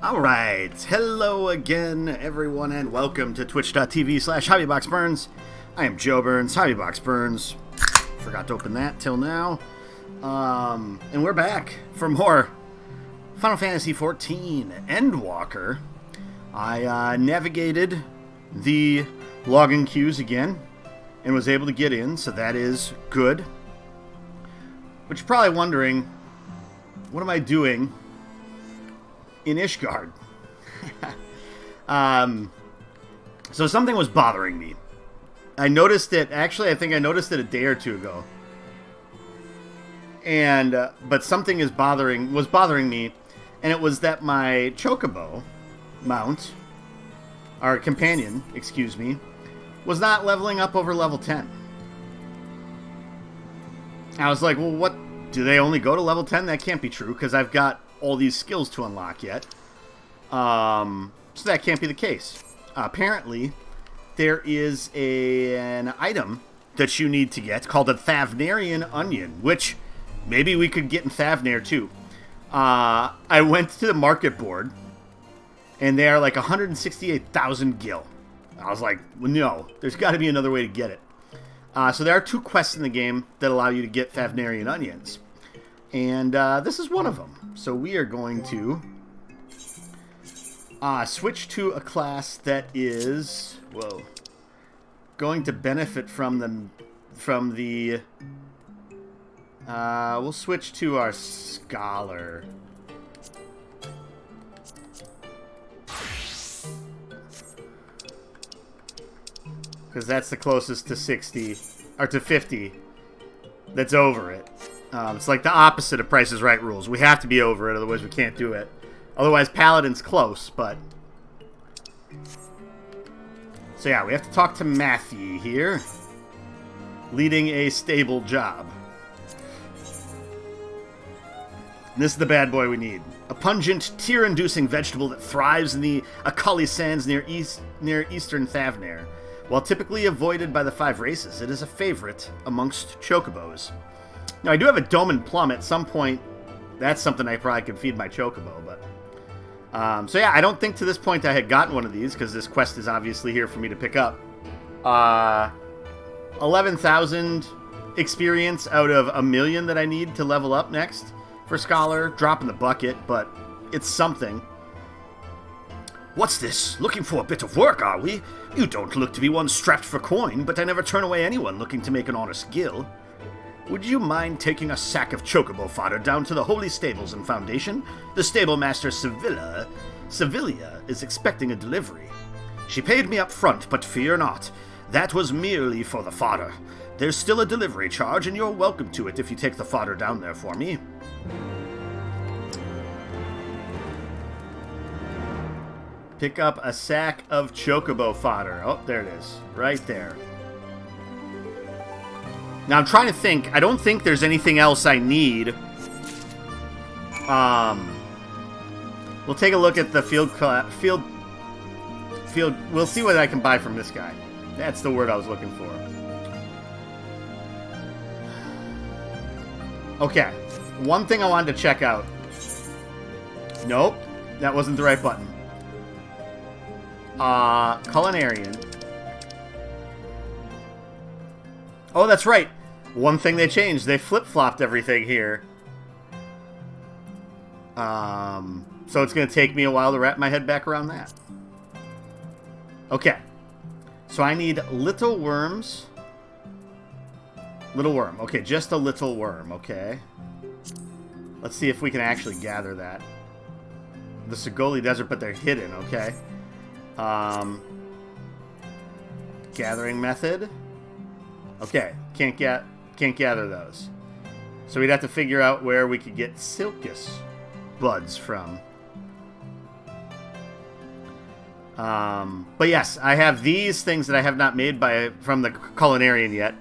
Alright, hello again everyone and welcome to twitch.tv/HobbyBoxBurns. I am Joe Burns, HobbyBoxBurns. Forgot to open that till now. And we're back for more Final Fantasy XIV Endwalker. I navigated the login queues again and was able to get in, so that is good. But you're probably wondering, what am I doing in Ishgard? So something was bothering me. I noticed it, actually I think I noticed it a day or two ago. And, but something was bothering me, and it was that my Chocobo mount, our companion, excuse me, was not leveling up over level 10. I was like, well, what, do they only go to level 10? That can't be true, because I've got all these skills to unlock yet. So that can't be the case. Apparently, there is an item that you need to get called a Thavnairian onion, which maybe we could get in Thavnair too. I went to the market board, and they are like 168,000 gil. I was like, well, no, there's got to be another way to get it. So there are two quests in the game that allow you to get Thavnairian onions. And this is one of them. So we are going to switch to a class that is, going to benefit from the we'll switch to our scholar. Because that's the closest to 60, or to 50, that's over it. It's like the opposite of Price is Right rules. We have to be over it, otherwise we can't do it. Otherwise, Paladin's close, but... So yeah, we have to talk to Matthew here. Leading a stable job. And this is the bad boy we need. A pungent, tear-inducing vegetable that thrives in the Akali Sands near eastern Thavnair. While typically avoided by the 5 races, it is a favorite amongst chocobos. Now, I do have a Doman Plum at some point. That's something I probably could feed my Chocobo, but... so yeah, I don't think to this point I had gotten one of these, because this quest is obviously here for me to pick up. 11,000 experience out of 1,000,000 that I need to level up next for Scholar. Drop in the bucket, but it's something. What's this? Looking for a bit of work, are we? You don't look to be one strapped for coin, but I never turn away anyone looking to make an honest gill. Would you mind taking a sack of chocobo fodder down to the Holy Stables and Foundation? The stable master Sevilla is expecting a delivery. She paid me up front, but fear not. That was merely for the fodder. There's still a delivery charge, and you're welcome to it if you take the fodder down there for me. Pick up a sack of chocobo fodder. Oh, there it is. Right there. Now, I'm trying to think. I don't think there's anything else I need. We'll take a look at the field. We'll see what I can buy from this guy. That's the word I was looking for. Okay. One thing I wanted to check out. Nope. That wasn't the right button. Culinarian. Oh, that's right. One thing they changed. They flip-flopped everything here. So it's going to take me a while to wrap my head back around that. Okay. So I need little worms. Little worm. Okay, just a little worm. Okay. Let's see if we can actually gather that. The Segoli Desert, but they're hidden. Okay. Gathering method. Okay, can't gather those. So we'd have to figure out where we could get Silkus buds from. But yes, I have these things that I have not made from the Culinarian yet.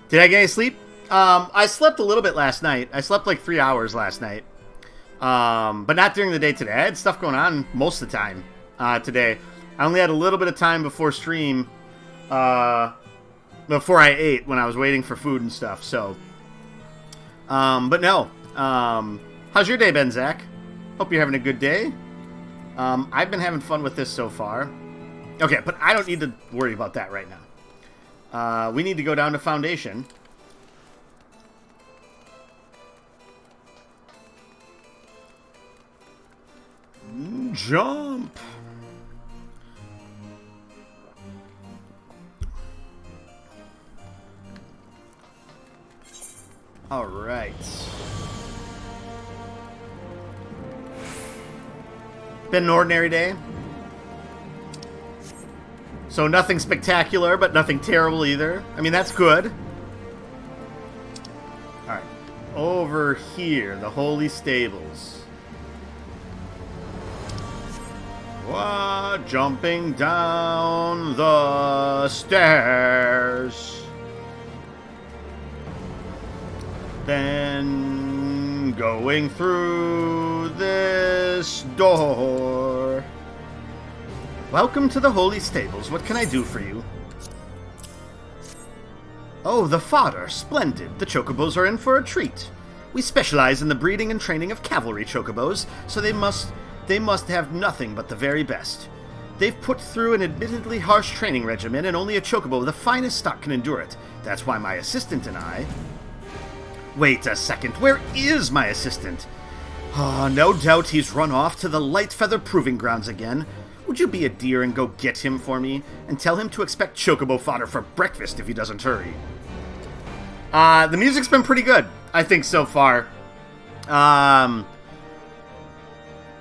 Did I get any sleep? I slept a little bit last night. I slept like 3 hours last night. But not during the day today. I had stuff going on most of the time today. I only had a little bit of time before stream. Before I ate, when I was waiting for food and stuff, so. But no. How's your day been, Zach? Hope you're having a good day. I've been having fun with this so far. Okay, but I don't need to worry about that right now. We need to go down to Foundation. Jump! Alright. Been an ordinary day. So nothing spectacular, but nothing terrible either. I mean, that's good. Alright. Over here, the Holy Stables. Jumping down the stairs. Then going through this door. Welcome to the Holy Stables. What can I do for you? Oh, the fodder. Splendid. The chocobos are in for a treat. We specialize in the breeding and training of cavalry chocobos, so they must have nothing but the very best. They've put through an admittedly harsh training regimen, and only a chocobo of the finest stock can endure it. That's why my assistant and I... Wait a second, where is my assistant? No doubt he's run off to the Light Feather Proving Grounds again. Would you be a dear and go get him for me, and tell him to expect chocobo fodder for breakfast if he doesn't hurry? The music's been pretty good, I think, so far.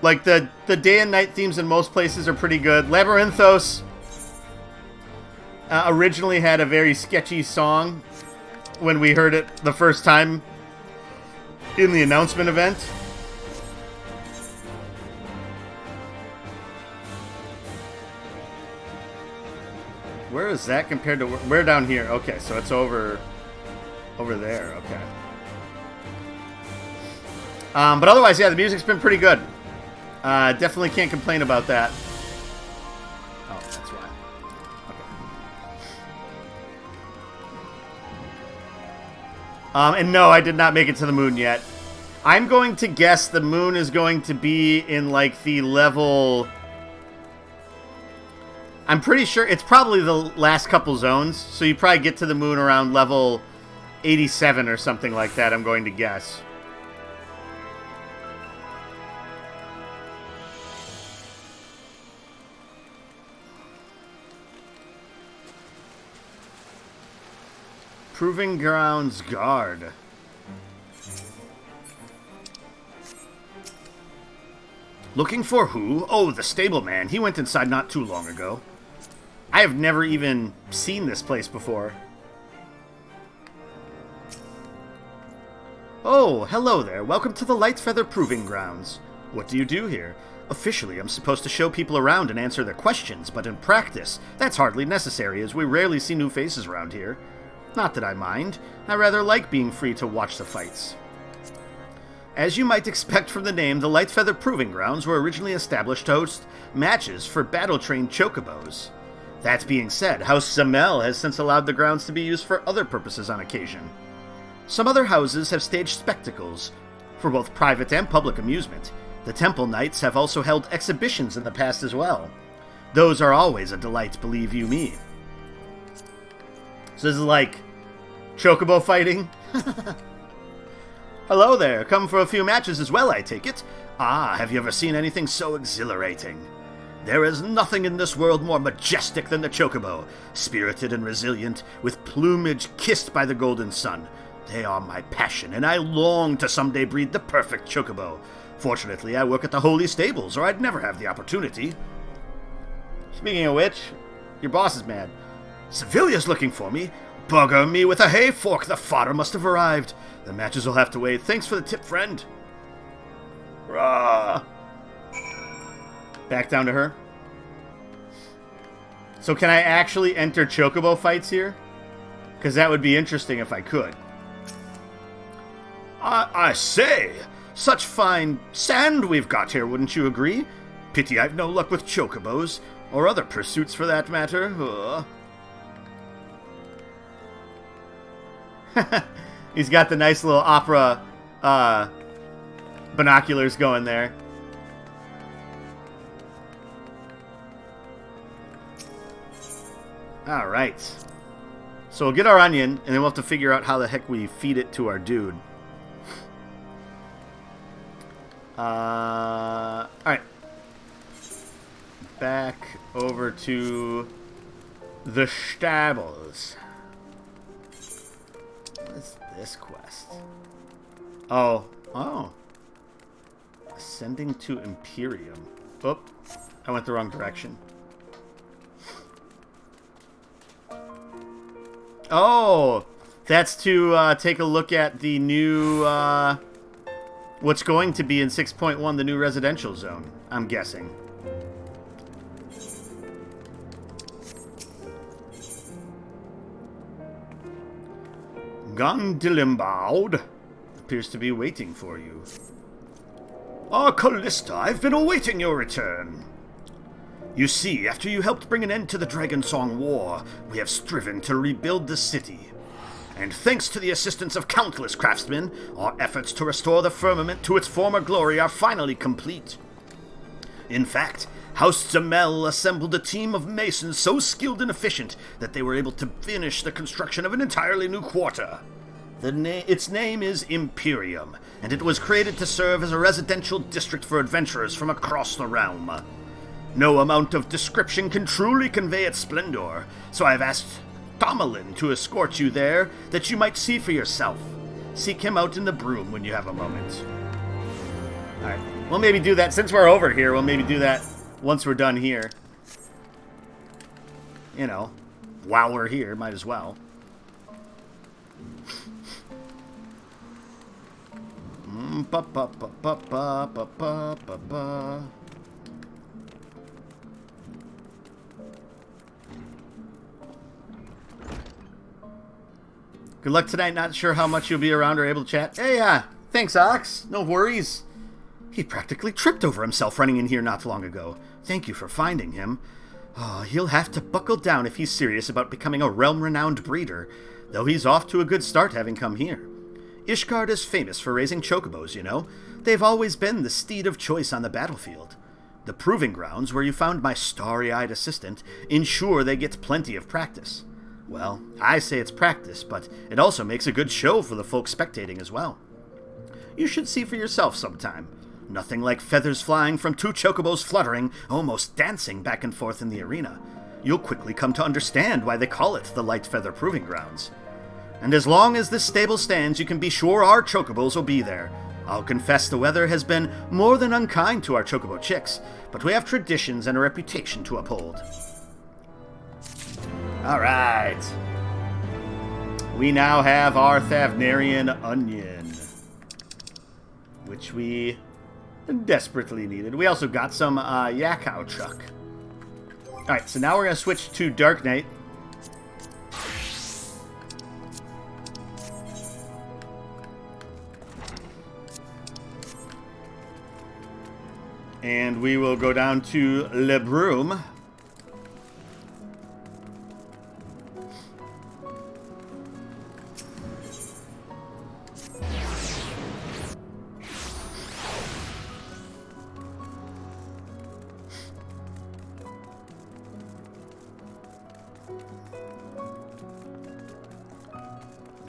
Like, the day and night themes in most places are pretty good. Labyrinthos originally had a very sketchy song when we heard it the first time in the announcement event. Where is that compared to... We're down here. Okay, so it's over there. Okay. But otherwise, yeah, the music's been pretty good. Definitely can't complain about that. Oh, that's why. Okay. And no, I did not make it to the moon yet. I'm going to guess the moon is going to be in, like, the level... I'm pretty sure it's probably the last couple zones, so you probably get to the moon around level 87 or something like that, I'm going to guess. Proving Grounds Guard. Looking for who? Oh, the stableman. He went inside not too long ago. I have never even seen this place before. Oh, hello there. Welcome to the Light Feather Proving Grounds. What do you do here? Officially, I'm supposed to show people around and answer their questions, but in practice, that's hardly necessary, as we rarely see new faces around here. Not that I mind. I rather like being free to watch the fights. As you might expect from the name, the Light Feather Proving Grounds were originally established to host matches for battle-trained chocobos. That being said, House Zamel has since allowed the grounds to be used for other purposes on occasion. Some other houses have staged spectacles for both private and public amusement. The Temple Knights have also held exhibitions in the past as well. Those are always a delight, believe you me. So this is like chocobo fighting? Hello there, come for a few matches as well, I take it. Ah, have you ever seen anything so exhilarating? There is nothing in this world more majestic than the chocobo, spirited and resilient, with plumage kissed by the golden sun. They are my passion, and I long to someday breed the perfect chocobo. Fortunately, I work at the Holy Stables, or I'd never have the opportunity. Speaking of which, your boss is mad. Sevilia's looking for me. Bugger me with a hay fork, the fodder must have arrived. The matches will have to wait. Thanks for the tip, friend. Rah. Back down to her. So can I actually enter chocobo fights here? Because that would be interesting if I could. I say, such fine sand we've got here, wouldn't you agree? Pity I've no luck with chocobos, or other pursuits for that matter. He's got the nice little opera binoculars going there. Alright. So we'll get our onion, and then we'll have to figure out how the heck we feed it to our dude. Alright. Back over to the stables. What is this quest? Oh. Ascending to Imperium. Oh, I went the wrong direction. Oh, that's to take a look at the new, what's going to be in 6.1, the new residential zone, I'm guessing. Gondilimbaud appears to be waiting for you. Ah, Callista, I've been awaiting your return. You see, after you helped bring an end to the Dragonsong War, we have striven to rebuild the city. And thanks to the assistance of countless craftsmen, our efforts to restore the firmament to its former glory are finally complete. In fact, House Zamel assembled a team of masons so skilled and efficient that they were able to finish the construction of an entirely new quarter. Its name is Imperium, and it was created to serve as a residential district for adventurers from across the realm. No amount of description can truly convey its splendor, so I've asked Tomalin to escort you there, that you might see for yourself. Seek him out in the broom when you have a moment. Alright, we'll maybe do that, since we're over here, we'll maybe do that once we're done here. You know, while we're here, might as well. Good luck tonight. Not sure how much you'll be around or able to chat. Hey, thanks, Ox. No worries. He practically tripped over himself running in here not long ago. Thank you for finding him. Oh, he'll have to buckle down if he's serious about becoming a realm-renowned breeder, though he's off to a good start having come here. Ishgard is famous for raising chocobos, you know. They've always been the steed of choice on the battlefield. The proving grounds where you found my starry-eyed assistant ensure they get plenty of practice. Well, I say it's practice, but it also makes a good show for the folks spectating as well. You should see for yourself sometime. Nothing like feathers flying from two chocobos fluttering, almost dancing back and forth in the arena. You'll quickly come to understand why they call it the Light Feather Proving Grounds. And as long as this stable stands, you can be sure our chocobos will be there. I'll confess the weather has been more than unkind to our chocobo chicks, but we have traditions and a reputation to uphold. Alright. We now have our Thavnarian onion, which we desperately needed. We also got some Yakao Chuck. Alright, so now we're going to switch to Dark Knight. And we will go down to Le Broom.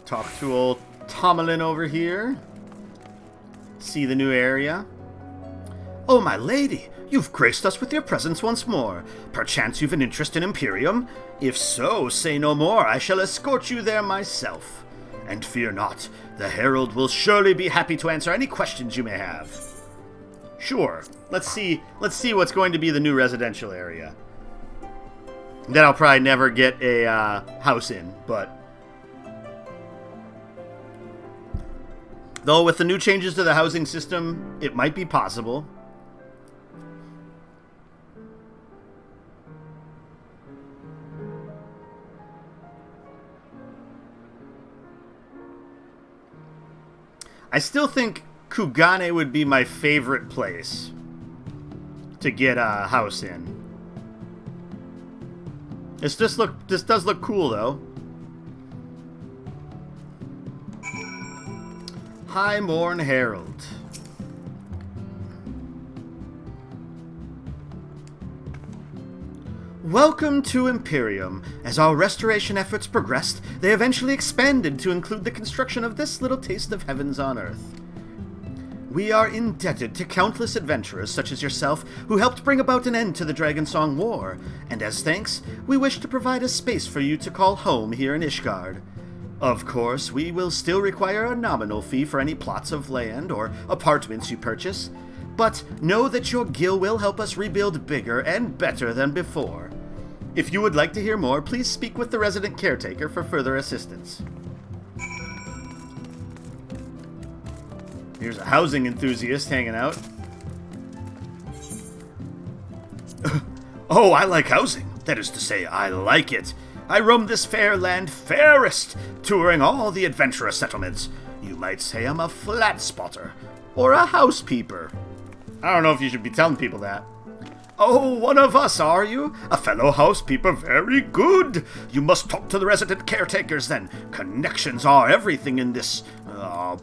Talk to old Tomalin over here. See the new area. Oh, my lady, you've graced us with your presence once more. Perchance you've an interest in Imperium? If so, say no more. I shall escort you there myself. And fear not, the Herald will surely be happy to answer any questions you may have. Sure. Let's see what's going to be the new residential area. Then I'll probably never get a house in, but... Though with the new changes to the housing system, it might be possible. I still think Kugane would be my favorite place to get a house in. This does look cool though. Highmorn Herald. Welcome to Imperium. As our restoration efforts progressed, they eventually expanded to include the construction of this little taste of heavens on Earth. We are indebted to countless adventurers such as yourself who helped bring about an end to the Dragonsong War, and as thanks, we wish to provide a space for you to call home here in Ishgard. Of course, we will still require a nominal fee for any plots of land or apartments you purchase, but know that your gil will help us rebuild bigger and better than before. If you would like to hear more, please speak with the resident caretaker for further assistance. Here's a housing enthusiast hanging out. Oh, I like housing. That is to say, I like it. I roam this fair land fairest, touring all the adventurer settlements. You might say I'm a flat spotter, or a house peeper. I don't know if you should be telling people that. Oh, one of us, are you? A fellow housekeeper, very good. You must talk to the resident caretakers then. Connections are everything in this,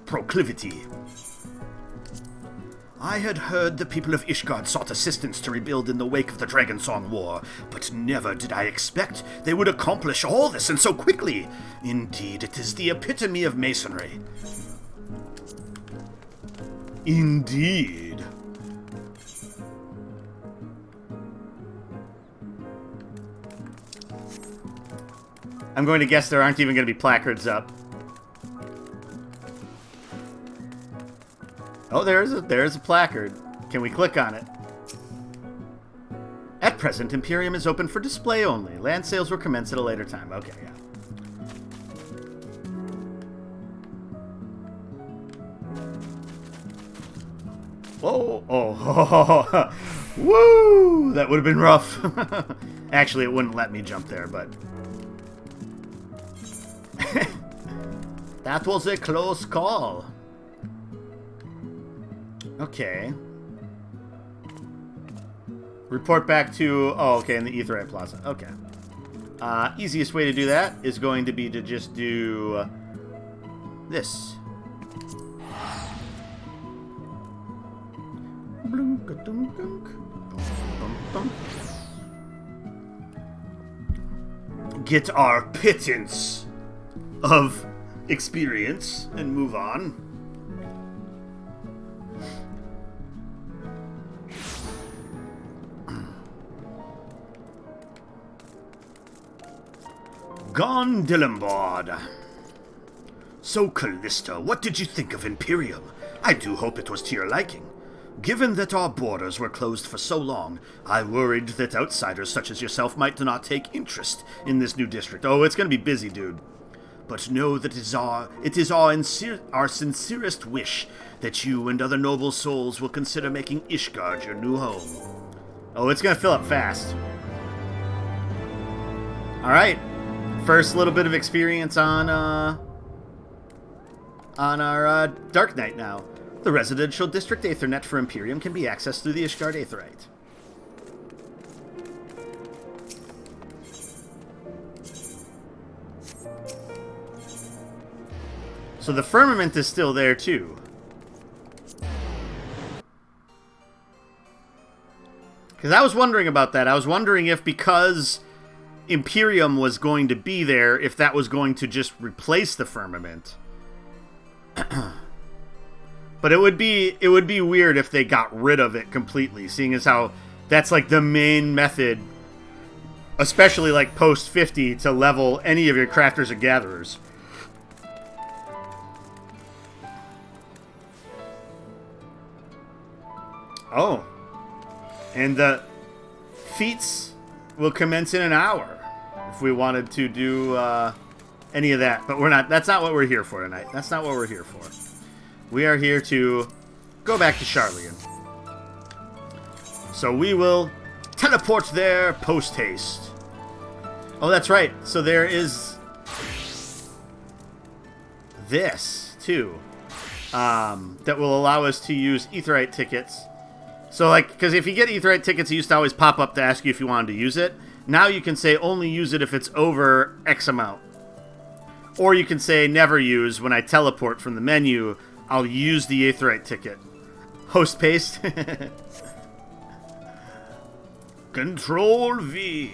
proclivity. I had heard the people of Ishgard sought assistance to rebuild in the wake of the Dragonsong War, but never did I expect they would accomplish all this and so quickly. Indeed, it is the epitome of masonry. Indeed. I'm going to guess there aren't even going to be placards up. Oh, there's a placard. Can we click on it? At present, Imperium is open for display only. Land sales will commence at a later time. Okay, yeah. Whoa! Oh, woo! That would have been rough. Actually, it wouldn't let me jump there, but... That was a close call. Okay. Report back to... Oh, okay, in the aetheryte plaza. Okay. Easiest way to do that is going to be to just do... this. Get our pittance of experience and move on. Gondilambard. So, Callista, what did you think of Imperium? I do hope it was to your liking. Given that our borders were closed for so long, I worried that outsiders such as yourself might not take interest in this new district. Oh, it's going to be busy, dude. But know that it is our sincerest wish that you and other noble souls will consider making Ishgard your new home. Oh, it's going to fill up fast. Alright. First little bit of experience on our Dark Knight now. The residential district Aethernet for Imperium can be accessed through the Ishgard aetheryte. So the firmament is still there too. Because I was wondering about that. I was wondering if because Imperium was going to be there, if that was going to just replace the firmament. But it would be weird if they got rid of it completely, seeing as how that's like the main method, especially like post 50, to level any of your crafters or gatherers. Oh. And the feats will commence in an hour if we wanted to do any of that. But we're not. That's not what we're here for tonight. That's not what we're here for. We are here to go back to Sharlayan. So we will teleport there post-haste. Oh, that's right. So there is this, too, that will allow us to use aetheryte tickets. So, like, because if you get aetheryte tickets, it used to always pop up to ask you if you wanted to use it. Now you can say only use it if it's over X amount. Or you can say never use. When I teleport from the menu, I'll use the aetheryte ticket. Host paste. Control V.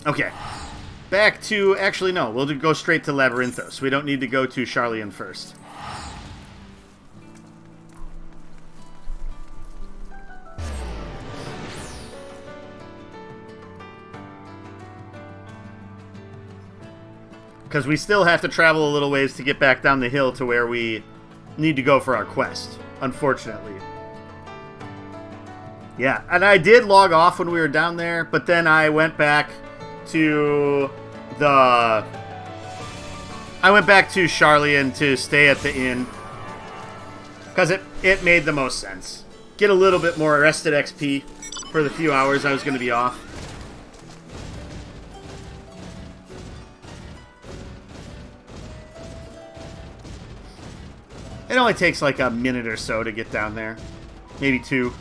Okay. Back to... Actually, no. We'll go straight to Labyrinthos. We don't need to go to Sharlayan first. Because we still have to travel a little ways to get back down the hill to where we need to go for our quest, unfortunately. Yeah, and I did log off when we were down there, but then I went back to Sharlayan to stay at the inn. Because it made the most sense. Get a little bit more rested XP for the few hours I was going to be off. It only takes like a minute or so to get down there. Maybe 2.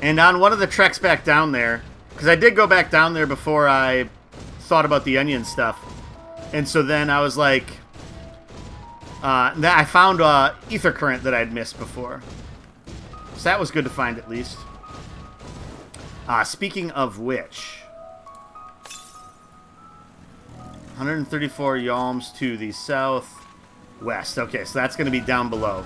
And on one of the treks back down there, because I did go back down there before I thought about the onion stuff. And so then I was like... I found ether current that I'd missed before. So that was good to find at least. Speaking of which... 134 yalms to the southwest. Okay, so that's going to be down below.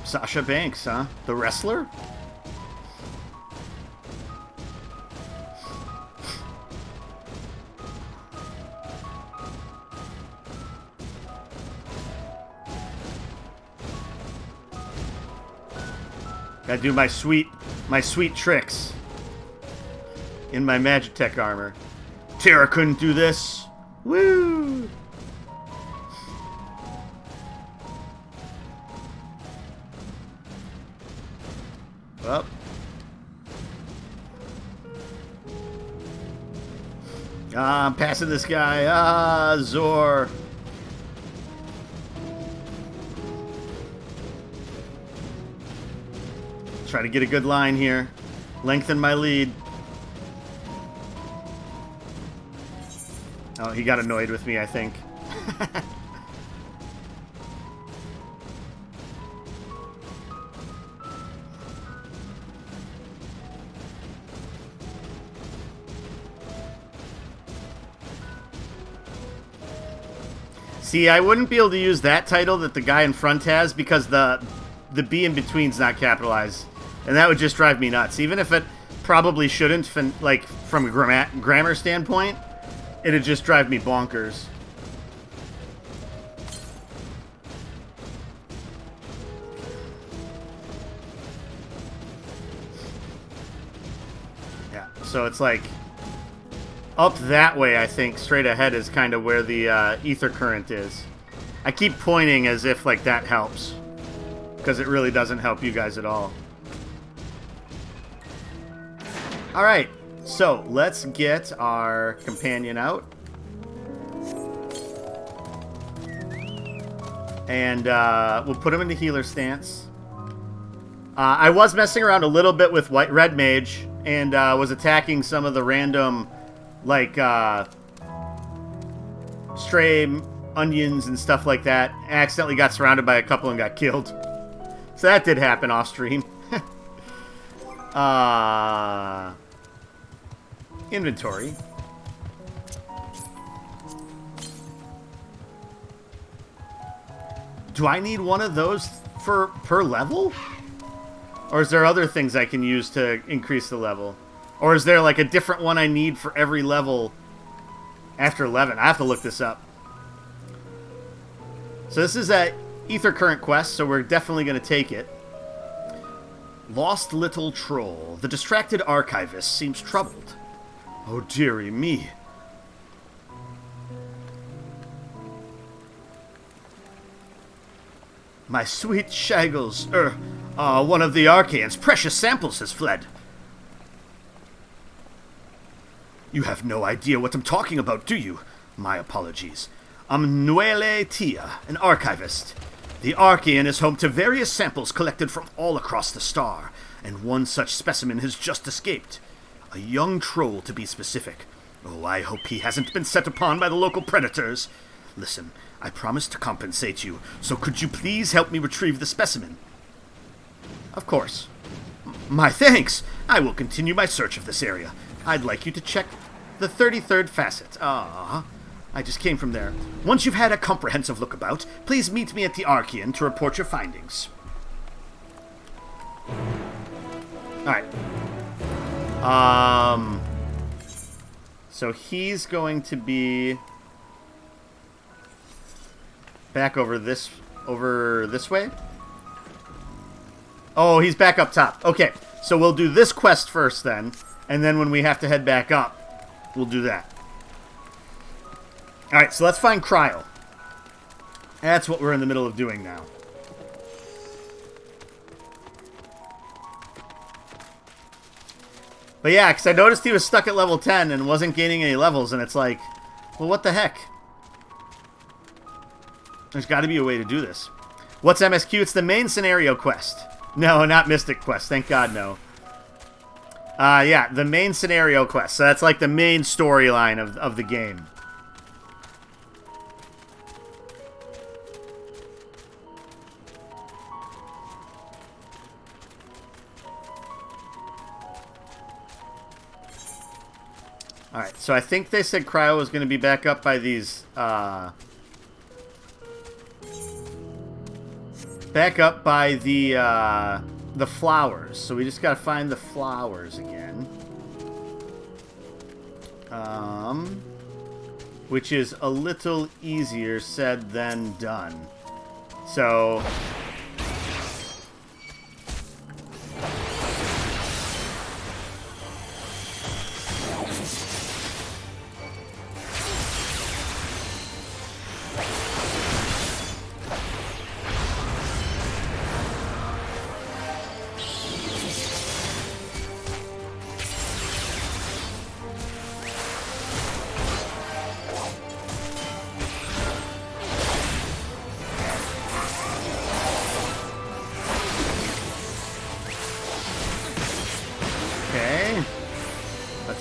Sasha Banks, huh? The wrestler? Gotta do my sweet tricks in my Magitech armor. Terra couldn't do this. Woo! Up. I'm passing this guy. Zor. Try to get a good line here. Lengthen my lead. Oh, he got annoyed with me, I think. See, I wouldn't be able to use that title that the guy in front has because the B in between's not capitalized. And that would just drive me nuts. Even if it probably shouldn't, like, from a grammar standpoint, it'd just drive me bonkers. Yeah, so it's like... Up that way, I think, straight ahead is kind of where the ether current is. I keep pointing as if, like, that helps. Because it really doesn't help you guys at all. Alright, so let's get our companion out. And we'll put him into healer stance. I was messing around a little bit with Red Mage and was attacking some of the random... like, stray onions and stuff like that. I accidentally got surrounded by a couple and got killed. So that did happen off stream. Inventory. Do I need one of those per level? Or is there other things I can use to increase the level? Or is there, like, a different one I need for every level after 11? I have to look this up. So this is a Ether Current quest, so we're definitely going to take it. Lost Little Troll. The distracted archivist seems troubled. Oh, dearie me. My sweet Shaggles, one of the Archaean's precious samples has fled. You have no idea what I'm talking about, do you? My apologies. I'm Nuele Tia, an archivist. The Archaean is home to various samples collected from all across the star, and one such specimen has just escaped. A young troll, to be specific. Oh, I hope he hasn't been set upon by the local predators. Listen, I promised to compensate you, so could you please help me retrieve the specimen? Of course. My thanks! I will continue my search of this area. I'd like you to check the 33rd facet. I just came from there. Once you've had a comprehensive look about, please meet me at the Archean to report your findings. Alright. So he's going to be back over this way? Oh, he's back up top. Okay, so we'll do this quest first then, and then when we have to head back up, we'll do that. Alright, so let's find Cryo. That's what we're in the middle of doing now. But yeah, because I noticed he was stuck at level 10 and wasn't gaining any levels, and it's like, well, what the heck? There's got to be a way to do this. What's MSQ? It's the main scenario quest. No, not Mystic Quest. Thank God, no. Yeah, the main scenario quest. So that's like the main storyline of the game. Alright, so I think they said Cryo was going to be back up by these, back up by the flowers. So we just got to find the flowers again. Which is a little easier said than done. So...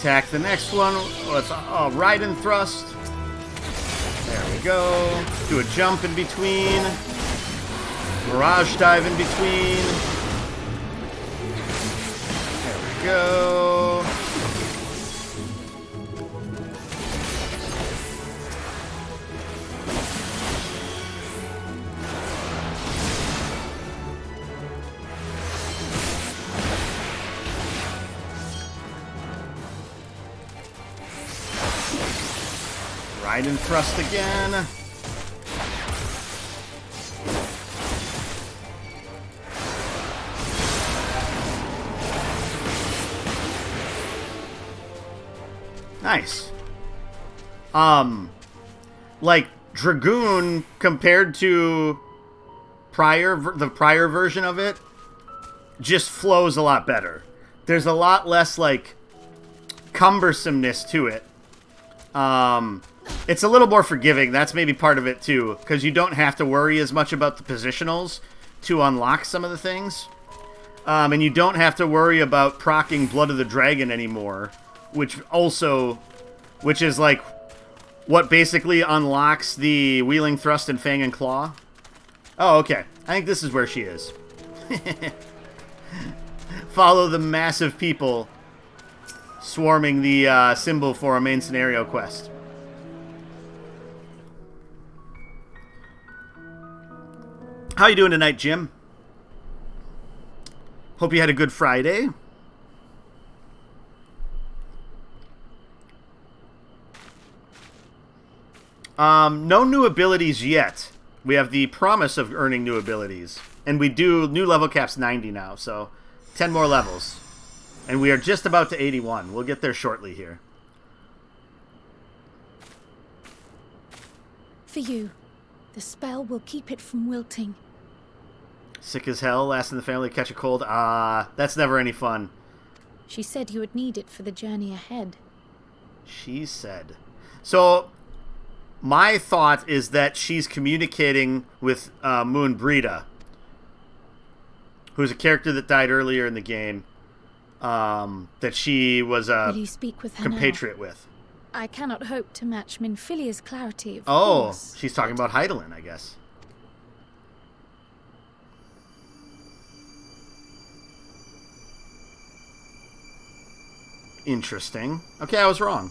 attack the next one. Let's ride and thrust. There we go. Do a jump in between. Mirage dive in between. There we go. Ride and thrust again. Nice. Like Dragoon compared to the prior version of it just flows a lot better. There's a lot less like cumbersomeness to it. It's a little more forgiving. That's maybe part of it too, because you don't have to worry as much about the positionals to unlock some of the things. And you don't have to worry about proccing Blood of the Dragon anymore, which is like what basically unlocks the Wheeling Thrust and Fang and Claw. Oh, okay. I think this is where she is. Follow the massive people swarming the symbol for a main scenario quest. How you doing tonight, Jim? Hope you had a good Friday. No new abilities yet. We have the promise of earning new abilities. And we do, new level cap's 90 now, so 10 more levels. And we are just about to 81. We'll get there shortly here. For you. The spell will keep it from wilting. Sick as hell, last in the family to catch a cold. That's never any fun. She said you would need it for the journey ahead. She said. So, my thought is that she's communicating with Moon Brita, who's a character that died earlier in the game, that she was a Will you speak with her compatriot now? with. I cannot hope to match Minfilia's clarity, of Oh, course. she's talking about Hydaelyn, I guess. Interesting. Okay, I was wrong.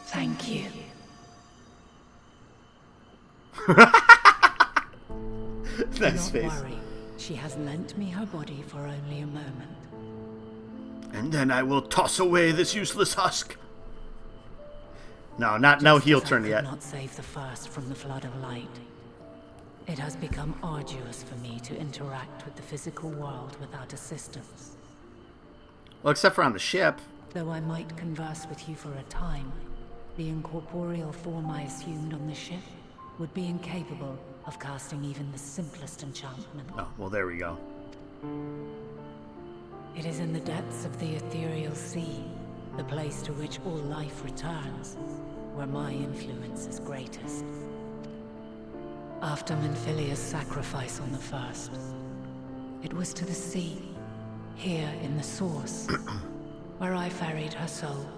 Thank you. Nice Do face. not worry. She has lent me her body for only a moment. And then I will toss away this useless husk. No, no heel turn yet. I could not save the first from the flood of light. It has become arduous for me to interact with the physical world without assistance. Well, except for on the ship. Though I might converse with you for a time, the incorporeal form I assumed on the ship would be incapable of casting even the simplest enchantment. Oh, well, there we go. It is in the depths of the ethereal sea, the place to which all life returns, where my influence is greatest. After Minfilia's sacrifice on the first, it was to the sea, here in the source, where I ferried her soul.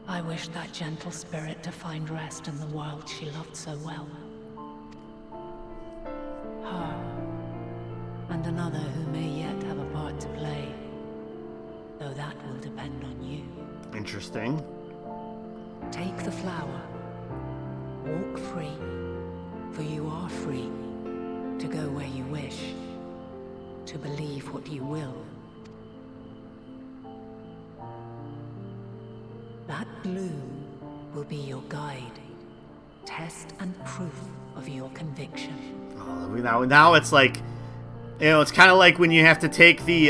I wished that gentle spirit to find rest in the world she loved so well. Her, and another who may yet have a part to play, though that will depend on you. Interesting. Take the flower, walk free, for you are free to go where you wish, to believe what you will. That bloom will be your guide, test and proof of your conviction. Oh, now it's like, you know, it's kind of like when you have to take the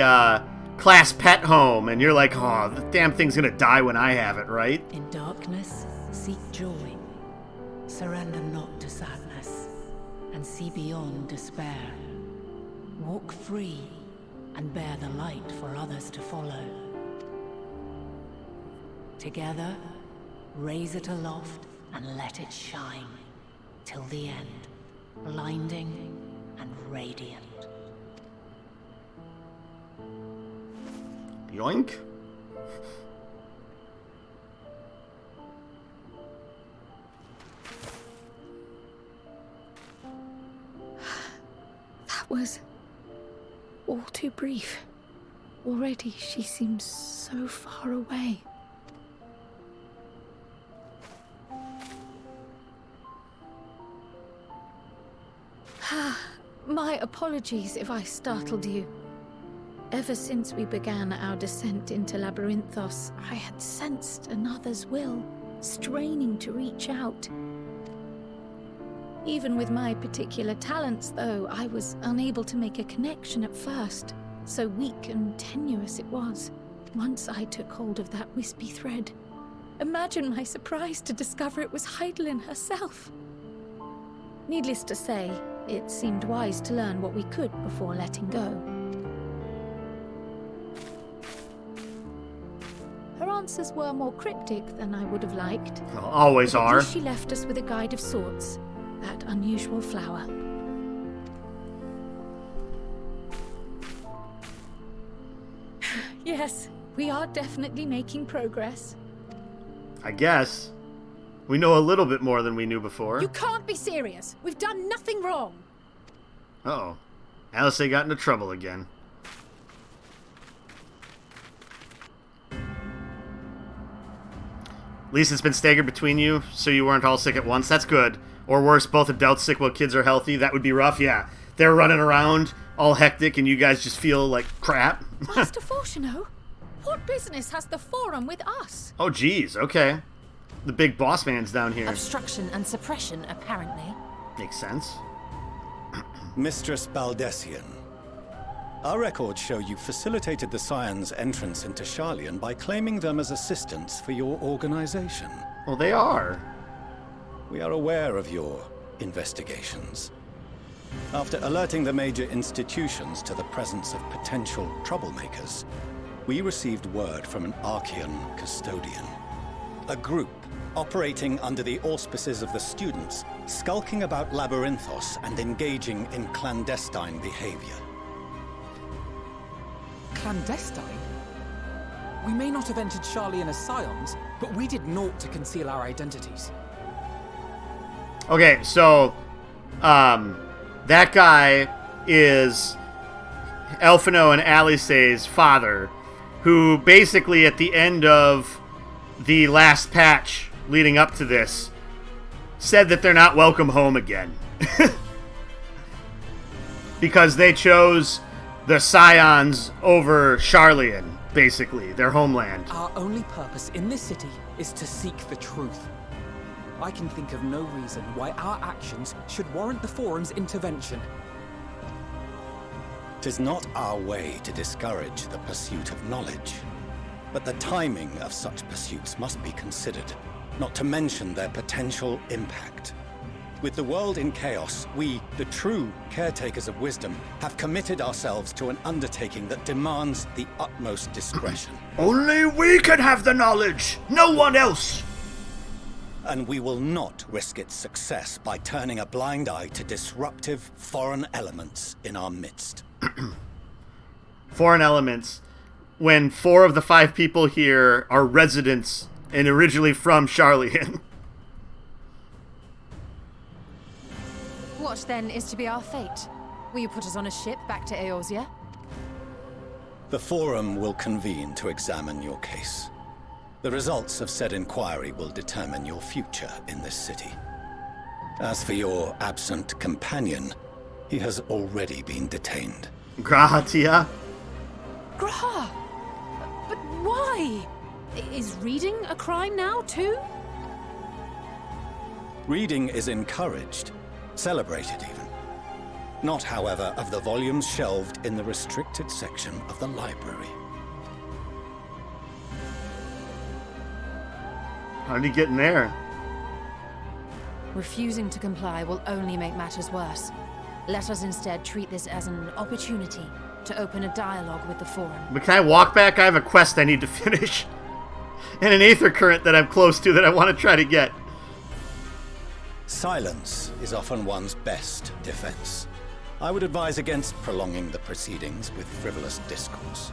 class pet home, and you're like, oh, the damn thing's gonna die when I have it, right? In darkness, seek joy. Surrender not to sadness, and see beyond despair. Walk free, and bear the light for others to follow. Together, raise it aloft and let it shine, till the end, blinding and radiant. Yoink. That was all too brief. Already she seems so far away. My apologies if I startled you. Ever since we began our descent into Labyrinthos, I had sensed another's will, straining to reach out. Even with my particular talents, though, I was unable to make a connection at first. So weak and tenuous it was, once I took hold of that wispy thread. Imagine my surprise to discover it was Hydaelyn herself. Needless to say, it seemed wise to learn what we could before letting go. Her answers were more cryptic than I would have liked. Always But at are. least she left us with a guide of sorts, that unusual flower. Yes, we are definitely making progress. I guess. We know a little bit more than we knew before. You can't be serious. We've done nothing wrong. Uh-oh. Alice got into trouble again. At least it's been staggered between you, so you weren't all sick at once. That's good. Or worse, both adults sick while kids are healthy. That would be rough, yeah. They're running around, all hectic, and you guys just feel like crap. Master Fortuno, what business has the Forum with us? Oh, geez, okay. The big boss man's down here. Obstruction and suppression, apparently. Makes sense. Mistress Baldessian, our records show you facilitated the Scions' entrance into Sharlayan by claiming them as assistants for your organization. Well, they are. We are aware of your investigations. After alerting the major institutions to the presence of potential troublemakers, we received word from an Archean custodian. A group operating under the auspices of the students, skulking about Labyrinthos and engaging in clandestine behavior. Clandestine? We may not have entered Sharlayan as scions, but we did naught to conceal our identities. Okay, so, that guy is Elfino and Alice's father, who basically at the end of the last patch leading up to this said that they're not welcome home again. Because they chose the Scions over Sharlayan, basically, their homeland. Our only purpose in this city is to seek the truth. I can think of no reason why our actions should warrant the Forum's intervention. 'Tis not our way to discourage the pursuit of knowledge, but the timing of such pursuits must be considered, not to mention their potential impact. With the world in chaos, we, the true caretakers of wisdom, have committed ourselves to an undertaking that demands the utmost discretion. Only we can have the knowledge, no one else! And we will not risk its success by turning a blind eye to disruptive foreign elements in our midst. Foreign elements, when 4 of the 5 people here are residents and originally from Sharlayan. What then is to be our fate? Will you put us on a ship back to Eorzea? The Forum will convene to examine your case. The results of said inquiry will determine your future in this city. As for your absent companion, he has already been detained. Grahatia? Graha! But why? Is reading a crime now, too? Reading is encouraged, celebrated even. Not, however, of the volumes shelved in the restricted section of the library. How did he get in there? Refusing to comply will only make matters worse. Let us instead treat this as an opportunity to open a dialogue with the Forum. But can I walk back? I have a quest I need to finish. And an aether current that I'm close to that I want to try to get. Silence is often one's best defense. I would advise against prolonging the proceedings with frivolous discourse.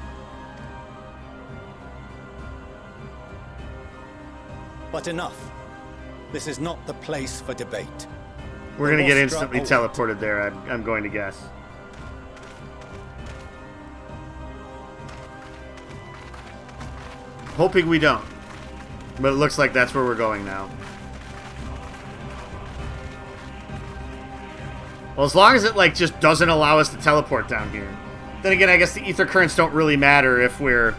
But enough. This is not the place for debate. We're going to get instantly teleported there, I'm going to guess. Hoping we don't. But it looks like that's where we're going now. Well, as long as it, like, just doesn't allow us to teleport down here. Then again, I guess the ether currents don't really matter if we're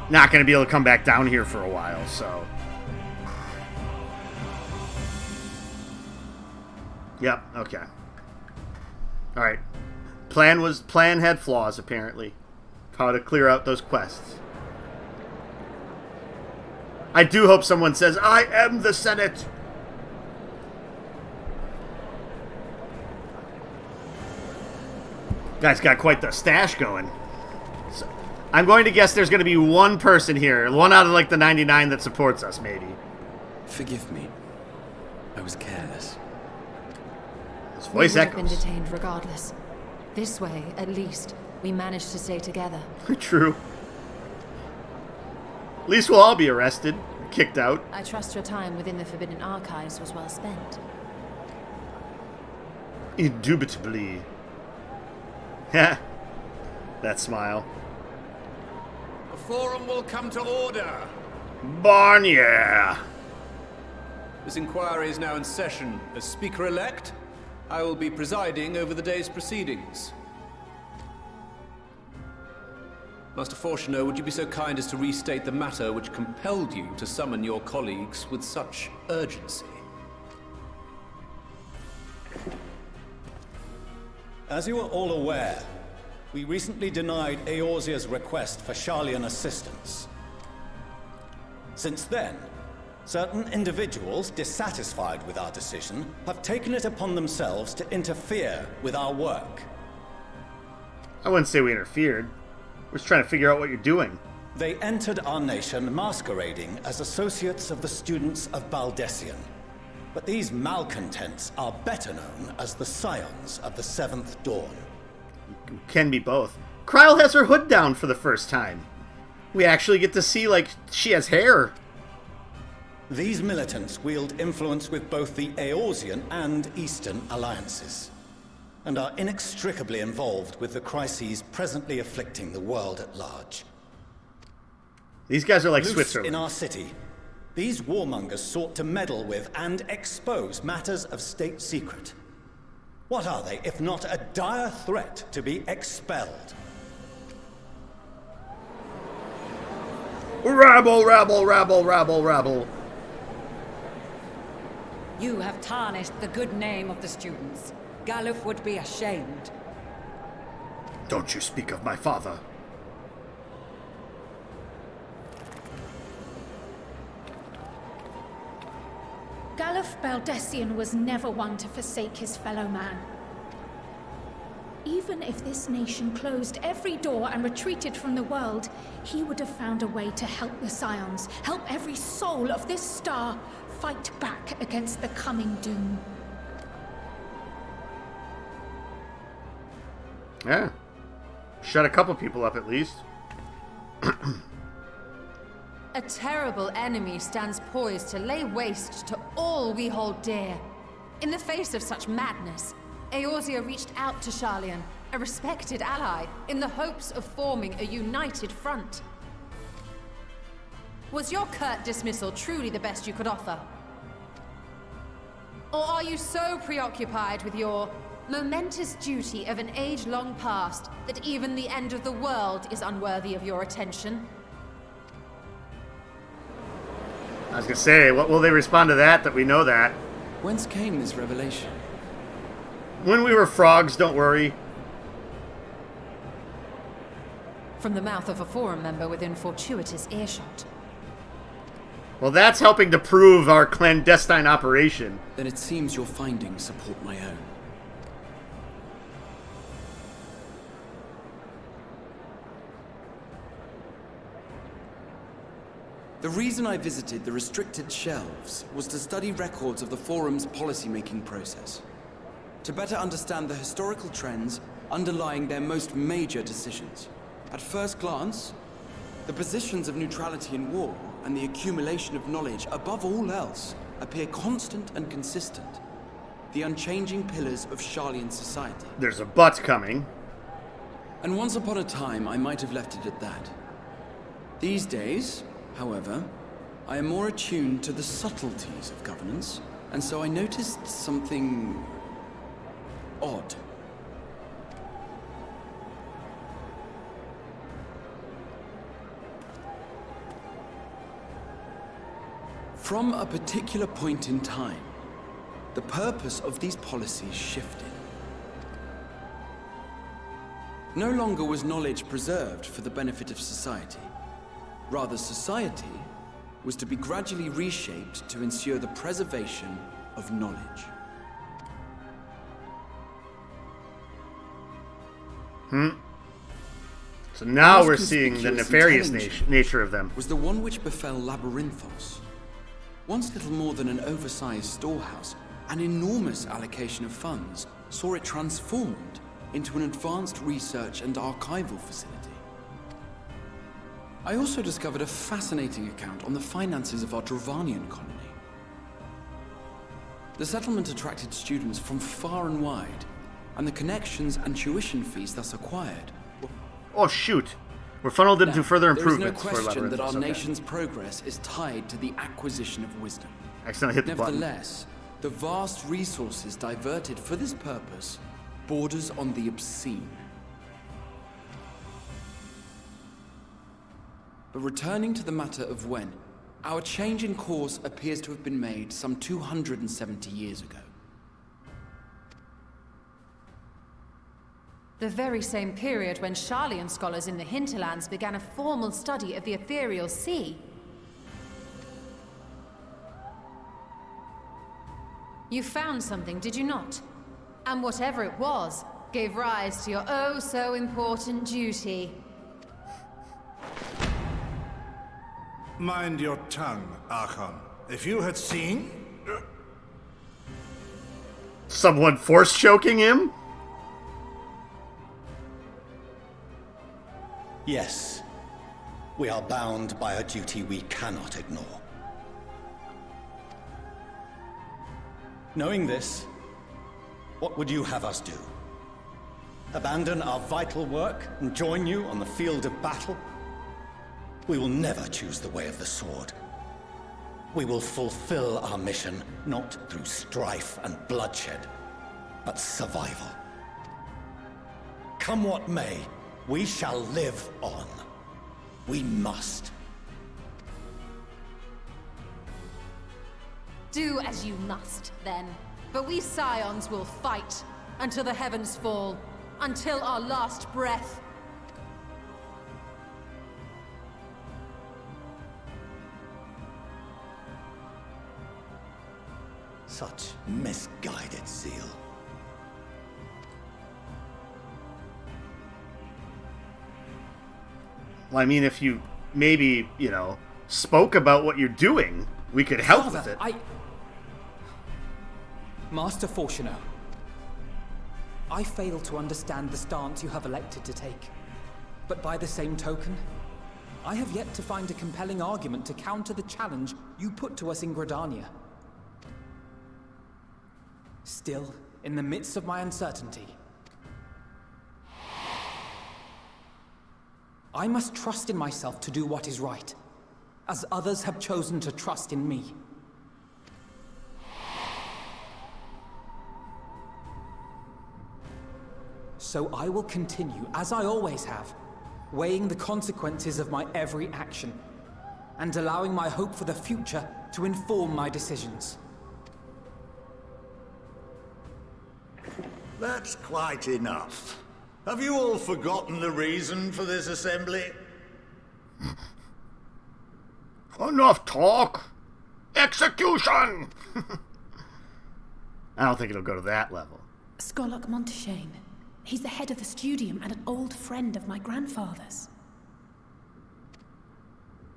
not going to be able to come back down here for a while, so... Yep, okay. Alright. Plan had flaws, apparently. How to clear out those quests. I do hope someone says, I am the Senate! Guy's got quite the stash going. So, I'm going to guess there's going to be one person here. One out of, like, the 99 that supports us, maybe. Forgive me. I was careless. His We voice would have been echoes. detained regardless. This way, at least, we managed to stay together. True. At least we'll all be arrested. Kicked out. I trust your time within the Forbidden Archives was well spent. Indubitably. Heh. That smile. The Forum will come to order. Barnier. This inquiry is now in session. As Speaker-elect, I will be presiding over the day's proceedings. Master Fortuner, would you be so kind as to restate the matter which compelled you to summon your colleagues with such urgency? As you are all aware, we recently denied Eorzea's request for Sharlayan assistance. Since then, certain individuals dissatisfied with our decision have taken it upon themselves to interfere with our work. I wouldn't say we interfered. We're just trying to figure out what you're doing. They entered our nation masquerading as associates of the students of Baldessian. But these malcontents are better known as the Scions of the Seventh Dawn. Can be both. Kryl has her hood down for the first time. We actually get to see, like, she has hair. These militants wield influence with both the Eorzean and Eastern alliances, and are inextricably involved with the crises presently afflicting the world at large. These guys are like Loose Switzerland. in our city, these warmongers sought to meddle with and expose matters of state secret. What are they, if not a dire threat to be expelled? Rabble, rabble, rabble, rabble, rabble. You have tarnished the good name of the students. Galuf would be ashamed. Don't you speak of my father. Galuf Baldessian was never one to forsake his fellow man. Even if this nation closed every door and retreated from the world, he would have found a way to help the Scions, help every soul of this star fight back against the coming doom. Yeah. Shut a couple people up at least. A terrible enemy stands poised to lay waste to all we hold dear. In the face of such madness, Eorzea reached out to Sharlayan, a respected ally, in the hopes of forming a united front. Was your curt dismissal truly the best you could offer? Or are you so preoccupied with your momentous duty of an age-long past that even the end of the world is unworthy of your attention? I was gonna say, what will they respond to that we know that? Whence came this revelation? When we were frogs, don't worry. From the mouth of a forum member within fortuitous earshot. Well, that's helping to prove our clandestine operation. Then it seems your findings support my own. The reason I visited the restricted shelves was to study records of the Forum's policy-making process, to better understand the historical trends underlying their most major decisions. At first glance, the positions of neutrality in war and the accumulation of knowledge above all else appear constant and consistent, the unchanging pillars of Sharlayan society. There's a but coming. And once upon a time, I might have left it at that. These days, however, I am more attuned to the subtleties of governance, and so I noticed something odd. From a particular point in time, the purpose of these policies shifted. No longer was knowledge preserved for the benefit of society. Rather, society was to be gradually reshaped to ensure the preservation of knowledge. So now Most we're seeing the conspicuous nefarious and challenging nature of them. was the one which befell Labyrinthos. Once little more than an oversized storehouse, an enormous allocation of funds saw it transformed into an advanced research and archival facility. I also discovered a fascinating account on the finances of our Dravanian colony. The settlement attracted students from far and wide, and the connections and tuition fees thus acquired. Oh shoot. We're funneled into further There is improvements no for question that our Labyrinthos. Okay. nation's progress is tied to the acquisition of wisdom. Accidentally hit the button. Nevertheless, the vast resources diverted for this purpose borders on the obscene. But returning to the matter of when, our change in course appears to have been made some 270 years ago. The very same period when Sharlayan scholars in the hinterlands began a formal study of the ethereal sea. You found something, did you not? And whatever it was, gave rise to your oh-so-important duty. Mind your tongue, Archon. If you had seen... Someone force choking him? Yes. We are bound by a duty we cannot ignore. Knowing this, what would you have us do? Abandon our vital work and join you on the field of battle? We will never choose the way of the sword. We will fulfill our mission not through strife and bloodshed, but survival. Come what may, we shall live on. We must. Do as you must, then. But we Scions will fight until the heavens fall, until our last breath. Such misguided zeal. Well, I mean, if you maybe, spoke about what you're doing, we could help Father, with it. Master Fortuner, I fail to understand the stance you have elected to take. But by the same token, I have yet to find a compelling argument to counter the challenge you put to us in Gridania. Still, in the midst of my uncertainty, I must trust in myself to do what is right, as others have chosen to trust in me. So I will continue, as I always have, weighing the consequences of my every action, and allowing my hope for the future to inform my decisions. That's quite enough. Have you all forgotten the reason for this assembly? Enough talk! Execution! I don't think it'll go to that level. Skolok Monteshane. He's the head of the studium and an old friend of my grandfather's.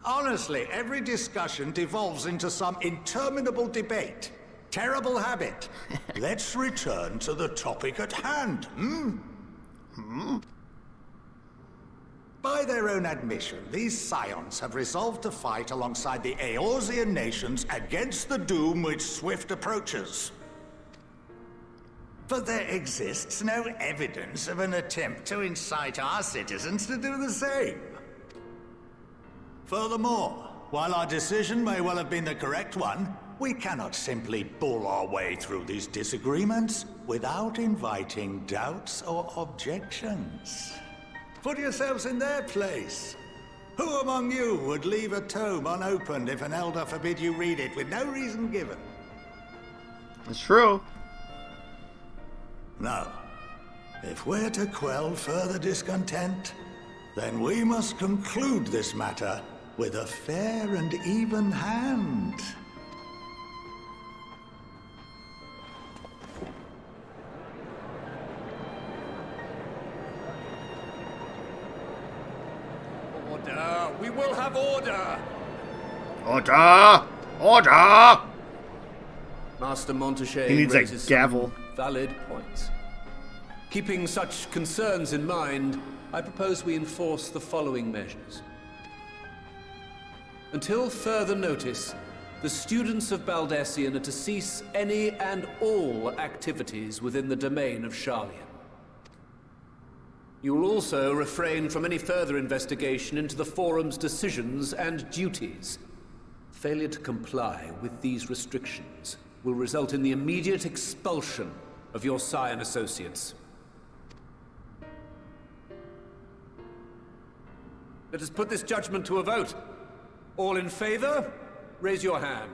Honestly, every discussion devolves into some interminable debate. Terrible habit. Let's return to the topic at hand, By their own admission, these Scions have resolved to fight alongside the Eorzean nations against the doom which swift approaches. But there exists no evidence of an attempt to incite our citizens to do the same. Furthermore, while our decision may well have been the correct one, we cannot simply bull our way through these disagreements without inviting doubts or objections. Put yourselves in their place. Who among you would leave a tome unopened if an elder forbid you read it with no reason given? It's true. No. If we're to quell further discontent, then we must conclude this matter with a fair and even hand. Order! We will have order! Order! Order! Master Monteshane He needs raises a gavel. some valid points. Keeping such concerns in mind, I propose we enforce the following measures. Until further notice, the students of Baldesion are to cease any and all activities within the domain of Sharlayan. You will also refrain from any further investigation into the Forum's decisions and duties. Failure to comply with these restrictions will result in the immediate expulsion of your Scion associates. Let us put this judgment to a vote. All in favor, raise your hand.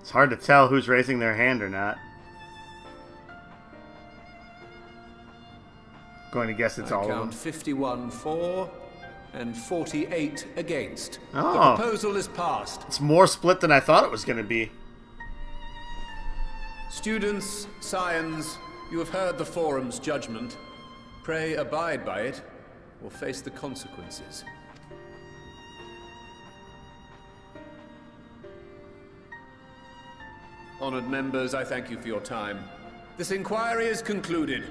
It's hard to tell who's raising their hand or not. Going to guess it's all of them. Count 51 for and 48 against. Oh. The proposal is passed. It's more split than I thought it was going to be. Students, Scions, you have heard the Forum's judgment. Pray abide by it, or face the consequences. Honored members, I thank you for your time. This inquiry is concluded.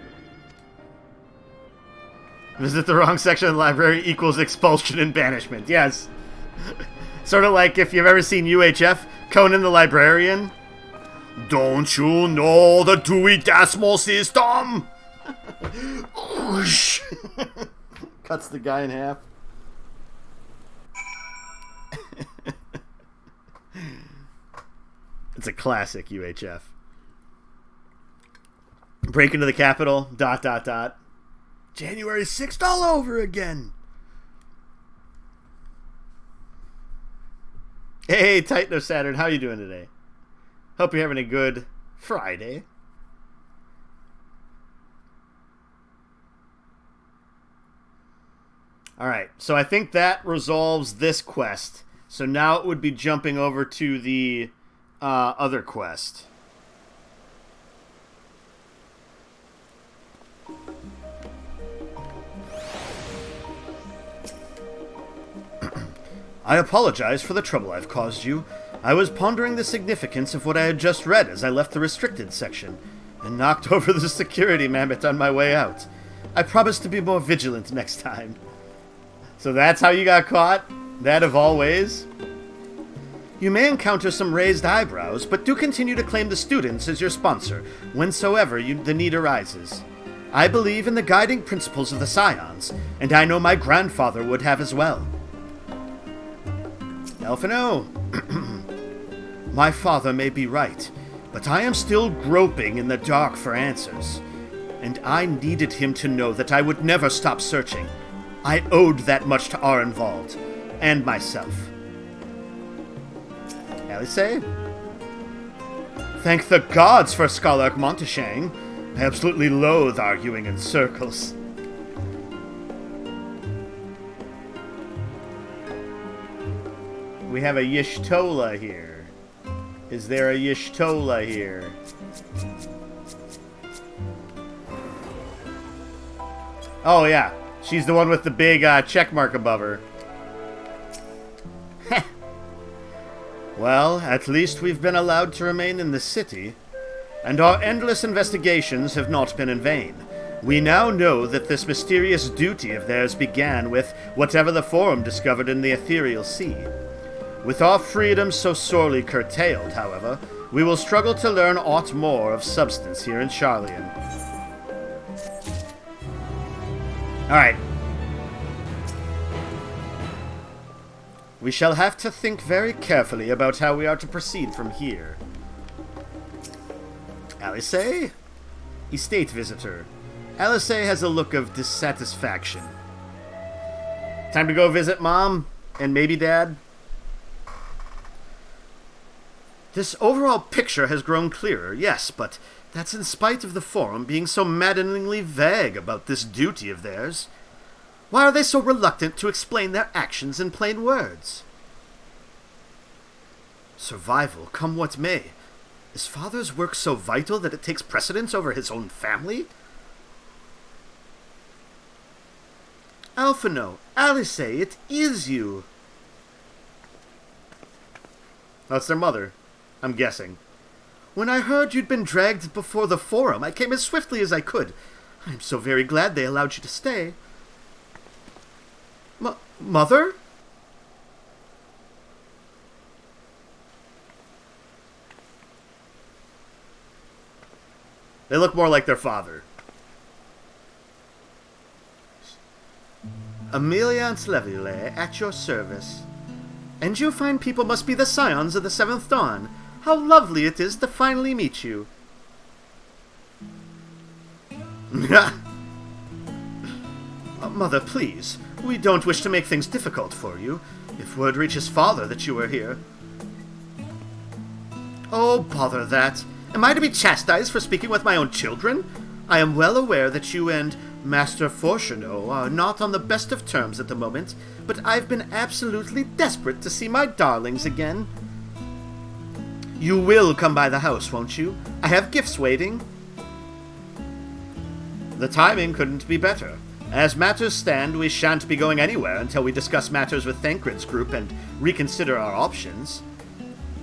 Visit the wrong section of the library equals expulsion and banishment. Yes. Sort of like if you've ever seen UHF, Conan the Librarian. Don't you know the Dewey Decimal System? Cuts the guy in half. It's a classic UHF. Break into the Capitol, ... January 6th all over again. Hey, Titan of Saturn, how you doing today? Hope you're having a good Friday. Alright, so I think that resolves this quest. So now it would be jumping over to the other quest. I apologize for the trouble I've caused you. I was pondering the significance of what I had just read as I left the restricted section, and knocked over the security mammoth on my way out. I promise to be more vigilant next time. So that's how you got caught? That of all ways? You may encounter some raised eyebrows, but do continue to claim the students as your sponsor, whensoever the need arises. I believe in the guiding principles of the Scions, and I know my grandfather would have as well. Elfino, my father may be right, but I am still groping in the dark for answers, and I needed him to know that I would never stop searching. I owed that much to Arenvald, and myself. Alice? Thank the gods for Scholar Monteshang. I absolutely loathe arguing in circles. We have a Y'shtola here. Is there a Y'shtola here? Oh, yeah. She's the one with the big check mark above her. Well, at least we've been allowed to remain in the city, and our endless investigations have not been in vain. We now know that this mysterious duty of theirs began with whatever the Forum discovered in the ethereal sea. With our freedom so sorely curtailed, however, we will struggle to learn aught more of substance here in Sharlayan. Alright. We shall have to think very carefully about how we are to proceed from here. Alice? Estate visitor. Alice has a look of dissatisfaction. Time to go visit Mom and maybe Dad? This overall picture has grown clearer, yes, but that's in spite of the Forum being so maddeningly vague about this duty of theirs. Why are they so reluctant to explain their actions in plain words? Survival, come what may. Is Father's work so vital that it takes precedence over his own family? Alphino, Alice, it is you. That's their mother, I'm guessing. When I heard you'd been dragged before the Forum, I came as swiftly as I could. I'm so very glad they allowed you to stay. Mother? They look more like their father. Emiliance Levile, at your service. And you fine people must be the scions of the Seventh Dawn. How lovely it is to finally meet you. Mother, please. We don't wish to make things difficult for you. If word reaches Father that you are here. Oh, bother that. Am I to be chastised for speaking with my own children? I am well aware that you and Master Fortuno are not on the best of terms at the moment, but I've been absolutely desperate to see my darlings again. You will come by the house, won't you? I have gifts waiting. The timing couldn't be better. As matters stand, we shan't be going anywhere until we discuss matters with Thancred's group and reconsider our options.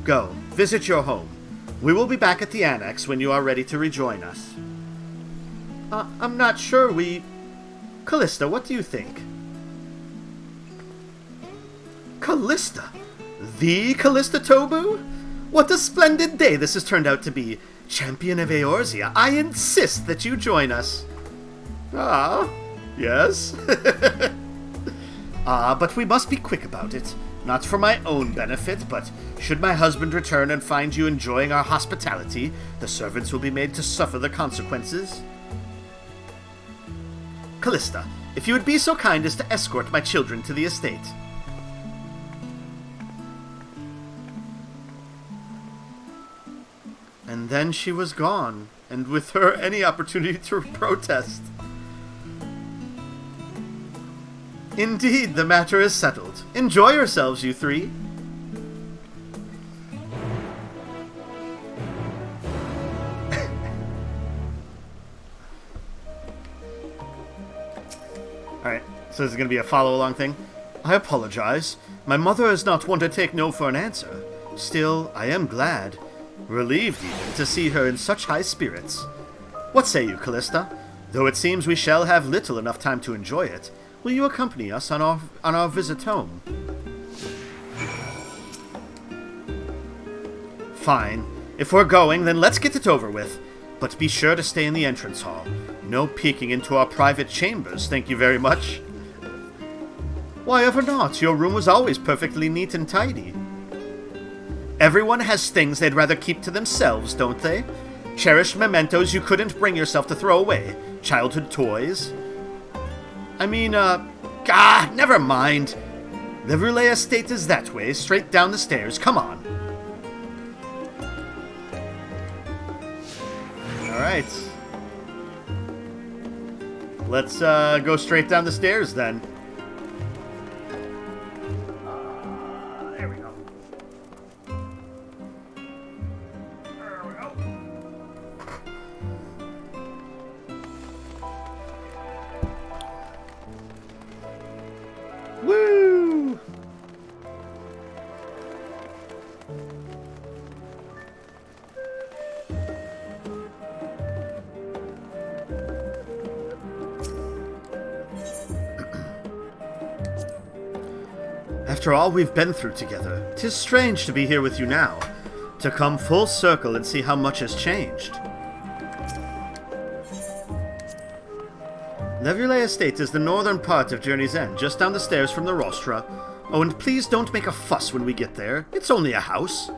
Go, visit your home. We will be back at the Annex when you are ready to rejoin us. I'm not sure Callista, what do you think? Callista? The Callista Tobu? What a splendid day this has turned out to be. Champion of Eorzea, I insist that you join us. Ah, yes. But we must be quick about it. Not for my own benefit, but should my husband return and find you enjoying our hospitality, the servants will be made to suffer the consequences. Callista, if you would be so kind as to escort my children to the estate. And then she was gone, and with her any opportunity to protest. Indeed, the matter is settled. Enjoy yourselves, you three. Alright, so this is going to be a follow-along thing. I apologize. My mother is not one to take no for an answer. Still, I am glad, relieved even, to see her in such high spirits. What say you, Callista? Though it seems we shall have little enough time to enjoy it, will you accompany us on our visit home? Fine. If we're going, then let's get it over with. But be sure to stay in the entrance hall. No peeking into our private chambers, thank you very much. Why ever not? Your room was always perfectly neat and tidy. Everyone has things they'd rather keep to themselves, don't they? Cherished mementos you couldn't bring yourself to throw away. Childhood toys. I mean, never mind. The Roulet estate is that way, straight down the stairs. Come on. Alright. Let's, go straight down the stairs, then. There we go. There we go. Woo! After all we've been through together, 'tis strange to be here with you now, to come full circle and see how much has changed. The Roulet estate is the northern part of Journey's End, just down the stairs from the rostra. Oh, and please don't make a fuss when we get there. It's only a house.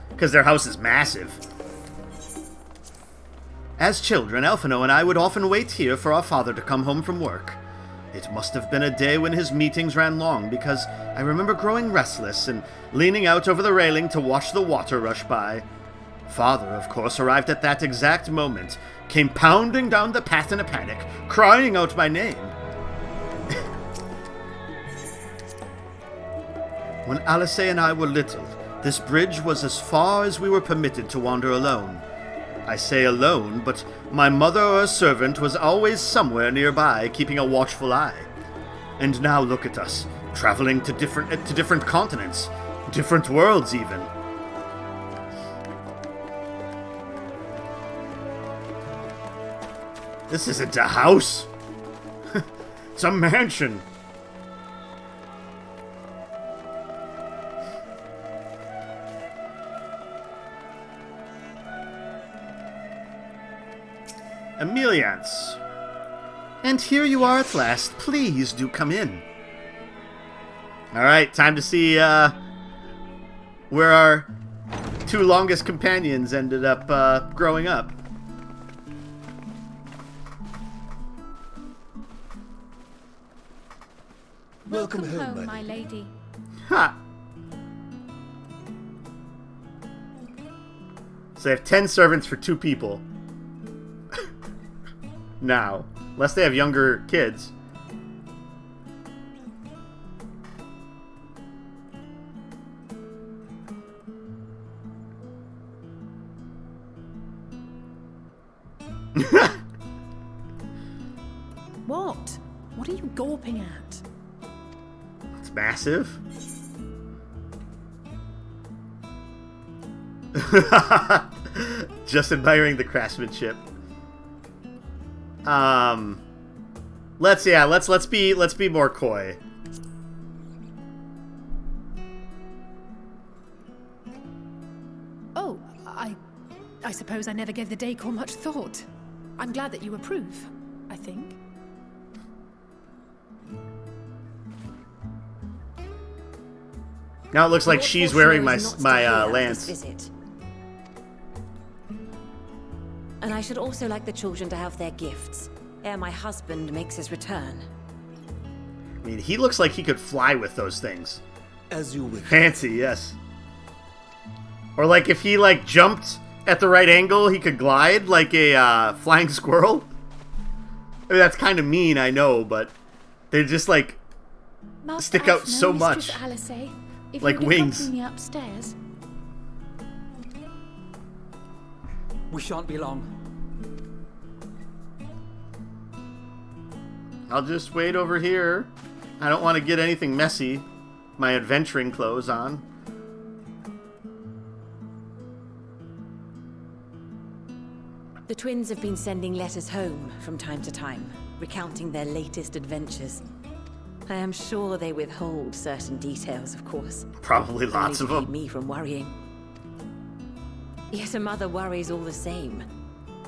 Because their house is massive. As children, Elfino and I would often wait here for our father to come home from work. It must have been a day when his meetings ran long, because I remember growing restless and leaning out over the railing to watch the water rush by. Father, of course, arrived at that exact moment, came pounding down the path in a panic, crying out my name. When Alice and I were little, this bridge was as far as we were permitted to wander alone. I say alone, but my mother or a servant was always somewhere nearby, keeping a watchful eye. And now look at us, traveling to different continents, different worlds even. This isn't a house. It's a mansion. Emiliance. And here you are at last. Please do come in. Alright, time to see where our two longest companions ended up growing up. Welcome home, my lady. Ha! So they have 10 servants for 2 people. Now, unless they have younger kids. What? What are you gawping at? It's massive. Just admiring the craftsmanship. Let's be more coy. Oh, I suppose I never gave the decor much thought. I'm glad that you approve, I think. Now it looks like she's wearing my lance. Visit. And I should also like the children to have their gifts, ere my husband makes his return. I mean, he looks like he could fly with those things. As you wish. Fancy, yes. Or like if he like jumped at the right angle, he could glide like a flying squirrel. I mean, that's kind of mean, I know, but they just like stick out so much. If like wings. Me upstairs. We shan't be long. I'll just wait over here. I don't want to get anything messy. My adventuring clothes on. The twins have been sending letters home from time to time, recounting their latest adventures. I am sure they withhold certain details, of course. Probably lots of them. To keep me from worrying. Yet a mother worries all the same.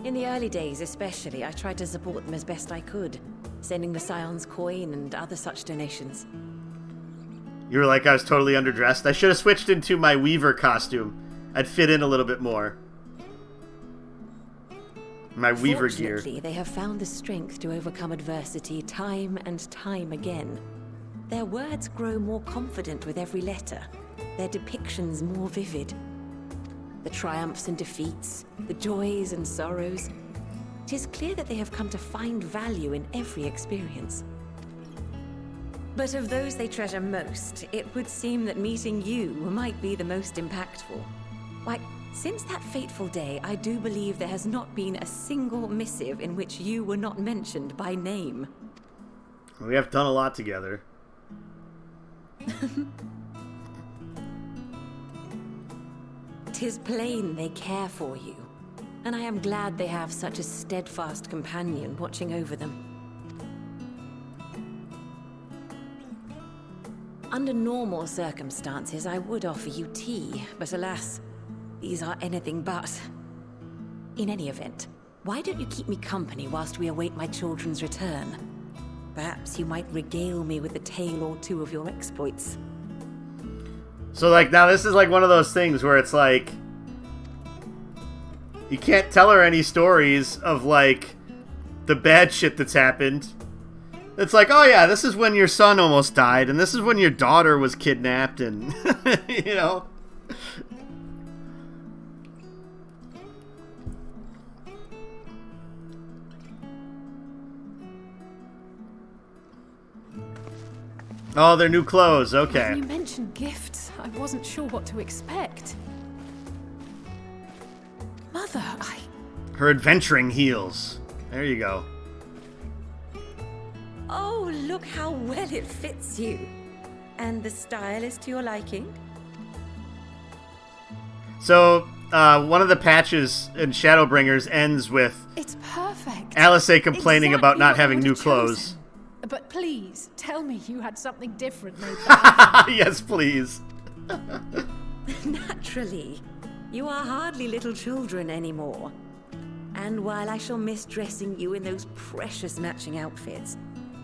In the early days especially, I tried to support them as best I could, sending the Scion's coin and other such donations. You were like I was totally underdressed. I should have switched into my Weaver costume. I'd fit in a little bit more. My Weaver gear. Fortunately, they have found the strength to overcome adversity time and time again. Their words grow more confident with every letter, their depictions more vivid. The triumphs and defeats, the joys and sorrows. It is clear that they have come to find value in every experience. But of those they treasure most, it would seem that meeting you might be the most impactful. Why, since that fateful day, I do believe there has not been a single missive in which you were not mentioned by name. We have done a lot together. 'Tis plain they care for you, and I am glad they have such a steadfast companion watching over them. Under normal circumstances, I would offer you tea, but alas, these are anything but. In any event, why don't you keep me company whilst we await my children's return? Perhaps you might regale me with a tale or two of your exploits. So, like, now this is like one of those things where it's like, you can't tell her any stories of, like, the bad shit that's happened. It's like, oh yeah, this is when your son almost died, and this is when your daughter was kidnapped, and, you know. Oh, they're new clothes, okay. When you mentioned gifts, I wasn't sure what to expect. Mother, Her adventuring heels. There you go. Oh, look how well it fits you. And the style is to your liking? So, one of the patches in Shadowbringers ends with it's perfect. Alice complaining about not having new clothes. But please, tell me you had something different made. Yes, please. Naturally. You are hardly little children anymore. And while I shall miss dressing you in those precious matching outfits,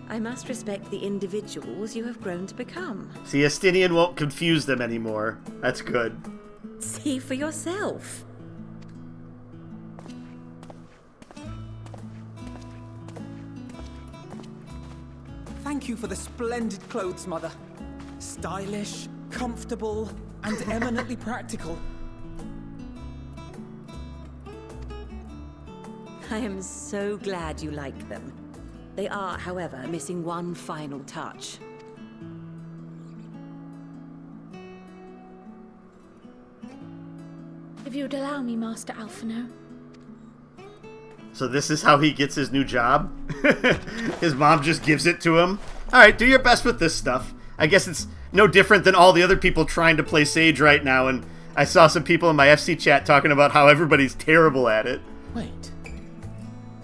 I must respect the individuals you have grown to become. See, Estinian won't confuse them anymore. That's good. See for yourself. Thank you for the splendid clothes, Mother. Stylish, comfortable, and eminently practical. I am so glad you like them. They are, however, missing one final touch. If you would allow me, Master Alphino. So this is how he gets his new job? His mom just gives it to him? Alright, do your best with this stuff. I guess it's no different than all the other people trying to play Sage right now and I saw some people in my FC chat talking about how everybody's terrible at it. Wait.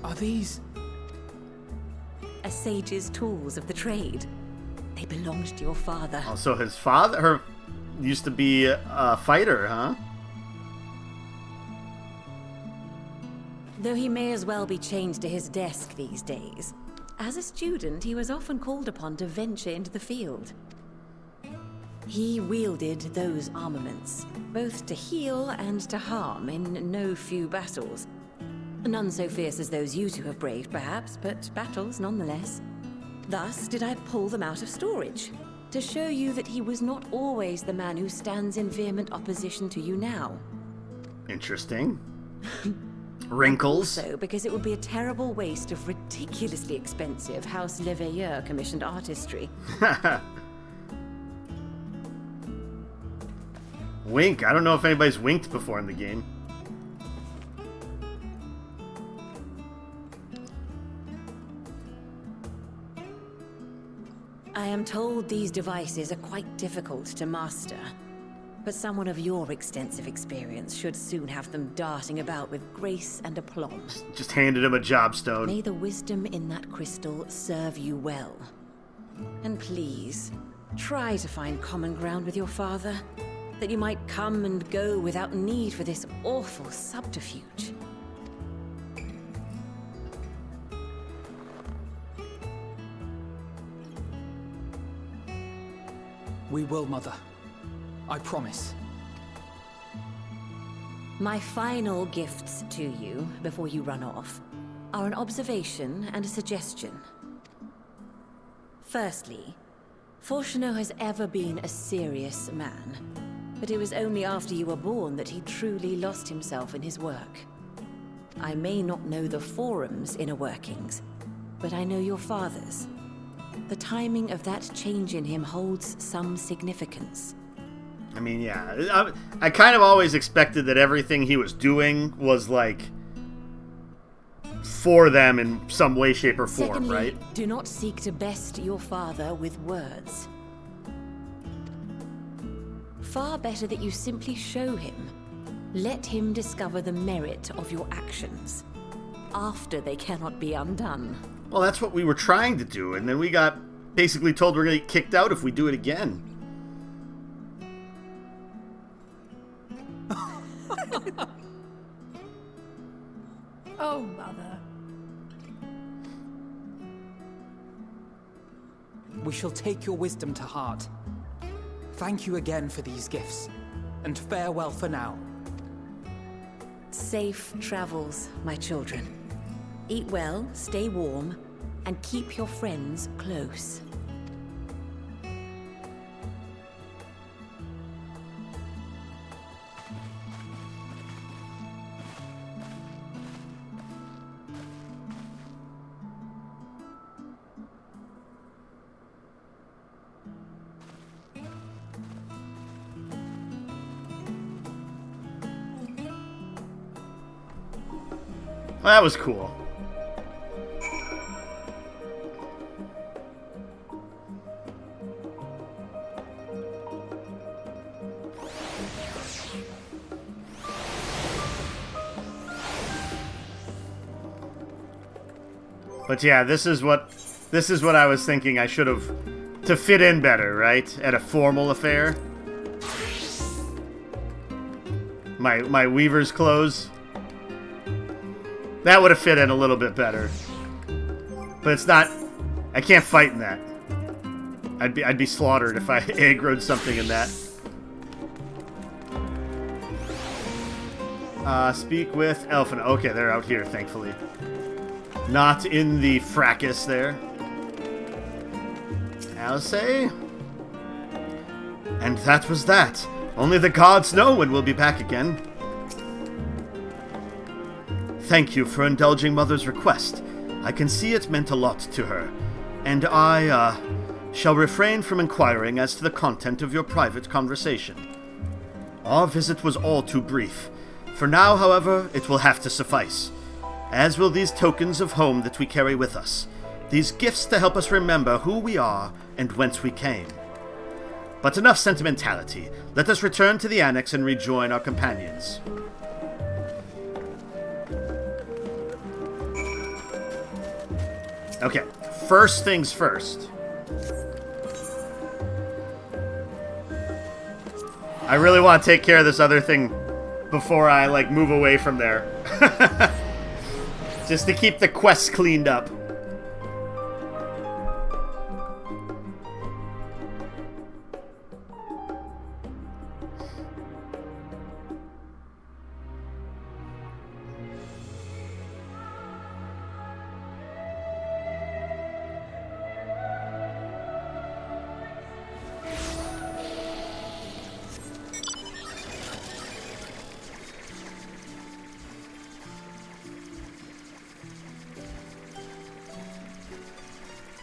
Are these... A sage's tools of the trade. They belonged to your father. Oh, so his father used to be a fighter, huh? Though he may as well be chained to his desk these days. As a student, he was often called upon to venture into the field. He wielded those armaments, both to heal and to harm in no few battles. None so fierce as those you two have braved, perhaps, but battles nonetheless. Thus did I pull them out of storage, to show you that he was not always the man who stands in vehement opposition to you now. Interesting. Wrinkles. Also, because it would be a terrible waste of ridiculously expensive House Leveilleur commissioned artistry. Wink. I don't know if anybody's winked before in the game. I am told these devices are quite difficult to master. But someone of your extensive experience should soon have them darting about with grace and aplomb. Just handed him a jobstone. May the wisdom in that crystal serve you well. And please, try to find common ground with your father, that you might come and go without need for this awful subterfuge. We will, Mother. I promise. My final gifts to you, before you run off, are an observation and a suggestion. Firstly, Fortunato has ever been a serious man, but it was only after you were born that he truly lost himself in his work. I may not know the Forum's inner workings, but I know your father's. The timing of that change in him holds some significance. I mean, yeah. I kind of always expected that everything he was doing was, like, for them in some way, shape, or form, Secondly, right? Do not seek to best your father with words. Far better that you simply show him. Let him discover the merit of your actions, after they cannot be undone. Well, that's what we were trying to do, and then we got basically told we're going to get kicked out if we do it again. Oh, Mother. We shall take your wisdom to heart. Thank you again for these gifts, and farewell for now. Safe travels, my children. Eat well, stay warm, and keep your friends close. Well, that was cool. But yeah, this is what I was thinking I should have, to fit in better, right? At a formal affair. My weaver's clothes. That would have fit in a little bit better. But it's not, I can't fight in that. I'd be slaughtered if I aggroed something in that. Speak with Elfina. Okay, they're out here, thankfully. Not in the fracas there. Alice? And that was that. Only the gods know when we'll be back again. Thank you for indulging Mother's request. I can see it meant a lot to her. And I, shall refrain from inquiring as to the content of your private conversation. Our visit was all too brief. For now, however, it will have to suffice. As will these tokens of home that we carry with us. These gifts to help us remember who we are and whence we came. But enough sentimentality. Let us return to the annex and rejoin our companions. Okay, first things first. I really want to take care of this other thing before I, like, move away from there. Just to keep the quests cleaned up.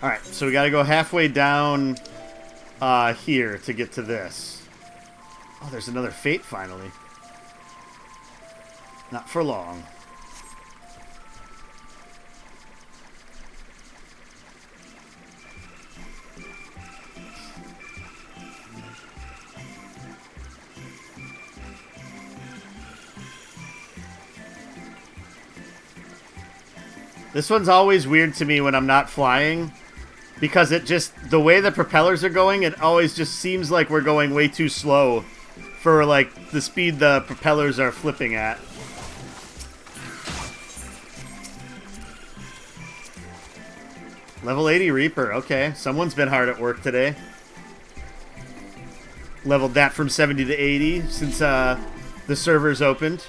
Alright, so we gotta go halfway down here to get to this. Oh, there's another fate finally. Not for long. This one's always weird to me when I'm not flying. Because it just, the way the propellers are going, it always just seems like we're going way too slow for, like, the speed the propellers are flipping at. Level 80 Reaper, okay. Someone's been hard at work today. Leveled that from 70 to 80 since the servers opened.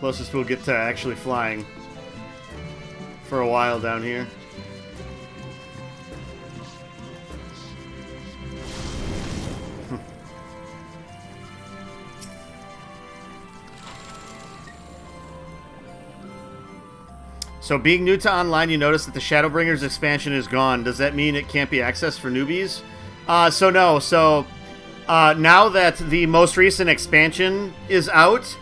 Closest we'll get to actually flying for a while down here. So being new to online, you notice that the Shadowbringers expansion is gone. Does that mean it can't be accessed for newbies? So no. So now that the most recent expansion is out,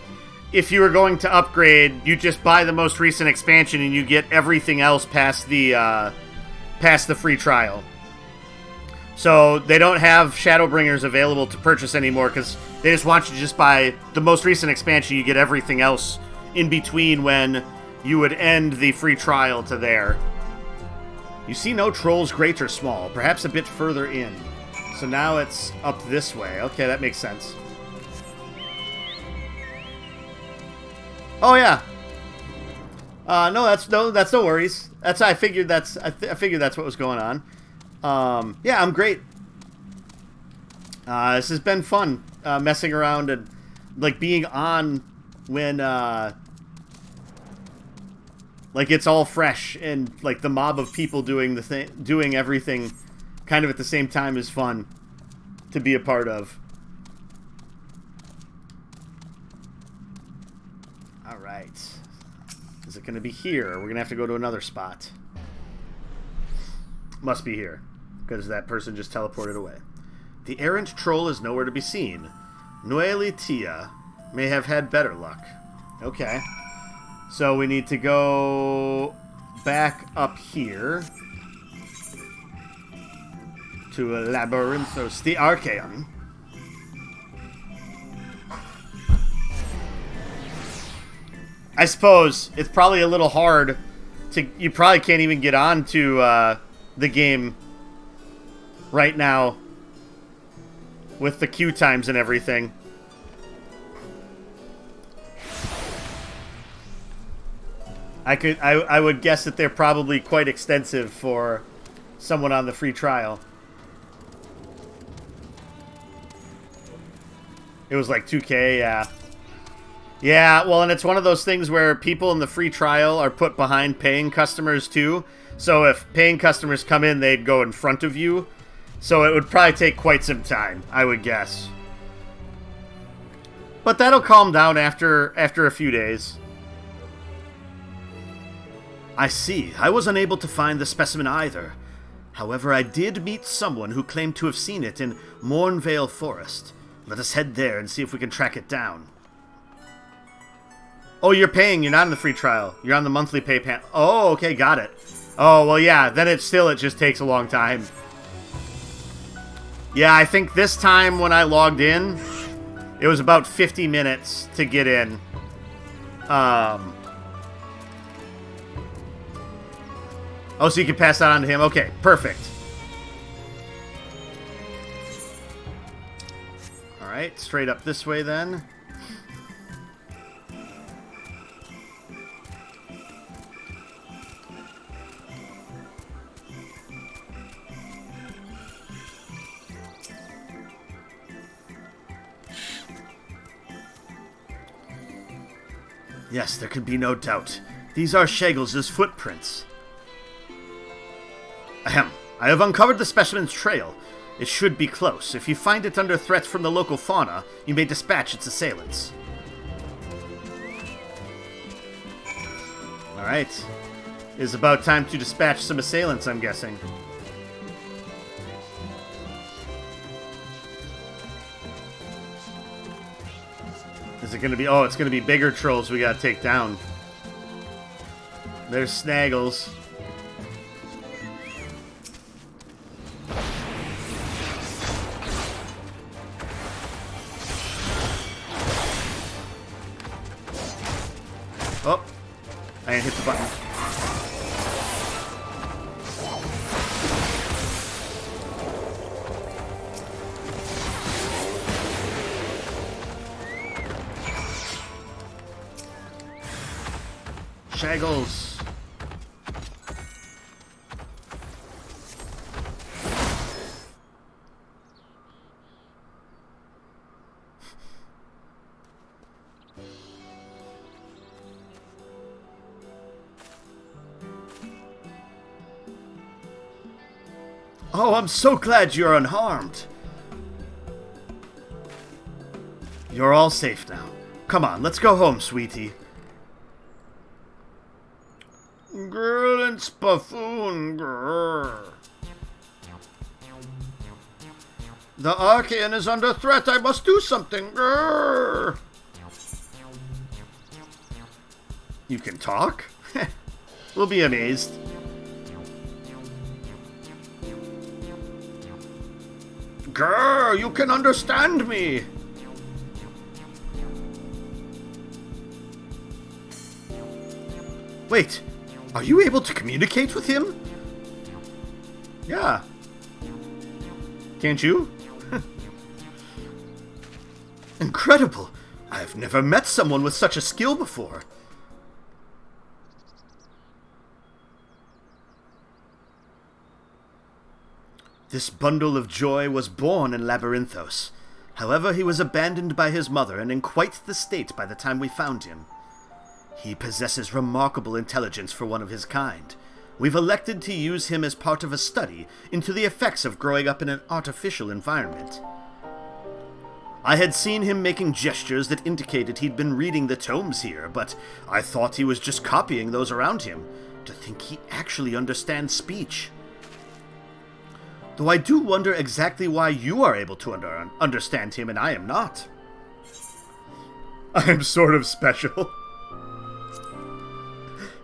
if you were going to upgrade, you just buy the most recent expansion and you get everything else past the free trial. So they don't have Shadowbringers available to purchase anymore because they just want you to just buy the most recent expansion. You get everything else in between when you would end the free trial to there. You see no trolls, great or small, perhaps a bit further in. So now it's up this way. Okay, that makes sense. Oh yeah. No, that's no worries. I figured that's what was going on. Yeah, I'm great. This has been fun, messing around and like being on when like it's all fresh and like the mob of people doing doing everything kind of at the same time is fun to be a part of. Is it going to be here? Or we're going to have to go to another spot. Must be here, because that person just teleported away. The errant troll is nowhere to be seen. Noeli Tia may have had better luck. Okay. So we need to go back up here to Labyrinthos the Archaeon. I suppose it's probably a little hard to... You probably can't even get on to the game right now with the queue times and everything. I would guess that they're probably quite extensive for someone on the free trial. It was like 2K, yeah. Yeah, well, and it's one of those things where people in the free trial are put behind paying customers, too. So if paying customers come in, they'd go in front of you. So it would probably take quite some time, I would guess. But that'll calm down after a few days. I see. I was unable to find the specimen either. However, I did meet someone who claimed to have seen it in Mornvale Forest. Let us head there and see if we can track it down. Oh, you're paying. You're not in the free trial. You're on the monthly pay plan. Oh, okay, got it. Oh, well, yeah, then it just takes a long time. Yeah, I think this time when I logged in, it was about 50 minutes to get in. Oh, so you can pass that on to him. Okay, perfect. Alright, straight up this way then. Yes, there can be no doubt. These are Shaggles' footprints. Ahem. I have uncovered the specimen's trail. It should be close. If you find it under threat from the local fauna, you may dispatch its assailants. Alright. It is about time to dispatch some assailants, I'm guessing. Is it gonna be... Oh, it's gonna be bigger trolls we gotta take down. There's Snaggles. Oh, I didn't hit the button. Shaggles. Oh, I'm so glad you're unharmed. You're all safe now. Come on, let's go home, sweetie. Girl and spuffoon, grrr. The Archaean is under threat. I must do something. Grrr. You can talk? We'll be amazed. Grrr, you can understand me. Wait, are you able to communicate with him? Yeah. Can't you? Incredible. I've never met someone with such a skill before. This bundle of joy was born in Labyrinthos. However, he was abandoned by his mother and in quite the state by the time we found him. He possesses remarkable intelligence for one of his kind. We've elected to use him as part of a study into the effects of growing up in an artificial environment. I had seen him making gestures that indicated he'd been reading the tomes here, but I thought he was just copying those around him. To think he actually understands speech. Though I do wonder exactly why you are able to understand him and I am not. I'm sort of special.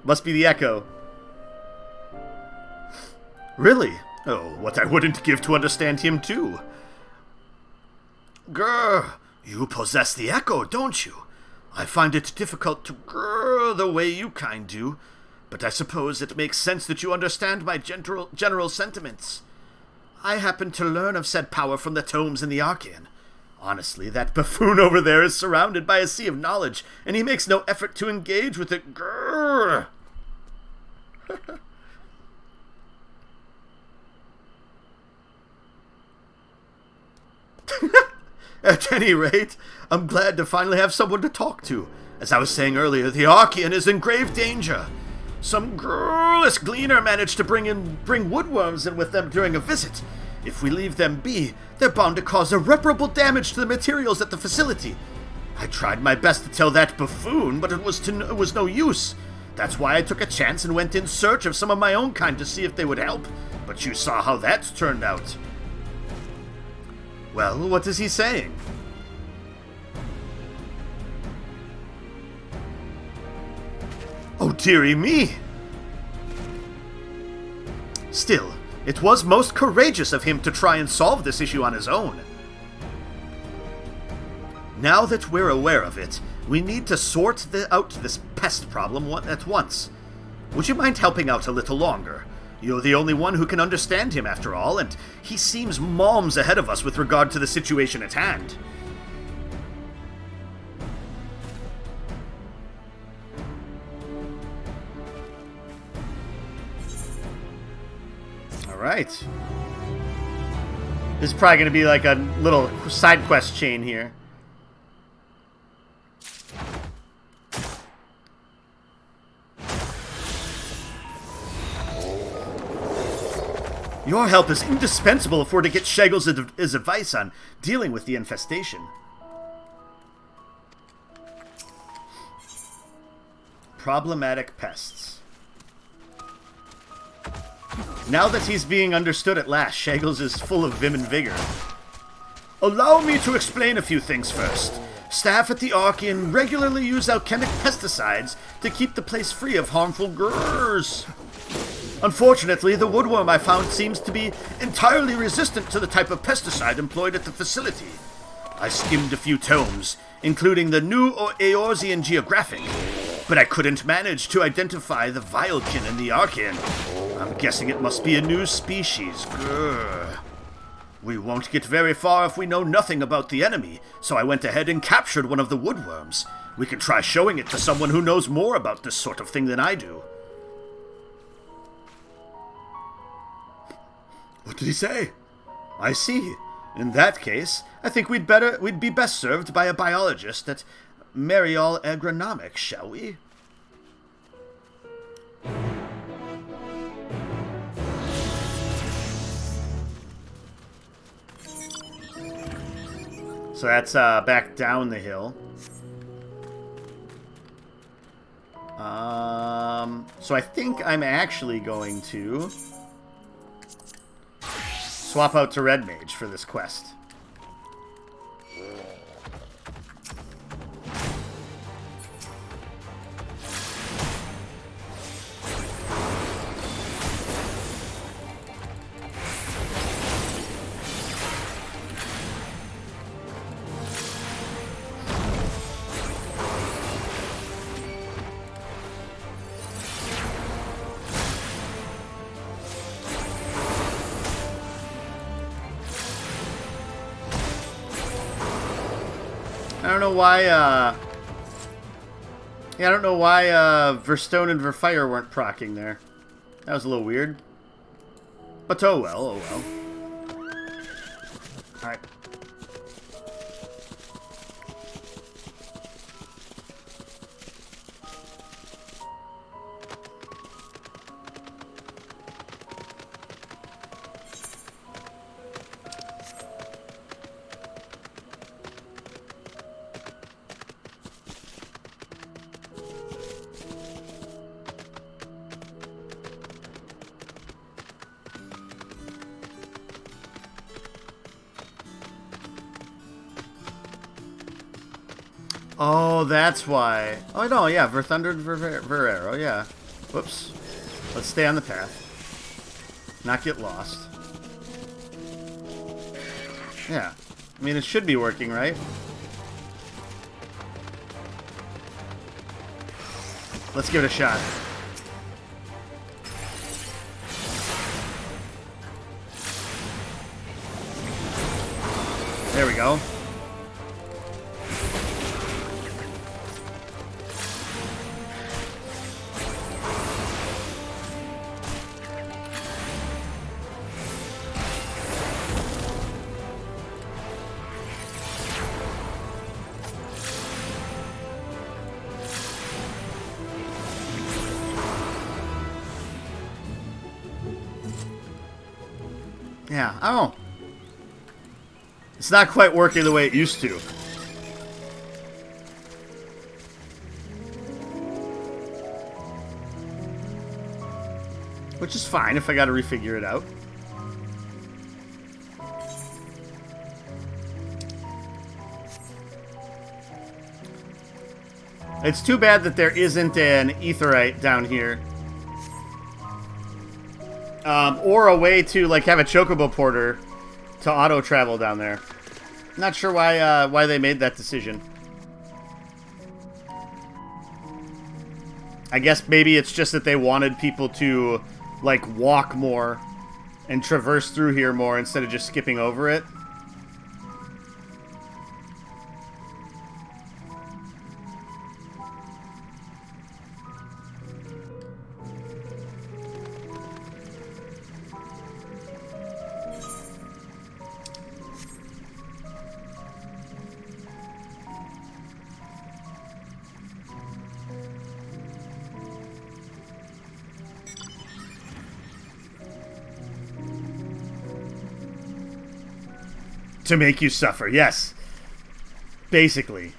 Must be the echo. Really? Oh, what I wouldn't give to understand him too. Grr, you possess the echo, don't you? I find it difficult to grr the way you kind do, but I suppose it makes sense that you understand my general sentiments. I happen to learn of said power from the tomes in the Archaean. Honestly, that buffoon over there is surrounded by a sea of knowledge, and he makes no effort to engage with it. Grrr. At any rate, I'm glad to finally have someone to talk to. As I was saying earlier, the Archaean is in grave danger. Some girlish gleaner managed to bring woodworms in with them during a visit. If we leave them be, they're bound to cause irreparable damage to the materials at the facility. I tried my best to tell that buffoon, but it was no use. That's why I took a chance and went in search of some of my own kind to see if they would help. But you saw how that turned out. Well, what is he saying? Oh, dearie me! Still, it was most courageous of him to try and solve this issue on his own. Now that we're aware of it, we need to sort out this pest problem at once. Would you mind helping out a little longer? You're the only one who can understand him, after all, and he seems moms ahead of us with regard to the situation at hand. Alright. This is probably going to be like a little side quest chain here. Your help is indispensable if we're to get Shaggles' advice on dealing with the infestation. Problematic pests. Now that he's being understood at last, Shaggles is full of vim and vigor. Allow me to explain a few things first. Staff at the Archean regularly use alchemic pesticides to keep the place free of harmful grrrs. Unfortunately, the woodworm I found seems to be entirely resistant to the type of pesticide employed at the facility. I skimmed a few tomes, including the New Eorzean Geographic, but I couldn't manage to identify the Vilekin and the Archean. I'm guessing it must be a new species. Grr. We won't get very far if we know nothing about the enemy, so I went ahead and captured one of the woodworms. We can try showing it to someone who knows more about this sort of thing than I do. What did he say? I see. In that case, I think we'd be best served by a biologist at Marial Agronomics, shall we? So that's back down the hill. So I think I'm actually going to swap out to Red Mage for this quest. I don't know why Verstone and Verfire weren't proccing there. That was a little weird. But oh well, oh well. Alright. Oh, that's why. Oh, no, yeah, Verthunder and Verero, yeah. Whoops. Let's stay on the path. Not get lost. Yeah. I mean, it should be working, right? Let's give it a shot. There we go. Yeah, I don't know. It's not quite working the way it used to. Which is fine if I gotta refigure it out. It's too bad that there isn't an aetheryte down here. Or a way to, like, have a chocobo porter to auto-travel down there. Not sure why they made that decision. I guess maybe it's just that they wanted people to, like, walk more and traverse through here more instead of just skipping over it. To make you suffer, yes. Basically.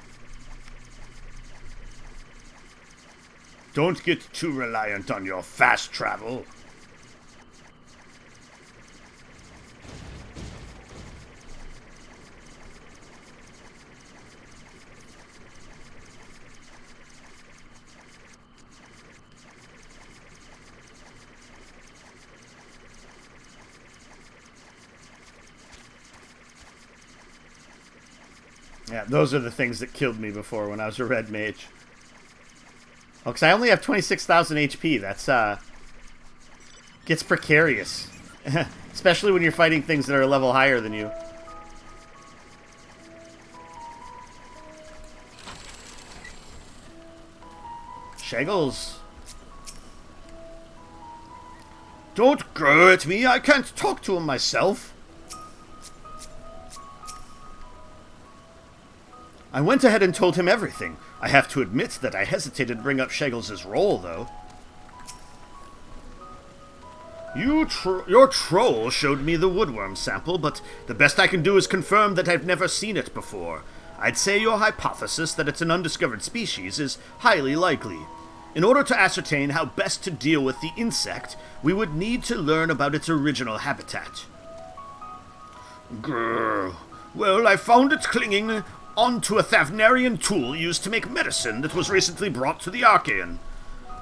Don't get too reliant on your fast travel. Yeah, those are the things that killed me before when I was a red mage. Oh, because I only have 26,000 HP. That's, gets precarious. Especially when you're fighting things that are a level higher than you. Shaggles. Don't go at me. I can't talk to him myself. I went ahead and told him everything. I have to admit that I hesitated to bring up Shaggles's role, though. Your troll showed me the woodworm sample, but the best I can do is confirm that I've never seen it before. I'd say your hypothesis that it's an undiscovered species is highly likely. In order to ascertain how best to deal with the insect, we would need to learn about its original habitat. Grrr. Well, I found it clinging onto a Thavnarian tool used to make medicine that was recently brought to the Archaean.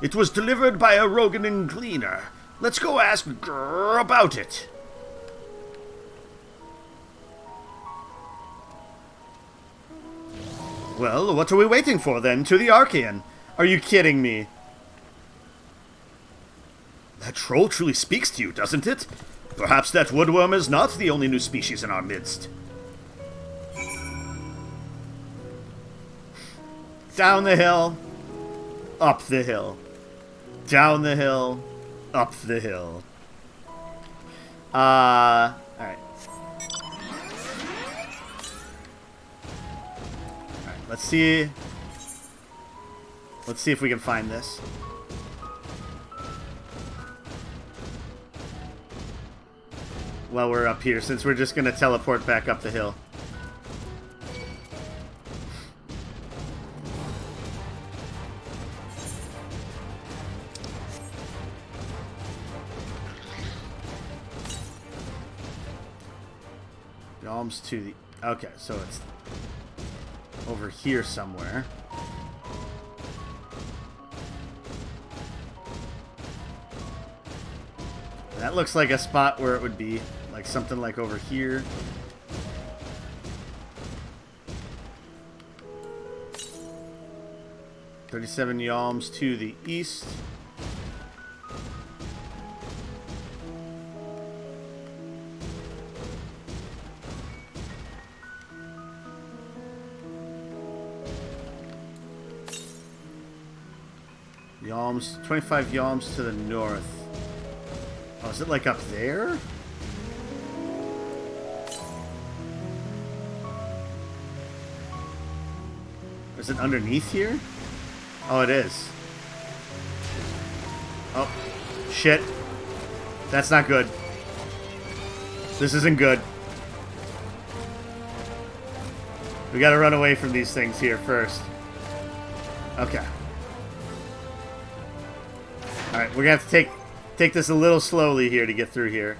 It was delivered by a Roganin gleaner. Let's go ask Grrr about it. Well, what are we waiting for, then? To the Archaean? Are you kidding me? That troll truly speaks to you, doesn't it? Perhaps that woodworm is not the only new species in our midst. Down the hill, up the hill, down the hill, up the hill. Alright. Alright, let's see. Let's see if we can find this. While we're up here, since we're just gonna teleport back up the hill. To the... Okay, so it's over here somewhere. That looks like a spot where it would be, like something like over here. $37 yalms to the east. Yalms, 25 yalms to the north. Oh, is it like up there? Is it underneath here? Oh, it is. Oh, shit. That's not good. This isn't good. We gotta run away from these things here first. Okay. Alright, we're gonna have to take take this a little slowly here to get through here.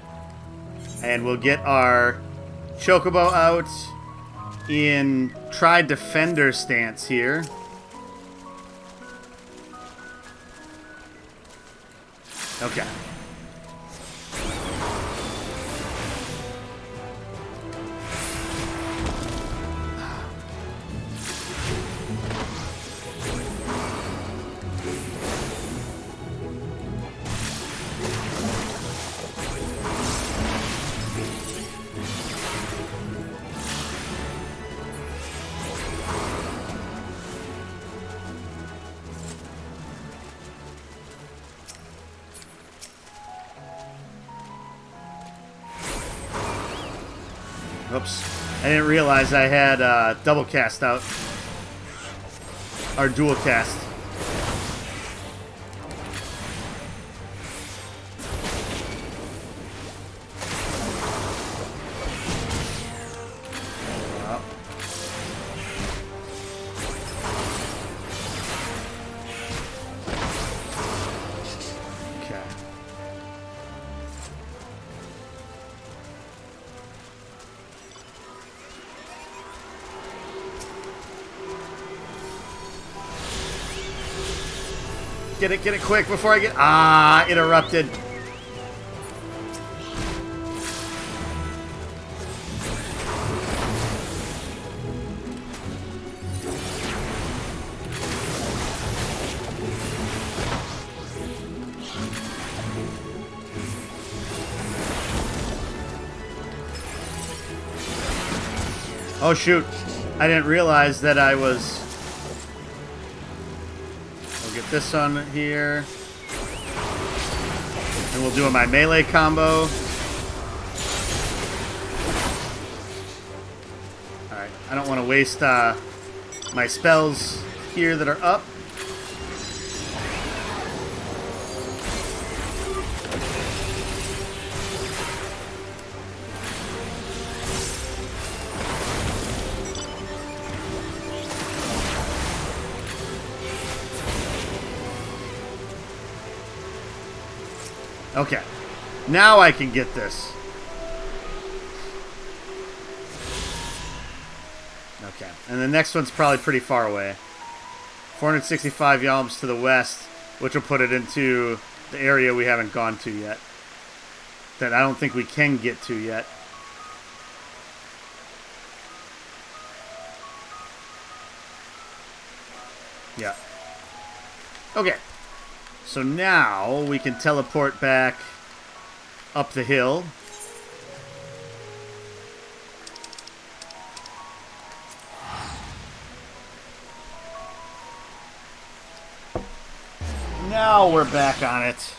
And we'll get our Chocobo out in try defender stance here. Okay. Oops. I didn't realize I had double cast out. Or dual cast. Get it quick before I get... Ah, interrupted. Oh, shoot. I didn't realize that I was... Get this on here. And we'll do my melee combo. Alright, I don't want to waste my spells here that are up. Okay, now I can get this. Okay, and the next one's probably pretty far away. 465 yalms to the west, which will put it into the area we haven't gone to yet. That I don't think we can get to yet. Yeah. Okay. So now we can teleport back up the hill. Now we're back on it.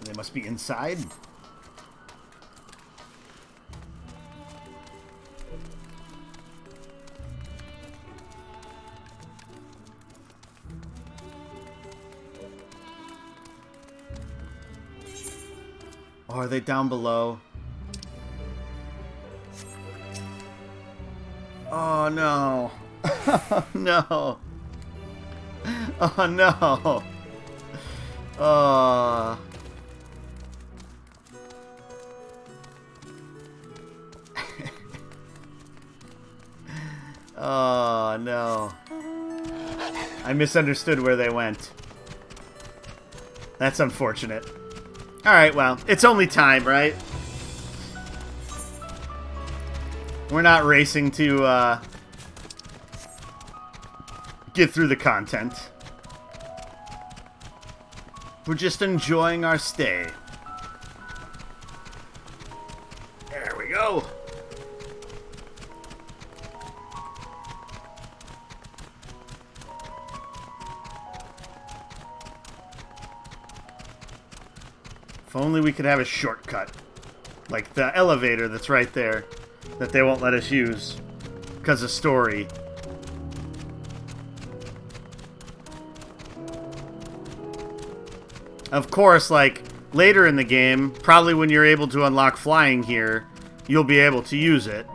They must be inside. Or are they down below? Oh no. Oh no. Oh no. Oh. Oh, no. I misunderstood where they went. That's unfortunate. Alright, well, it's only time, right? We're not racing to, get through the content. We're just enjoying our stay. There we go. If only we could have a shortcut. Like the elevator that's right there. That they won't let us use. Because of story. Of course, like, later in the game, probably when you're able to unlock flying here, you'll be able to use it.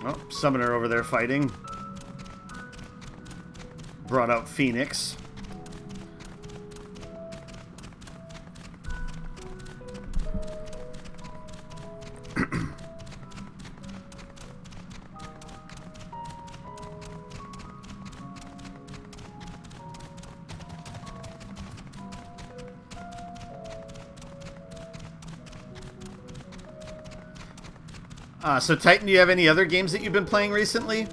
Oh, summoner over there fighting. Brought out Phoenix. So Titan, do you have any other games that you've been playing recently?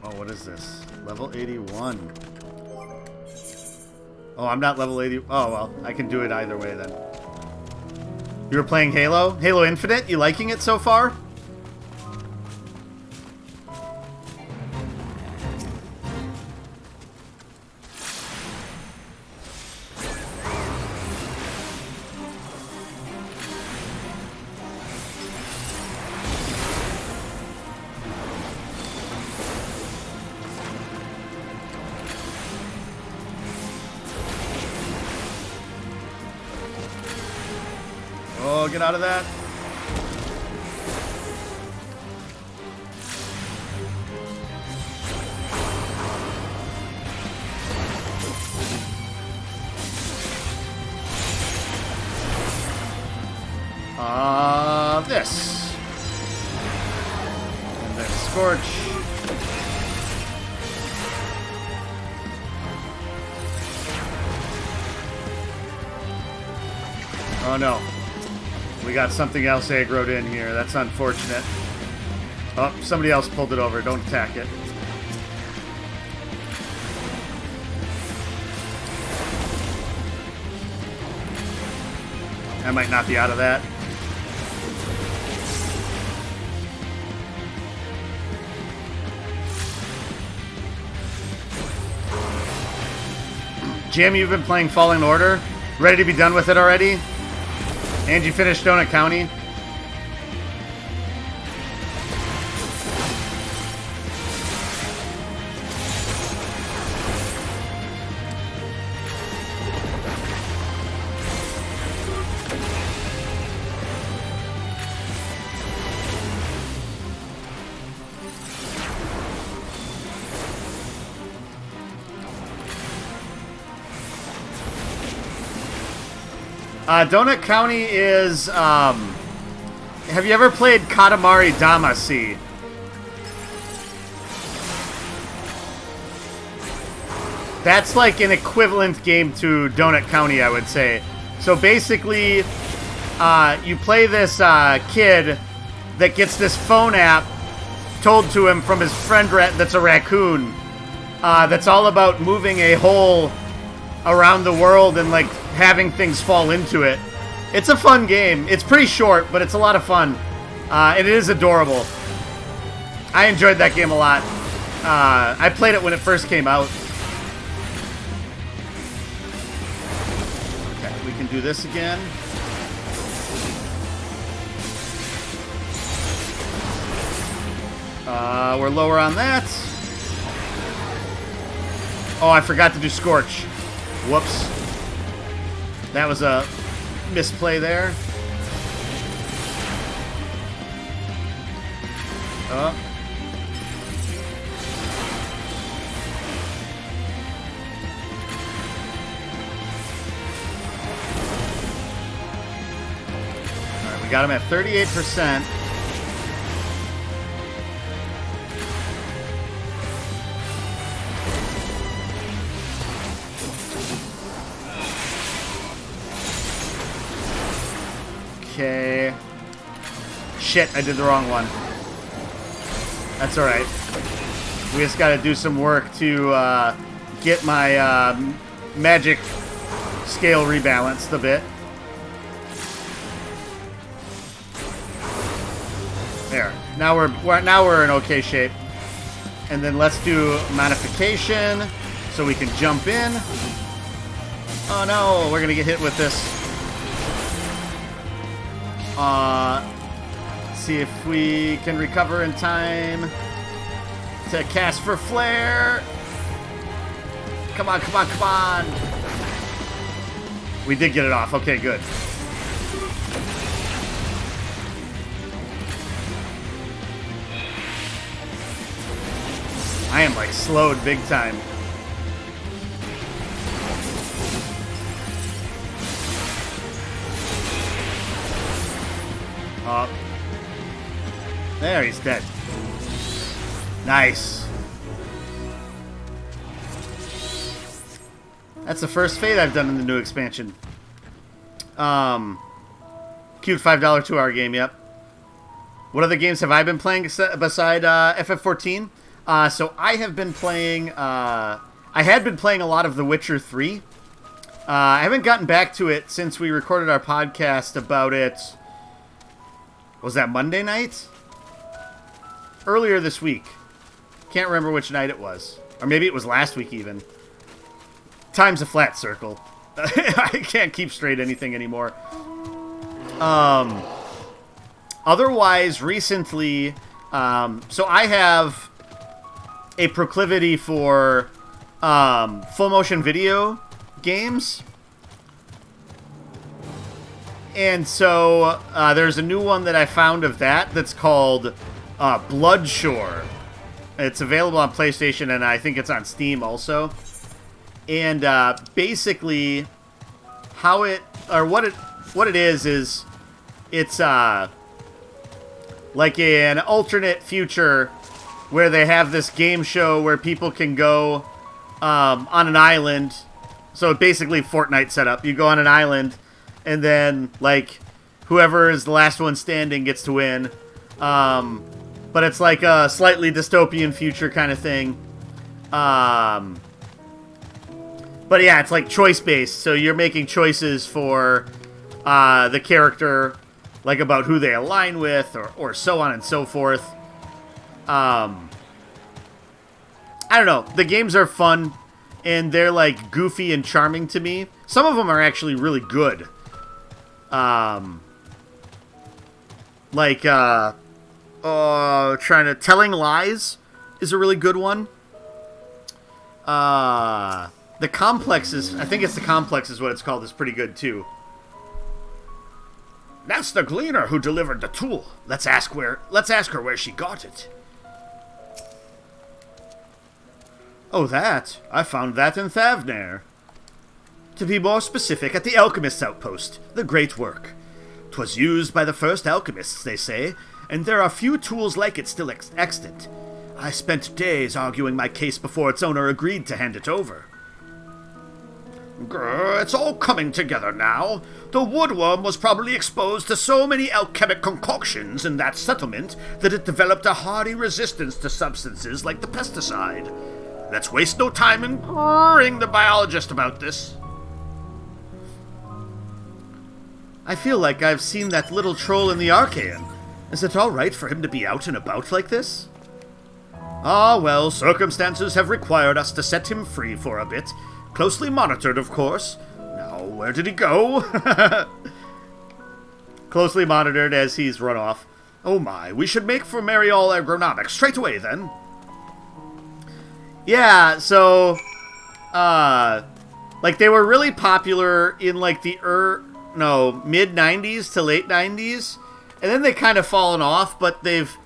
Oh, what is this? Level 81. Oh, I'm not level 80. Oh, well, I can do it either way then. You were playing Halo? Halo Infinite? You liking it so far? Oh, get out of that. This. And then Scorch. Oh no. We got something else aggroed in here. That's unfortunate. Oh, somebody else pulled it over. Don't attack it. I might not be out of that. Jim, you've been playing Fallen Order? Ready to be done with it already? And you finished Donut County? Donut County is, have you ever played Katamari Damacy? That's like an equivalent game to Donut County, I would say. So basically, you play this kid that gets this phone app told to him from his friend that's a raccoon, that's all about moving a hole around the world and like having things fall into it. It's a fun game. It's pretty short, but it's a lot of fun. And it is adorable. I enjoyed that game a lot. I played it when it first came out. Okay, we can do this again. We're lower on that. Oh, I forgot to do Scorch. Whoops. That was a misplay there. Oh. Alright, we got him at 38%. Okay. Shit, I did the wrong one. That's alright. We just gotta do some work to get my magic scale rebalanced a bit. Now we're in okay shape. And then let's do modification so we can jump in. Oh no, we're gonna get hit with this. See if we can recover in time to cast for flare. Come on, come on, come on. We did get it off. Okay, good. I am like slowed big time. There, he's dead. Nice. That's the first fade I've done in the new expansion. Cute $5 2-hour game, yep. What other games have I been playing beside FF14? So I have been playing... I had been playing a lot of The Witcher 3. I haven't gotten back to it since we recorded our podcast about it... Was that Monday night? Earlier this week. Can't remember which night it was. Or maybe it was last week even. Time's a flat circle. I can't keep straight anything anymore. Otherwise, recently... so I have a proclivity for full motion video games. And so there's a new one that I found of that that's called Bloodshore. It's available on PlayStation, and I think it's on Steam also. And basically, how it or what it is it's like an alternate future where they have this game show where people can go on an island. So basically, Fortnite setup. You go on an island, and then like whoever is the last one standing gets to win. But it's like a slightly dystopian future kind of thing. But yeah, it's like choice-based. So you're making choices for the character, like about who they align with, or so on and so forth. I don't know. The games are fun, and they're like goofy and charming to me. Some of them are actually really good. Telling Lies is a really good one. The Complex is, I think it's the Complex is what it's called, is pretty good too. That's the Gleaner who delivered the tool. Let's ask her where she got it. Oh, that? I found that in Thavnair. To be more specific, at the Alchemist's Outpost, the Great Work. 'Twas used by the first alchemists, they say, and there are few tools like it still extant. I spent days arguing my case before its owner agreed to hand it over. It's all coming together now. The woodworm was probably exposed to so many alchemic concoctions in that settlement that it developed a hardy resistance to substances like the pesticide. Let's waste no time in grrring the biologist about this. I feel like I've seen that little troll in the Archaean. Is it all right for him to be out and about like this? Ah, well, circumstances have required us to set him free for a bit. Closely monitored, of course. Now, where did he go? Closely monitored as he's run off. Oh my, we should make for Mariol Agronomics straight away, then. Yeah, so... like, they were really popular in, like, the mid-90s to late 90s. And then they kind of fallen off, but they've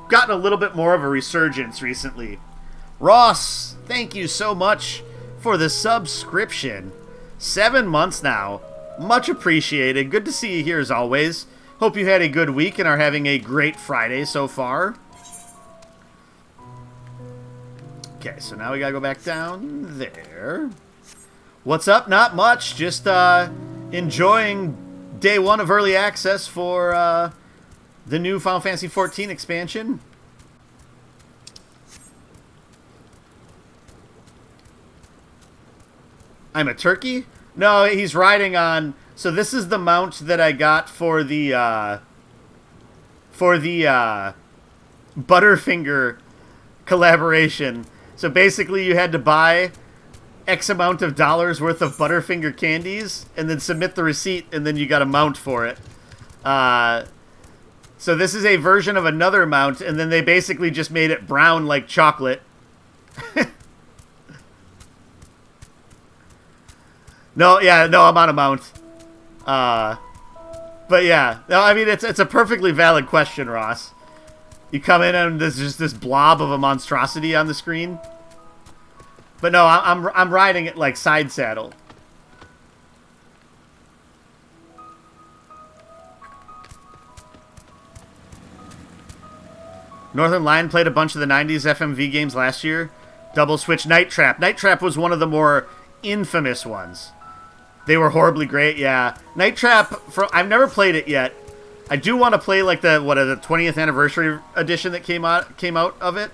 gotten a little bit more of a resurgence recently. Ross, thank you so much for the subscription. 7 months now. Much appreciated. Good to see you here as always. Hope you had a good week and are having a great Friday so far. Okay, so now we gotta go back down there. What's up? Not much. Just enjoying day 1 of early access for the new Final Fantasy XIV expansion. I'm a turkey? No, he's riding on... So this is the mount that I got for the Butterfinger collaboration. So basically you had to buy X amount of dollars worth of Butterfinger candies and then submit the receipt, and then you got a mount for it. So this is a version of another mount, and then they basically just made it brown like chocolate. No, I'm on a mount. But yeah, no, I mean, it's a perfectly valid question, Ross. You come in and there's just this blob of a monstrosity on the screen. But no, I'm riding it like side saddle. Northern Lion played a bunch of the 90s FMV games last year. Double Switch, Night Trap. Night Trap was one of the more infamous ones. They were horribly great, yeah. Night Trap, I've never played it yet. I do want to play like the 20th anniversary edition that came out of it.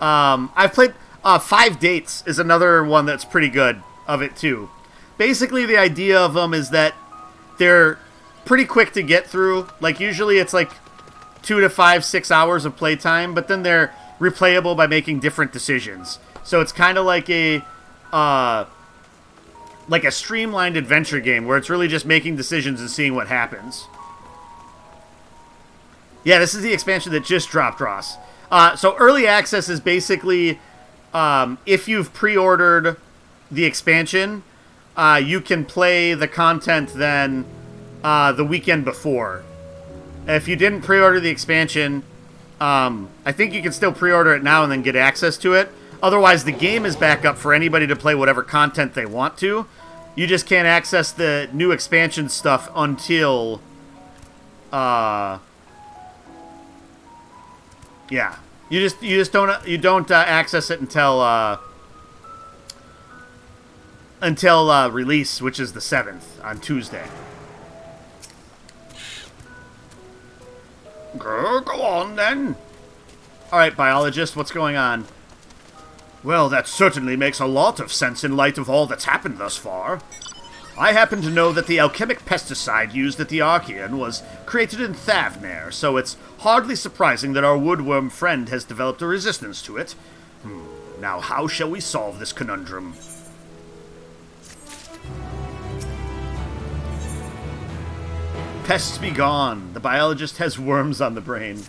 I've played 5 Dates is another one that's pretty good of it too. Basically, the idea of them is that they're pretty quick to get through. Like usually it's like 2 to 5, 6 hours of playtime, but then they're replayable by making different decisions. So it's kind of like a streamlined adventure game where it's really just making decisions and seeing what happens. Yeah, this is the expansion that just dropped, Ross. So early access is basically if you've pre-ordered the expansion, you can play the content then the weekend before. If you didn't pre-order the expansion, I think you can still pre-order it now and then get access to it. Otherwise, the game is back up for anybody to play whatever content they want to. You just can't access the new expansion stuff until... yeah. You just don't access it until release, which is the 7th on Tuesday. Go on, then. Alright, biologist, what's going on? Well, that certainly makes a lot of sense in light of all that's happened thus far. I happen to know that the alchemic pesticide used at the Archean was created in Thavnair, so it's hardly surprising that our woodworm friend has developed a resistance to it. Now, how shall we solve this conundrum? Pests be gone. The biologist has worms on the brain.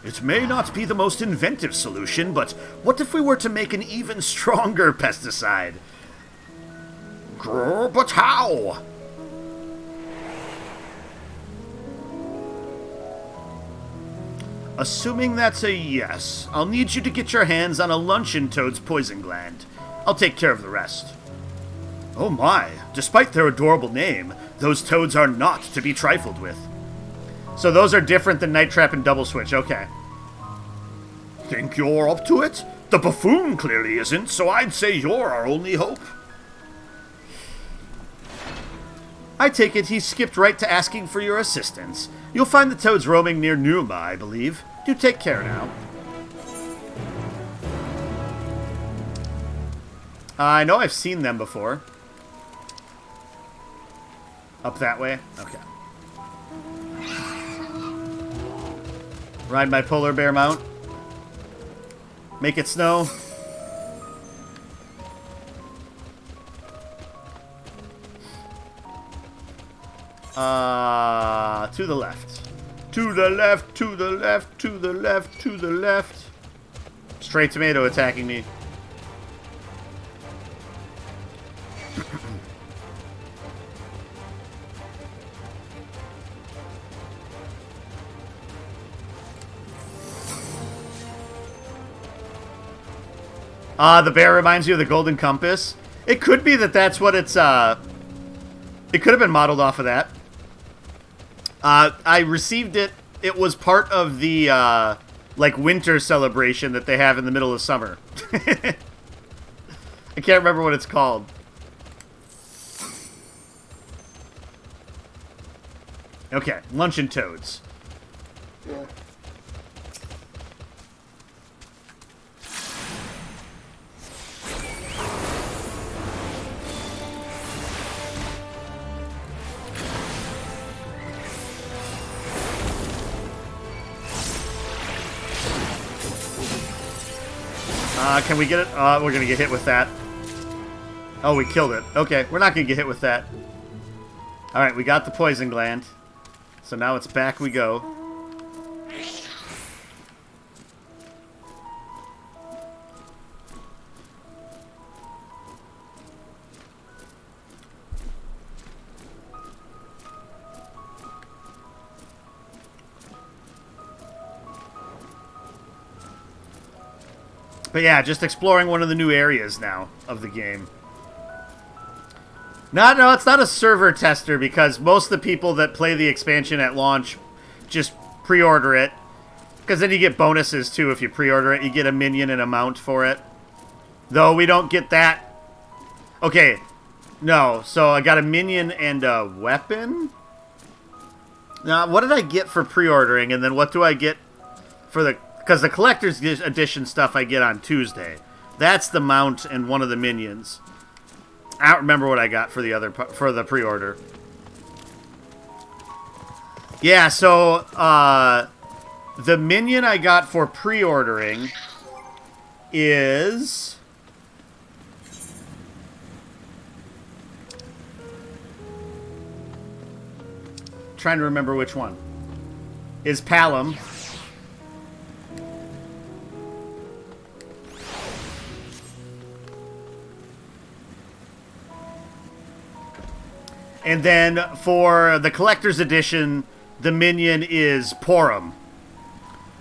It may not be the most inventive solution, but what if we were to make an even stronger pesticide? Grr, but how? Assuming that's a yes, I'll need you to get your hands on a luncheon toad's poison gland. I'll take care of the rest. Oh my, despite their adorable name, those toads are not to be trifled with. So those are different than Night Trap and Double Switch, okay. Think you're up to it? The buffoon clearly isn't, so I'd say you're our only hope. I take it he skipped right to asking for your assistance. You'll find the toads roaming near Numa, I believe. Do take care now. I know I've seen them before. Up that way? Okay. Ride my polar bear mount. Make it snow. To the left. To the left, to the left, to the left, to the left. Stray tomato attacking me. The bear reminds you of the Golden Compass. It could be that that's what it's, it could have been modeled off of that. I received it. It was part of the, like, winter celebration that they have in the middle of summer. I can't remember what it's called. Okay, luncheon toads. Can we get it? We're gonna get hit with that. Oh, we killed it. Okay, we're not gonna get hit with that. Alright, we got the poison gland. So now it's back we go. But yeah, just exploring one of the new areas now of the game. No, it's not a server tester because most of the people that play the expansion at launch just pre-order it. Because then you get bonuses too if you pre-order it. You get a minion and a mount for it. Though we don't get that. Okay, no. So I got a minion and a weapon. Now, what did I get for pre-ordering? And then what do I get for the... Because the collector's edition stuff I get on Tuesday. That's the mount and one of the minions. I don't remember what I got for the pre-order. Yeah, so the minion I got for pre-ordering is trying to remember which one. Is Palom. And then for the collector's edition, the minion is Porum.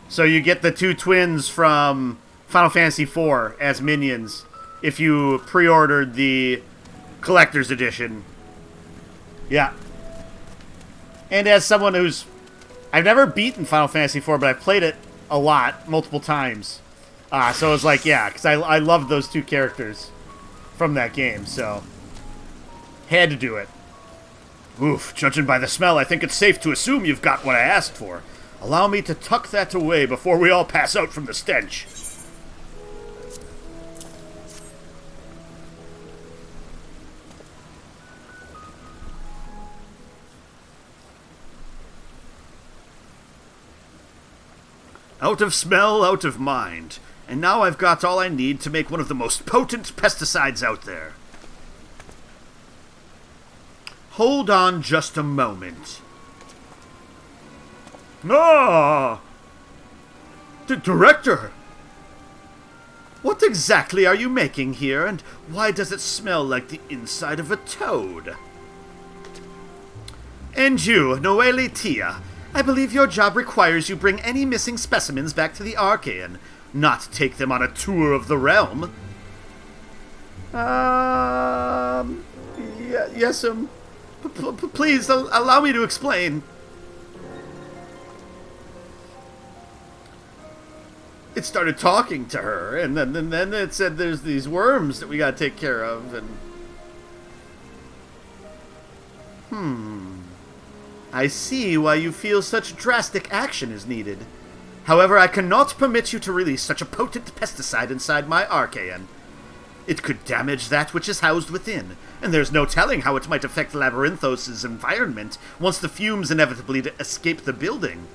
So you get the two twins from Final Fantasy IV as minions if you pre-ordered the collector's edition. Yeah. And as someone who's... I've never beaten Final Fantasy IV, but I've played it a lot, multiple times. So it was like, yeah, because I loved those two characters from that game, so... Had to do it. Oof, judging by the smell, I think it's safe to assume you've got what I asked for. Allow me to tuck that away before we all pass out from the stench. Out of smell, out of mind. And now I've got all I need to make one of the most potent pesticides out there. Hold on just a moment. Ah! Director! What exactly are you making here, and why does it smell like the inside of a toad? And you, Noelle Tia, I believe your job requires you bring any missing specimens back to the Archaean, not take them on a tour of the realm. Yes, please, allow me to explain. It started talking to her, and then it said there's these worms that we gotta take care of, and... I see why you feel such drastic action is needed. However, I cannot permit you to release such a potent pesticide inside my Archaean. It could damage that which is housed within, and there's no telling how it might affect Labyrinthos' environment once the fumes inevitably escape the building.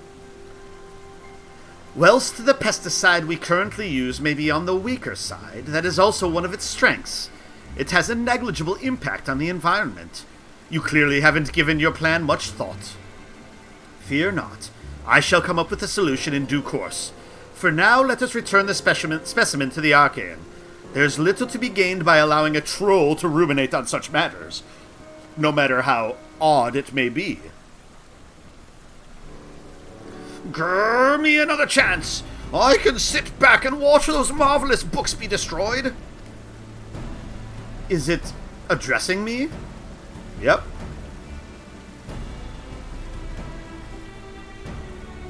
Whilst the pesticide we currently use may be on the weaker side, that is also one of its strengths. It has a negligible impact on the environment. You clearly haven't given your plan much thought. Fear not. I shall come up with a solution in due course. For now, let us return the specimen to the Archaean. There's little to be gained by allowing a troll to ruminate on such matters, no matter how odd it may be. Grr me another chance! I can sit back and watch those marvelous books be destroyed! Is it addressing me? Yep.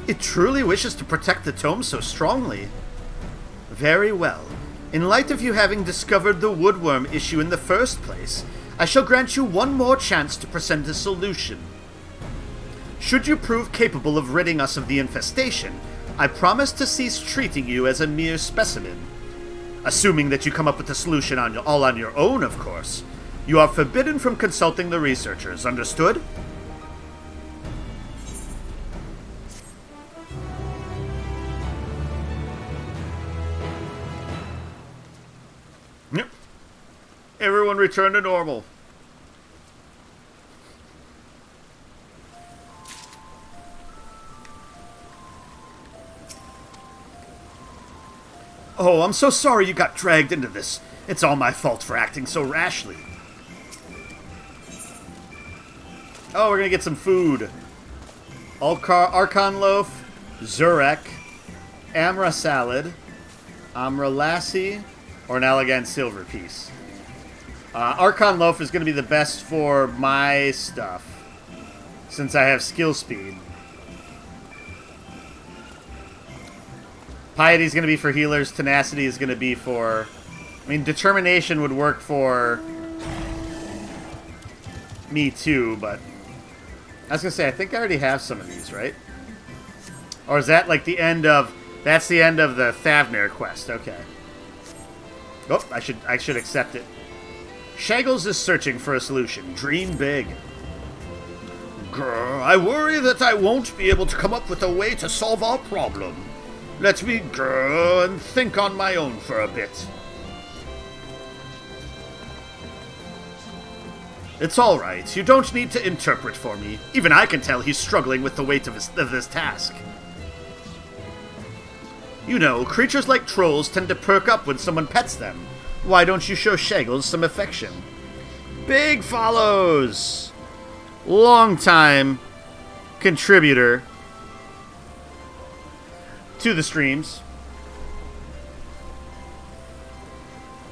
It truly wishes to protect the tome so strongly. Very well. In light of you having discovered the woodworm issue in the first place, I shall grant you one more chance to present a solution. Should you prove capable of ridding us of the infestation, I promise to cease treating you as a mere specimen. Assuming that you come up with a solution all on your own, of course. You are forbidden from consulting the researchers, understood? return to normal. Oh, I'm so sorry you got dragged into this. It's all my fault for acting so rashly. Oh, we're gonna get some food. Archon loaf, Zurek, Amra salad, Amra lassi, or an elegant silver piece. Archon loaf is gonna be the best for my stuff, since I have skill speed. Piety is going to be for healers. Tenacity is going to be for... I mean, determination would work for me too, but... I was going to say, I think I already have some of these, right? Or is that like the end of... That's the end of the Thavnair quest. Okay. Oh, I should accept it. Shaggles is searching for a solution. Dream big. Grr, I worry that I won't be able to come up with a way to solve our problem. Let me go and think on my own for a bit. It's all right. You don't need to interpret for me. Even I can tell he's struggling with the weight of this task. You know, creatures like trolls tend to perk up when someone pets them. Why don't you show Shaggles some affection? Big follows! Long-time contributor to the streams.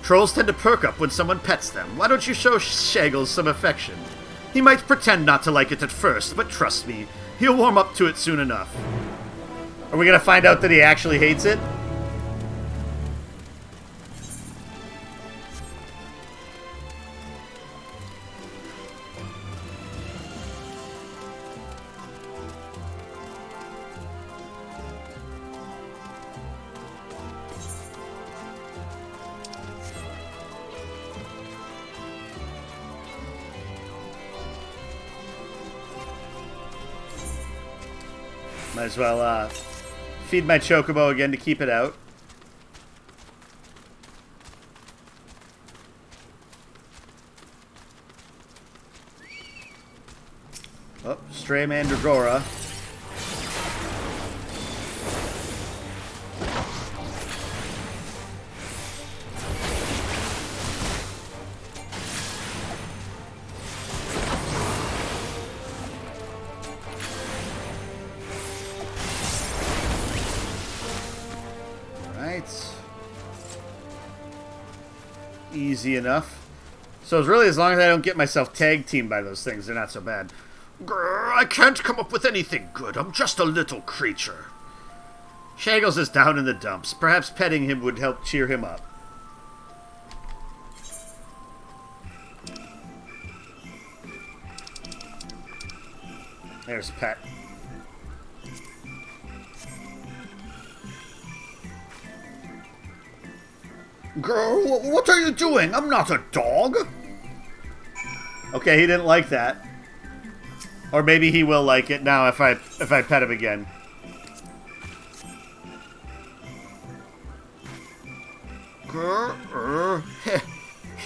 Trolls tend to perk up when someone pets them. Why don't you show Shaggles some affection? He might pretend not to like it at first, but trust me, he'll warm up to it soon enough. Are we gonna find out that he actually hates it? Might as well feed my chocobo again to keep it out. Oh, stray Mandragora. Easy enough. So it's really as long as I don't get myself tag teamed by those things, they're not so bad. Grr, I can't come up with anything good. I'm just a little creature. Shaggles is down in the dumps. Perhaps petting him would help cheer him up. There's Pet. Girl, what are you doing? I'm not a dog. Okay, he didn't like that. Or maybe he will like it now if I pet him again. Grr,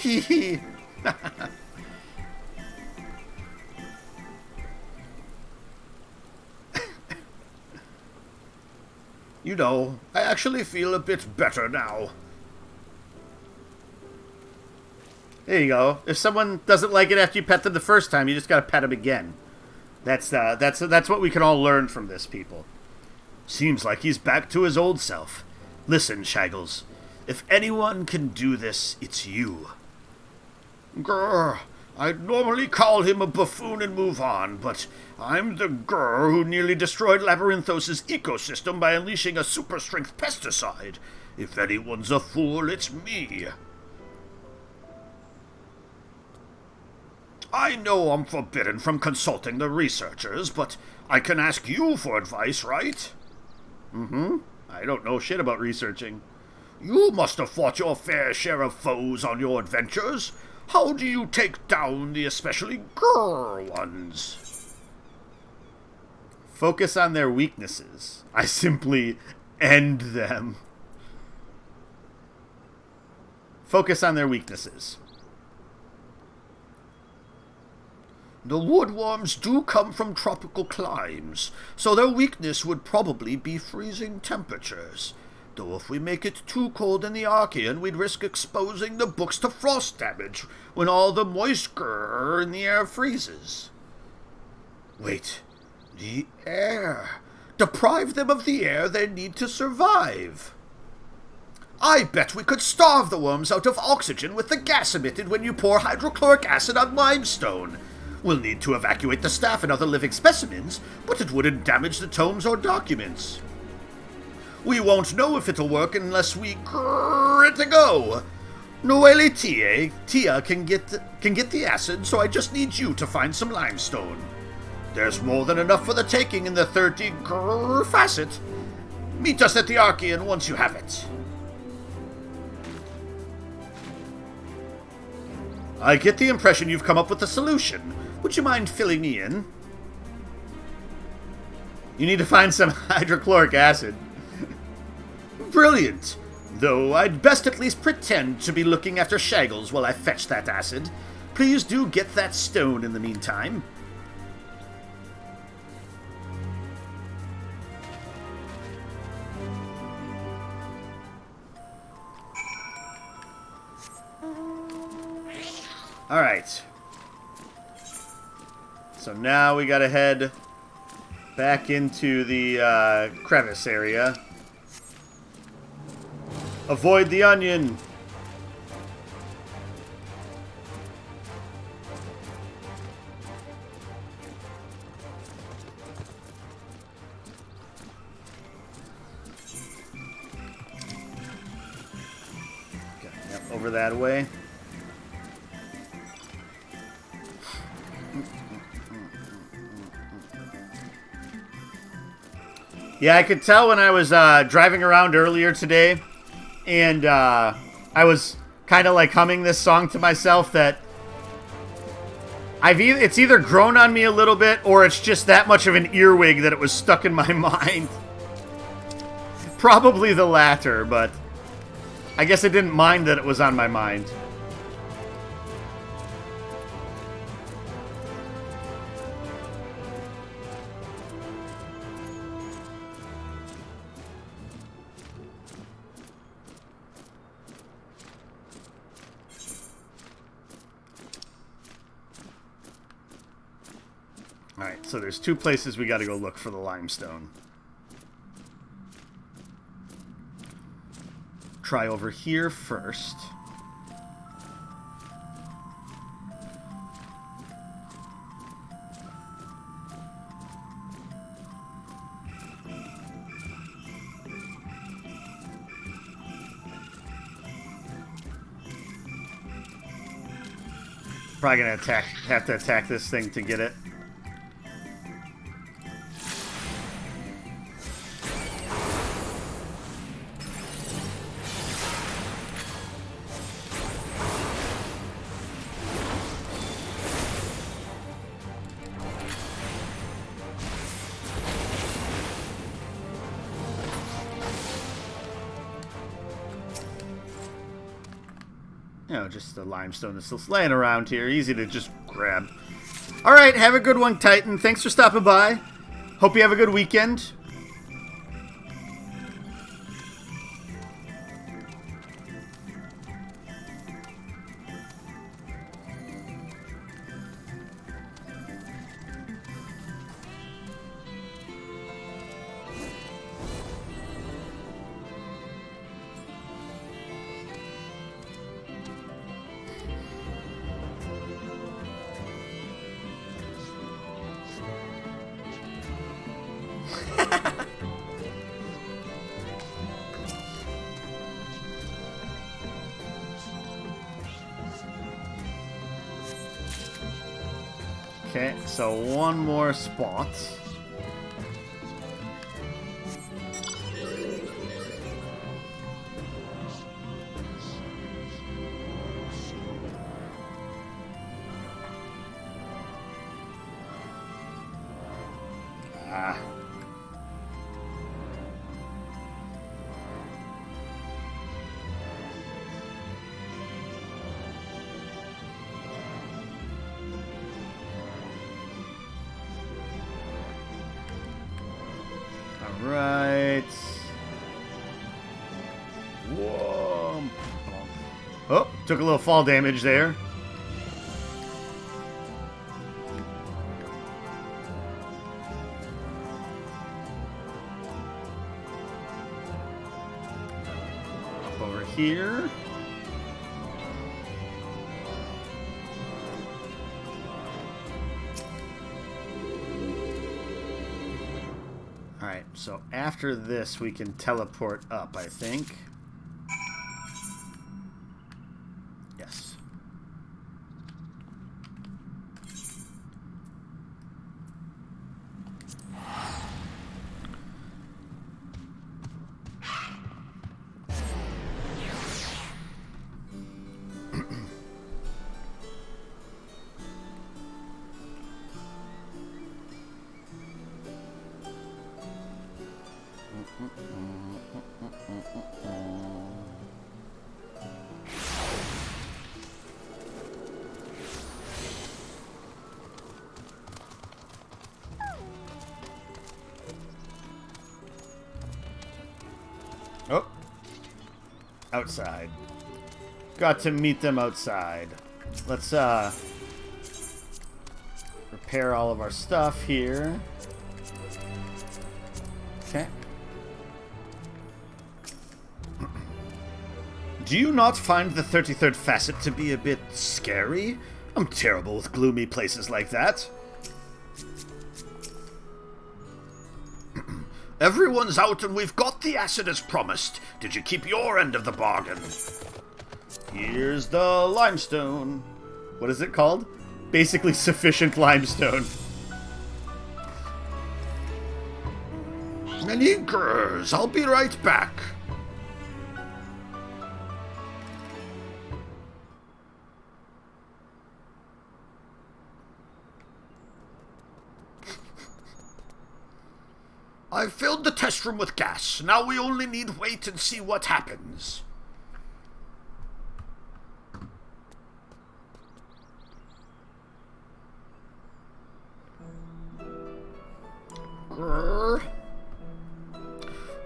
hee. You know, I actually feel a bit better now. There you go. If someone doesn't like it after you pet them the first time, you just gotta pet them again. That's what we can all learn from this, people. Seems like he's back to his old self. Listen, Shaggles. If anyone can do this, it's you. Grr. I'd normally call him a buffoon and move on, but I'm the grr who nearly destroyed Labyrinthos' ecosystem by unleashing a super-strength pesticide. If anyone's a fool, it's me. I know I'm forbidden from consulting the researchers, but I can ask you for advice, right? I don't know shit about researching. You must have fought your fair share of foes on your adventures. How do you take down the especially grrr ones? Focus on their weaknesses. I simply end them. Focus on their weaknesses. The woodworms do come from tropical climes, so their weakness would probably be freezing temperatures. Though if we make it too cold in the Archean, we'd risk exposing the books to frost damage when all the moisture in the air freezes. Wait, the air. Deprive them of the air they need to survive. I bet we could starve the worms out of oxygen with the gas emitted when you pour hydrochloric acid on limestone. We'll need to evacuate the staff and other living specimens, but it wouldn't damage the tomes or documents. We won't know if it'll work unless we grrr it a go. Noelle Tia can get the acid, so I just need you to find some limestone. There's more than enough for the taking in the 30 grrr facet. Meet us at the Archean once you have it. I get the impression you've come up with a solution. Would you mind filling me in? You need to find some hydrochloric acid. Brilliant. Though I'd best at least pretend to be looking after Shaggles while I fetch that acid. Please do get that stone in the meantime. Alright. So now we gotta head back into the crevice area. Avoid the onion! Okay, yep, over that way. Yeah, I could tell when I was driving around earlier today, and I was kind of like humming this song to myself that it's either grown on me a little bit, or it's just that much of an earwig that it was stuck in my mind. Probably the latter, but I guess I didn't mind that it was on my mind. Alright, so there's two places we gotta go look for the limestone. Try over here first. Probably gonna have to attack this thing to get it. You know, just the limestone that's still laying around here. Easy to just grab. Alright, have a good one, Titan. Thanks for stopping by. Hope you have a good weekend. Okay, so one more spot. Right. Whoa. Oh, took a little fall damage there. Up over here. Alright, so after this we can teleport up, I think. Yes. Oh. Outside. Got to meet them outside. Let's, repair all of our stuff here. Okay. Do you not find the 33rd facet to be a bit scary? I'm terrible with gloomy places like that. Everyone's out and we've got the acid as promised. Did you keep your end of the bargain? Here's the limestone. What is it called? Basically sufficient limestone. Many grrs. I'll be right back. I've filled the test room with gas. Now we only need wait and see what happens. Grr.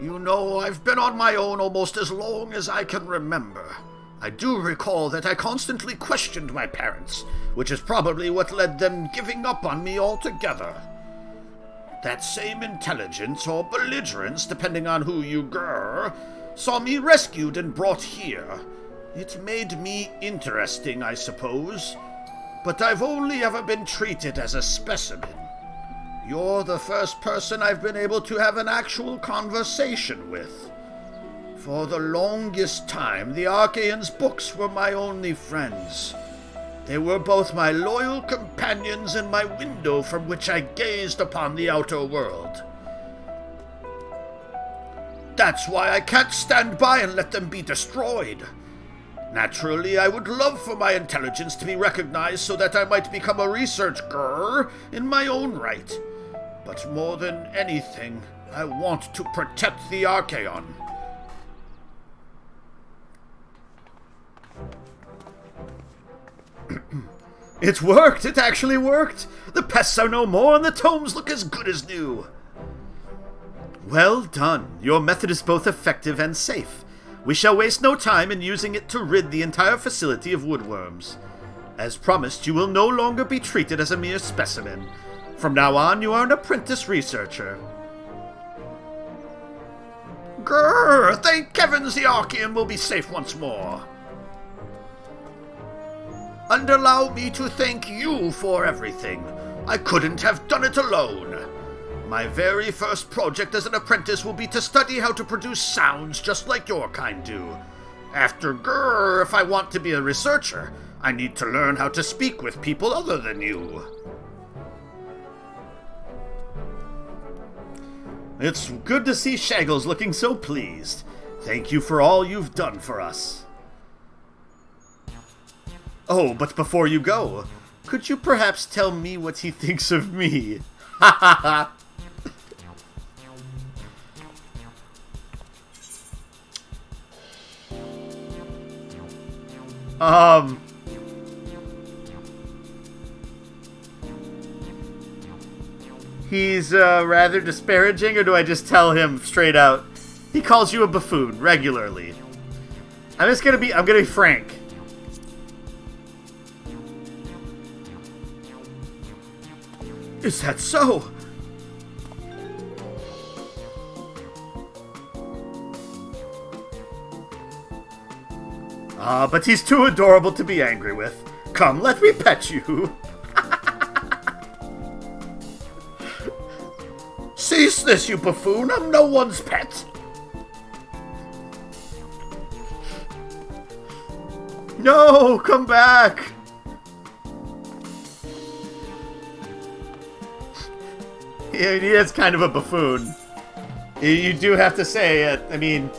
You know, I've been on my own almost as long as I can remember. I do recall that I constantly questioned my parents, which is probably what led them giving up on me altogether. That same intelligence, or belligerence, depending on who you grr, saw me rescued and brought here. It made me interesting, I suppose. But I've only ever been treated as a specimen. You're the first person I've been able to have an actual conversation with. For the longest time, the Archaeans' books were my only friends. They were both my loyal companions and my window from which I gazed upon the outer world. That's why I can't stand by and let them be destroyed. Naturally, I would love for my intelligence to be recognized so that I might become a research grr in my own right. But more than anything, I want to protect the Archaeon. It worked! It actually worked! The pests are no more and the tomes look as good as new! Well done. Your method is both effective and safe. We shall waste no time in using it to rid the entire facility of woodworms. As promised, you will no longer be treated as a mere specimen. From now on, you are an apprentice researcher. Grrr! Thank heavens the Archaean will be safe once more. And allow me to thank you for everything. I couldn't have done it alone. My very first project as an apprentice will be to study how to produce sounds just like your kind do. After grrr, if I want to be a researcher, I need to learn how to speak with people other than you. It's good to see Shaggles looking so pleased. Thank you for all you've done for us. Oh, but before you go, could you perhaps tell me what he thinks of me? Ha ha ha! he's rather disparaging, or do I just tell him straight out? He calls you a buffoon regularly. I'm gonna be frank. Is that so? But he's too adorable to be angry with. Come, let me pet you. Cease this, you buffoon. I'm no one's pet. No, come back. He is kind of a buffoon. You do have to say it. I mean,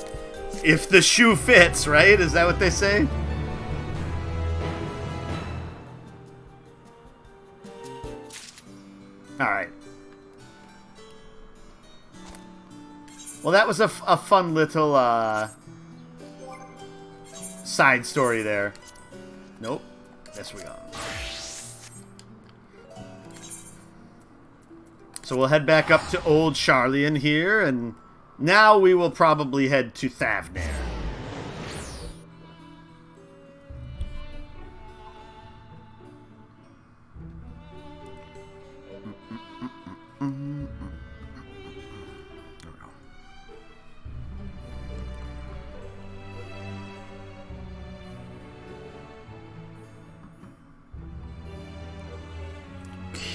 if the shoe fits, right? Is that what they say? Alright. Well, that was a fun little side story there. Nope. Yes, we are. So we'll head back up to Old Sharlayan here, and now we will probably head to Thavnair.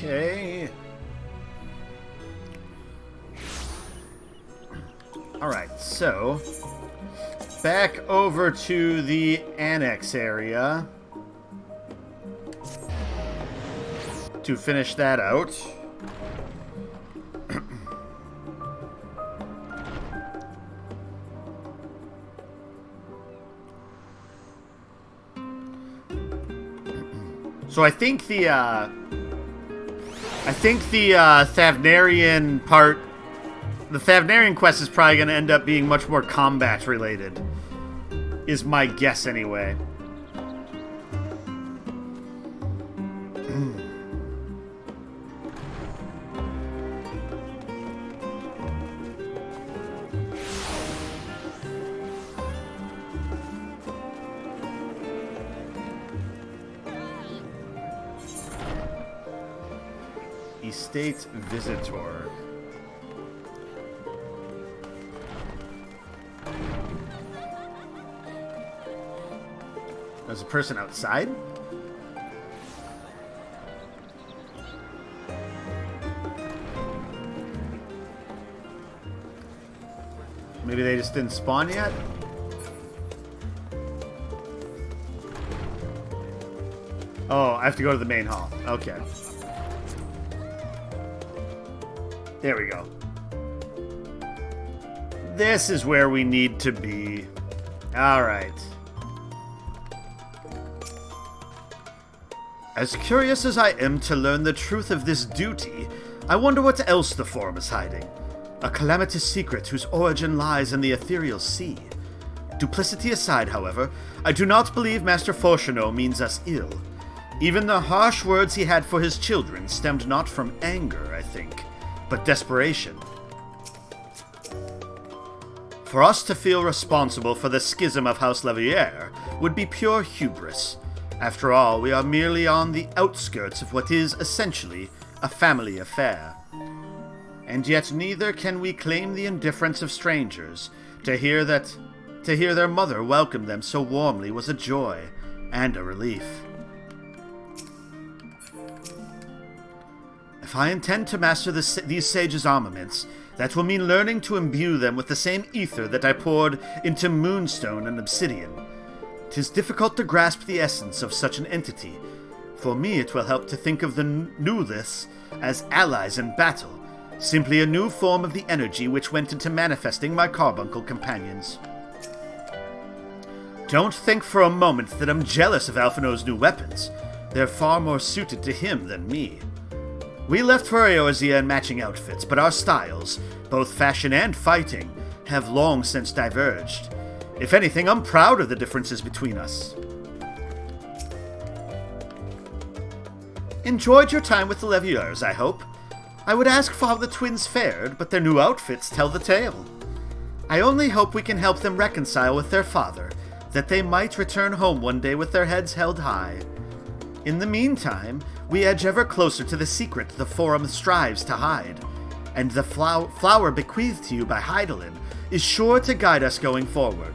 Okay. Alright, so back over to the annex area to finish that out. So I think the Thavnairian part, the Thavnairian quest is probably going to end up being much more combat related, is my guess anyway. Estate Visitor. There's a person outside? Maybe they just didn't spawn yet? Oh, I have to go to the main hall. Okay. There we go. This is where we need to be. Alright. As curious as I am to learn the truth of this duty, I wonder what else the Forum is hiding. A calamitous secret whose origin lies in the ethereal sea. Duplicity aside, however, I do not believe Master Fortuno means us ill. Even the harsh words he had for his children stemmed not from anger, I think, but desperation. For us to feel responsible for the schism of House Levier would be pure hubris. After all, we are merely on the outskirts of what is, essentially, a family affair. And yet neither can we claim the indifference of strangers. To hear their mother welcome them so warmly was a joy and a relief. If I intend to master these sages' armaments, that will mean learning to imbue them with the same ether that I poured into moonstone and obsidian. 'Tis difficult to grasp the essence of such an entity. For me, it will help to think of the newless as allies in battle, simply a new form of the energy which went into manifesting my carbuncle companions. Don't think for a moment that I'm jealous of Alphino's new weapons. They're far more suited to him than me. We left for Eorzea in matching outfits, but our styles, both fashion and fighting, have long since diverged. If anything, I'm proud of the differences between us. Enjoyed your time with the Levieurs, I hope. I would ask how the twins fared, but their new outfits tell the tale. I only hope we can help them reconcile with their father, that they might return home one day with their heads held high. In the meantime, we edge ever closer to the secret the Forum strives to hide, and the flower bequeathed to you by Hydaelyn is sure to guide us going forward.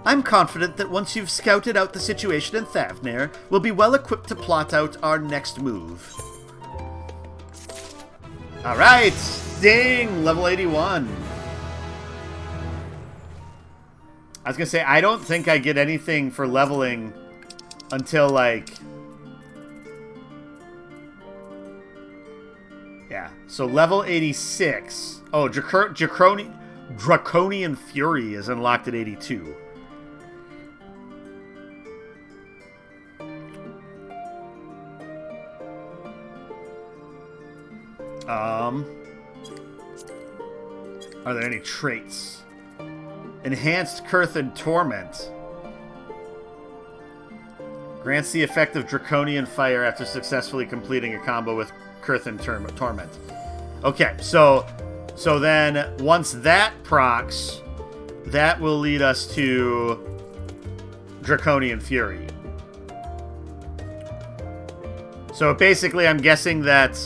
I'm confident that once you've scouted out the situation in Thavnair, we'll be well equipped to plot out our next move. Alright, ding, level 81. I was gonna say, I don't think I get anything for leveling until, like... Yeah, so level 86. Oh, Draconian Fury is unlocked at 82. Are there any traits? Enhanced Curse and Torment. Grants the effect of Draconian Fire after successfully completing a combo with Curse and Torment. Okay, so then once that procs, that will lead us to Draconian Fury. So basically I'm guessing that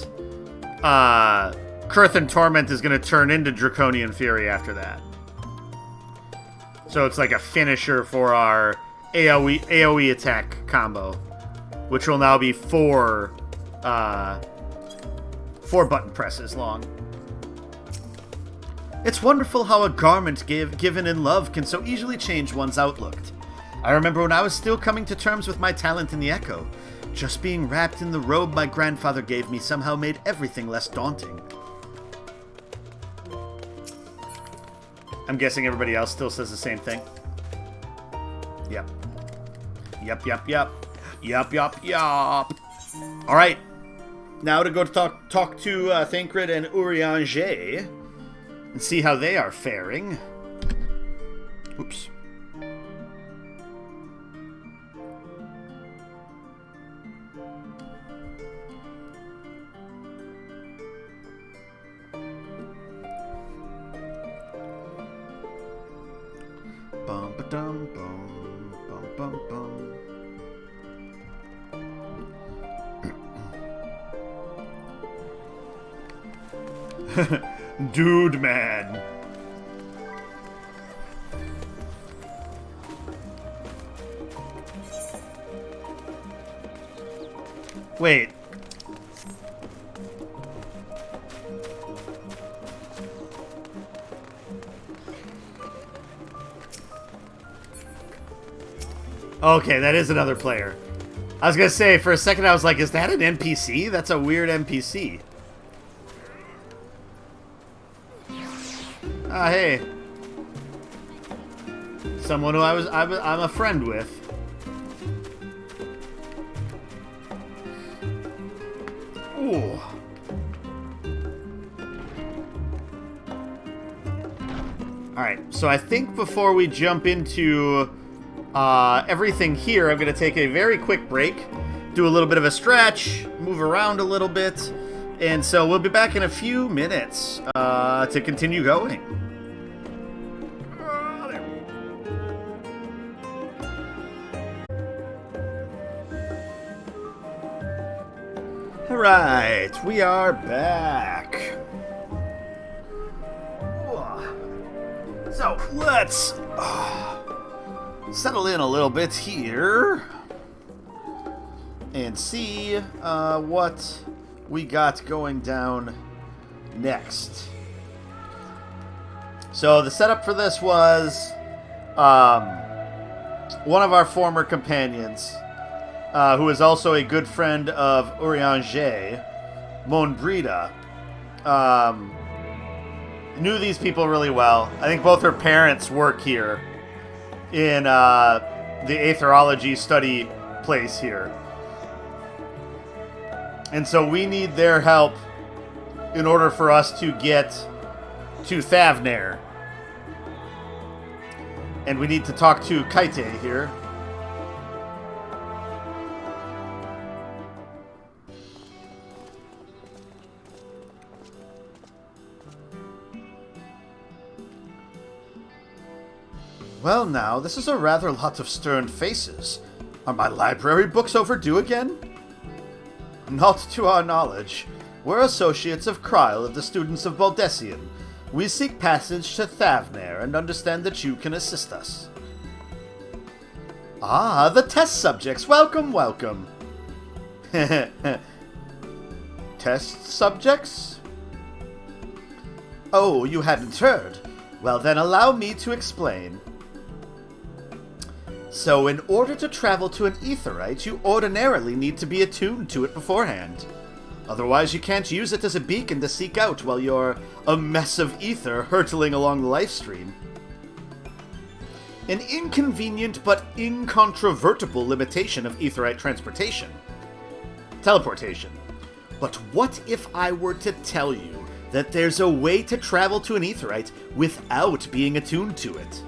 Curse and Torment is going to turn into Draconian Fury after that. So it's like a finisher for our AoE attack combo, which will now be four button presses long. It's wonderful how a garment given in love can so easily change one's outlook. I remember when I was still coming to terms with my talent in the Echo, just being wrapped in the robe my grandfather gave me somehow made everything less daunting. I'm guessing everybody else still says the same thing. Yep. Yup. Alright. Now to go talk to Thancred and Urianger and see how they are faring. Oops. Bum ba dum bum bum bum bum. Dude, man. Wait. Okay, that is another player. I was gonna say, for a second I was like, is that an NPC? That's a weird NPC. Ah, hey. Someone who I'm a friend with. Ooh. Alright, so I think before we jump into everything here, I'm going to take a very quick break, do a little bit of a stretch, move around a little bit, and so we'll be back in a few minutes to continue going. Alright, we are back. So, let's settle in a little bit here and see what we got going down next. So, the setup for this was one of our former companions, who is also a good friend of Urianger, Monbrida, knew these people really well. I think both her parents work here in the aetherology study place here. And so we need their help in order for us to get to Thavnair. And we need to talk to Kaite here. Well now, this is a rather lot of stern faces. Are my library books overdue again? Not to our knowledge. We're associates of Kryle of the Students of Baldessian. We seek passage to Thavnair and understand that you can assist us. Ah, the test subjects. Welcome, welcome. Test subjects? Oh, you hadn't heard. Well then, allow me to explain. So, in order to travel to an aetheryte, you ordinarily need to be attuned to it beforehand. Otherwise, you can't use it as a beacon to seek out while you're a mess of ether hurtling along the lifestream. An inconvenient but incontrovertible limitation of aetheryte transportation. Teleportation. But what if I were to tell you that there's a way to travel to an aetheryte without being attuned to it?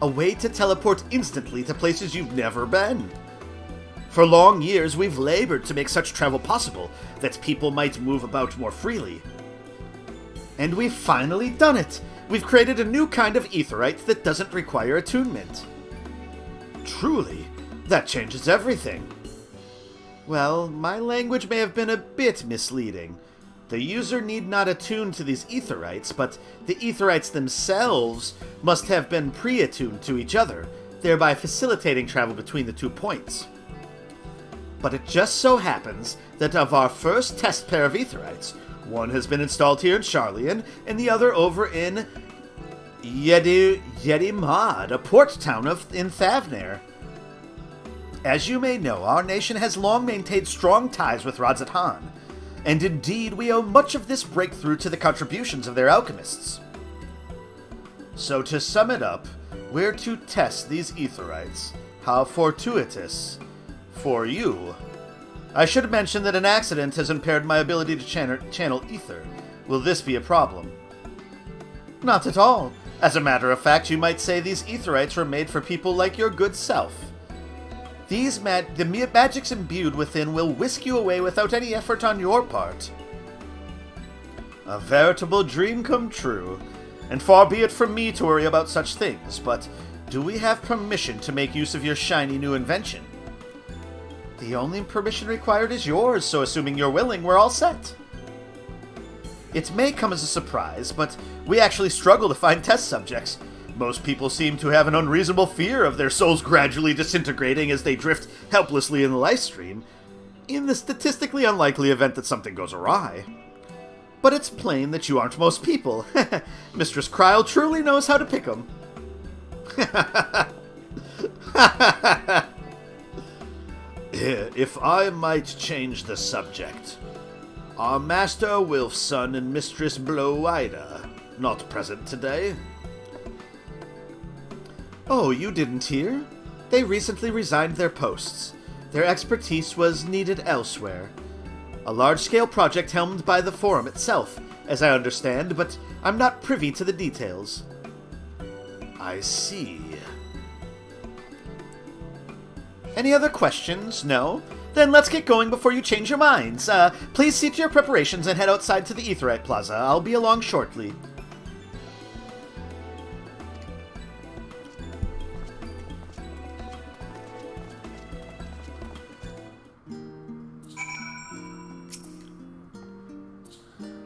A way to teleport instantly to places you've never been. For long years, we've labored to make such travel possible, that people might move about more freely. And we've finally done it! We've created a new kind of aetheryte that doesn't require attunement. Truly, that changes everything. Well, my language may have been a bit misleading. The user need not attune to these aetherytes, but the aetherytes themselves must have been pre-attuned to each other, thereby facilitating travel between the 2 points. But it just so happens that of our first test pair of aetherytes, one has been installed here in Sharlayan, and the other over in Yedimad, a port town in Thavnair. As you may know, our nation has long maintained strong ties with Radzatan, and indeed we owe much of this breakthrough to the contributions of their alchemists. So to sum it up, we're to test these aetherytes. How fortuitous for you. I should mention that an accident has impaired my ability to channel ether. Will this be a problem? Not at all. As a matter of fact, you might say these aetherytes were made for people like your good self. The magics imbued within will whisk you away without any effort on your part. A veritable dream come true. And far be it from me to worry about such things, but do we have permission to make use of your shiny new invention? The only permission required is yours, so assuming you're willing, we're all set. It may come as a surprise, but we actually struggle to find test subjects. Most people seem to have an unreasonable fear of their souls gradually disintegrating as they drift helplessly in the lifestream, in the statistically unlikely event that something goes awry. But it's plain that you aren't most people. Mistress Kryle truly knows how to pick 'em. If I might change the subject. Our Master Wilfson and Mistress Blowida not present today. Oh, you didn't hear? They recently resigned their posts. Their expertise was needed elsewhere. A large-scale project helmed by the Forum itself, as I understand, but I'm not privy to the details. I see. Any other questions? No? Then let's get going before you change your minds. Please see to your preparations and head outside to the Aetheryte Plaza. I'll be along shortly.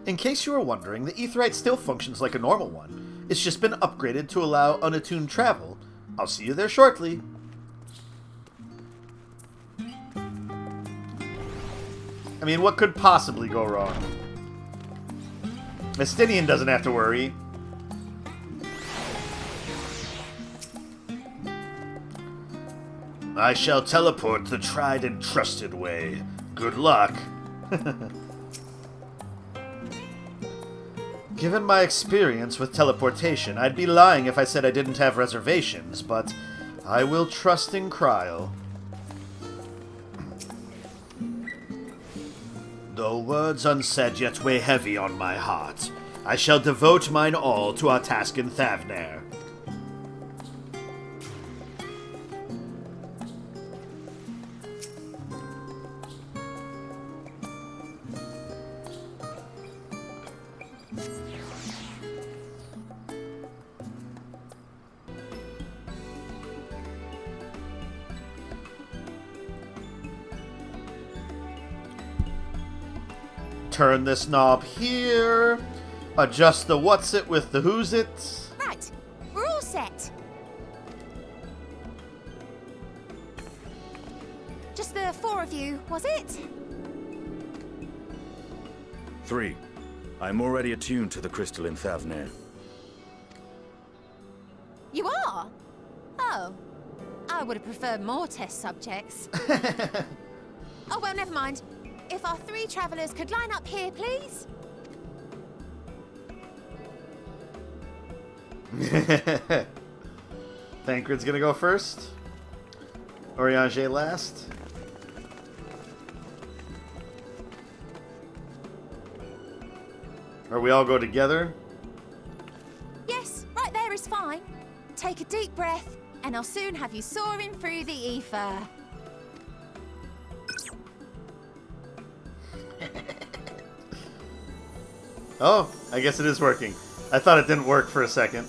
In case you were wondering, the aetheryte still functions like a normal one. It's just been upgraded to allow unattuned travel. I'll see you there shortly. I mean, what could possibly go wrong? Mystinian doesn't have to worry. I shall teleport the tried and trusted way. Good luck. Given my experience with teleportation, I'd be lying if I said I didn't have reservations, but I will trust in Kryle. Though words unsaid yet weigh heavy on my heart, I shall devote mine all to our task in Thavnair. turn this knob here. Adjust the what's it with the who's it. Right, we're all set. Just the 4 of you, was it? 3. I'm already attuned to the crystal in Thavnair. You are? Oh. I would have preferred more test subjects. Oh, well, never mind. If our 3 travelers could line up here, please. Thancred's gonna go first. Oriange last. Or we all go together? Yes, right there is fine. Take a deep breath, and I'll soon have you soaring through the ether. Oh, I guess it is working. I thought it didn't work for a second.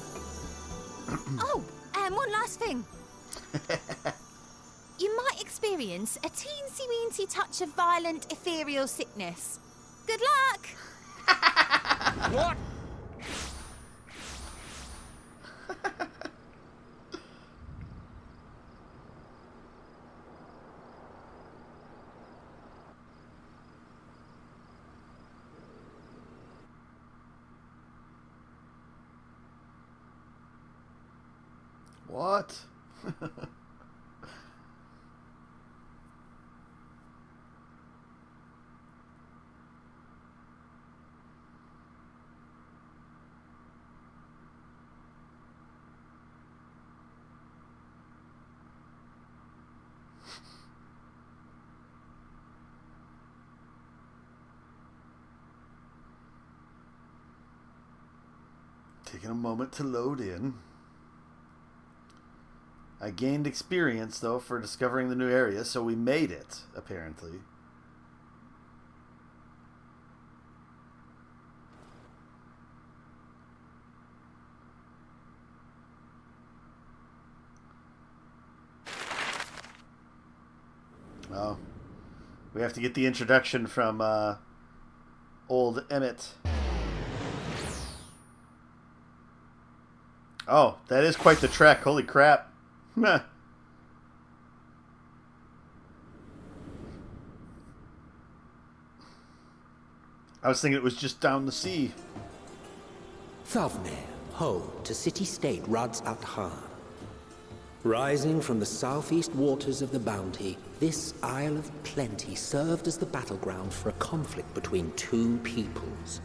Oh, and one last thing. You might experience a teensy-weensy touch of violent ethereal sickness. Good luck! What? What? Taking a moment to load in. I gained experience, though, for discovering the new area, so we made it, apparently. Oh. We have to get the introduction from, old Emmett. Oh, that is quite the trek. Holy crap. Meh. I was thinking it was just down the sea. Thavnair, home to city-state Rads at Han. Rising from the southeast waters of the Bounty, this Isle of Plenty served as the battleground for a conflict between 2 peoples.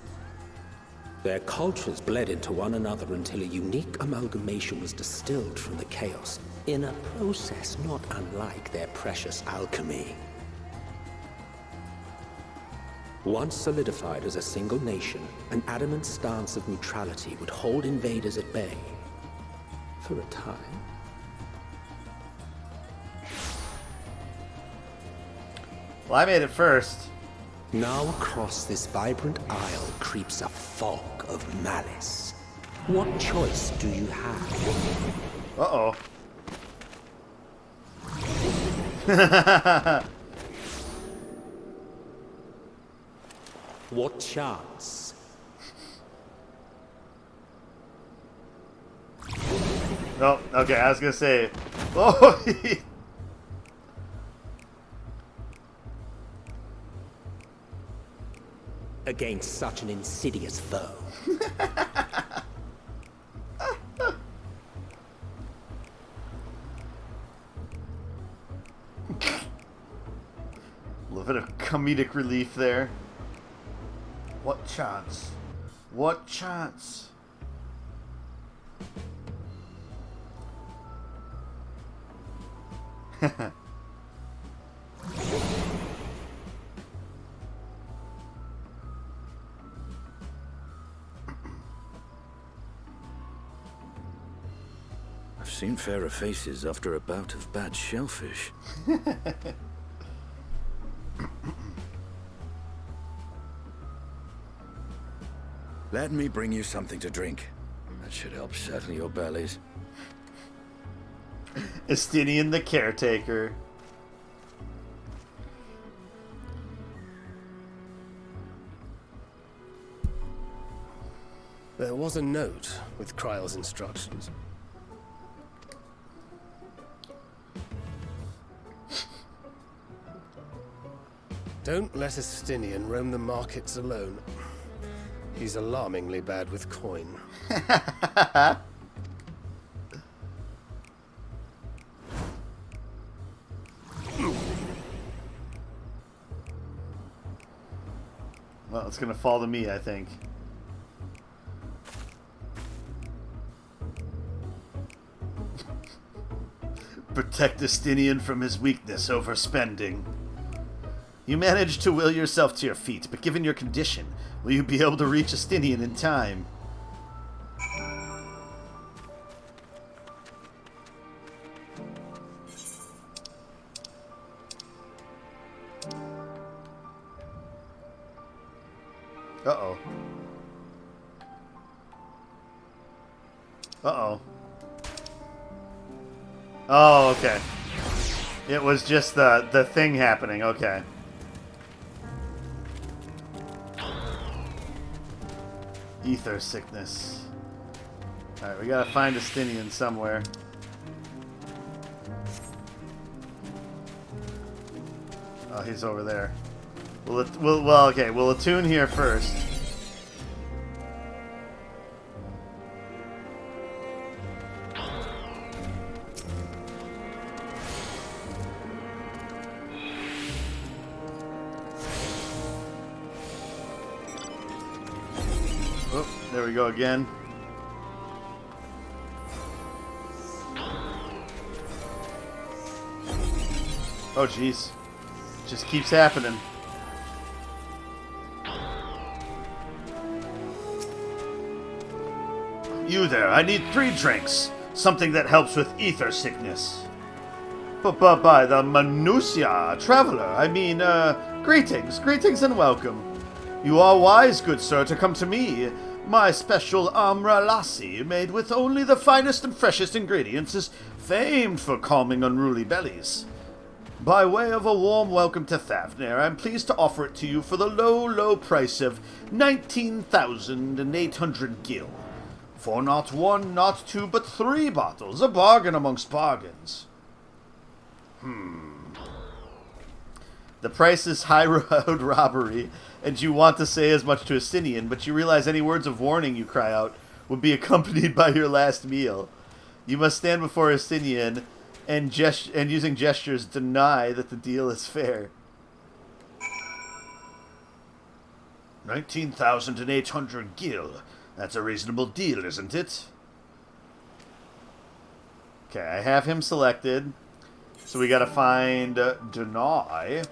Their cultures bled into one another until a unique amalgamation was distilled from the chaos, in a process not unlike their precious alchemy. Once solidified as a single nation, an adamant stance of neutrality would hold invaders at bay. For a time. Well, I made it first. Now across this vibrant isle creeps a fog of malice. What choice do you have? Uh-oh. What chance? Oh, okay, I was gonna say. Oh, against such an insidious foe. a little bit of comedic relief there. What chance? What chance? I've seen fairer faces after a bout of bad shellfish. Let me bring you something to drink. That should help settle your bellies. Estinian the caretaker. There was a note with Kryle's instructions. Don't let a Stinian roam the markets alone. He's alarmingly bad with coin. Well, it's gonna fall to me, I think. Protect the Stinian from his weakness, overspending. You managed to will yourself to your feet, but given your condition, will you be able to reach a Stinian in time? Uh-oh. Uh-oh. Oh, okay. It was just the thing happening, okay. Ether sickness. Alright, we gotta find a Stinian somewhere. Oh, he's over there. Well, okay, we'll attune here first. Oh, there we go again. Oh, jeez. Just keeps happening. You there, I need 3 drinks. Something that helps with ether sickness. By the Manusia, traveler. I mean, greetings and welcome. You are wise, good sir, to come to me. My special Amra Lassi, made with only the finest and freshest ingredients, is famed for calming unruly bellies. By way of a warm welcome to Thavnair, I'm pleased to offer it to you for the low price of 19,800 gil. For not 1, not 2, but 3 bottles. A bargain amongst bargains. The price is high road robbery, and you want to say as much to a Stinian, but you realize any words of warning you cry out would be accompanied by your last meal. You must stand before a Stinian and using gestures deny that the deal is fair. 19,800 gil. That's a reasonable deal, isn't it? Okay, I have him selected. So we gotta find deny.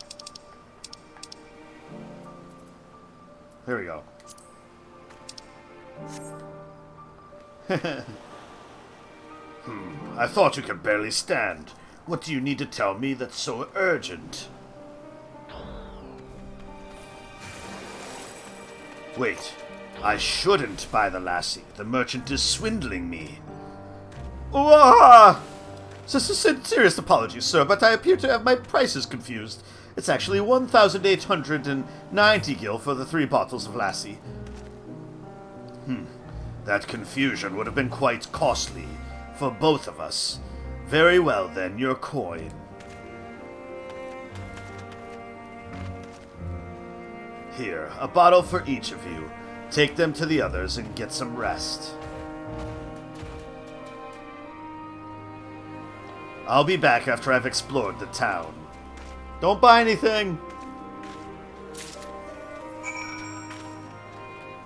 There we go. I thought you could barely stand. What do you need to tell me that's so urgent? Wait. I shouldn't buy the lassie. The merchant is swindling me. Serious apologies, sir, but I appear to have my prices confused. It's actually 1,890 gil for the 3 bottles of lassie. That confusion would have been quite costly for both of us. Very well, then, your coin. Here, a bottle for each of you. Take them to the others and get some rest. I'll be back after I've explored the town. Don't buy anything!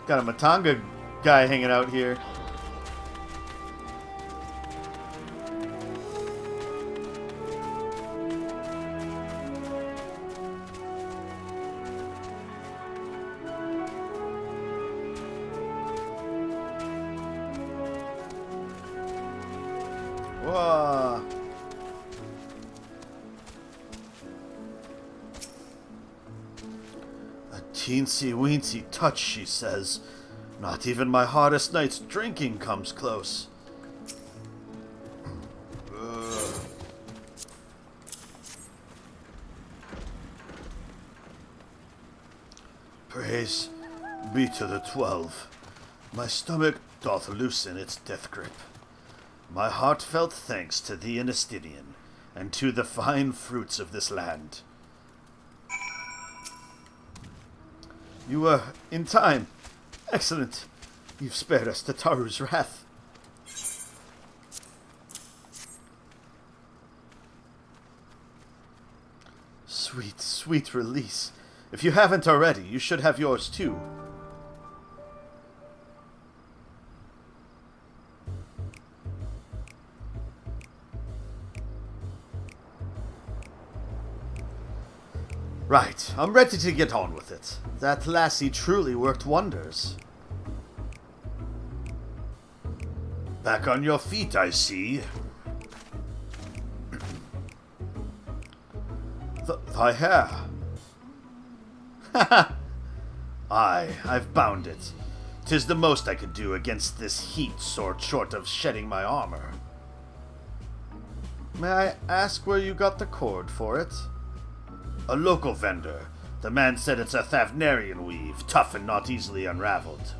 Got a Matanga guy hanging out here. Whoa. A teensy-weensy touch, she says. Not even my hardest night's drinking comes close. Praise be to the 12. My stomach doth loosen its death grip. My heartfelt thanks to thee, Anastinian, and to the fine fruits of this land. You were in time. Excellent. You've spared us to Taru's wrath. Sweet, sweet release. If you haven't already, you should have yours too. Right, I'm ready to get on with it. That lassie truly worked wonders. Back on your feet, I see. Thy hair. Aye, I've bound it. 'Tis the most I could do against this heat, short of shedding my armor. May I ask where you got the cord for it? A local vendor. The man said it's a Thavnarian weave, tough and not easily unraveled.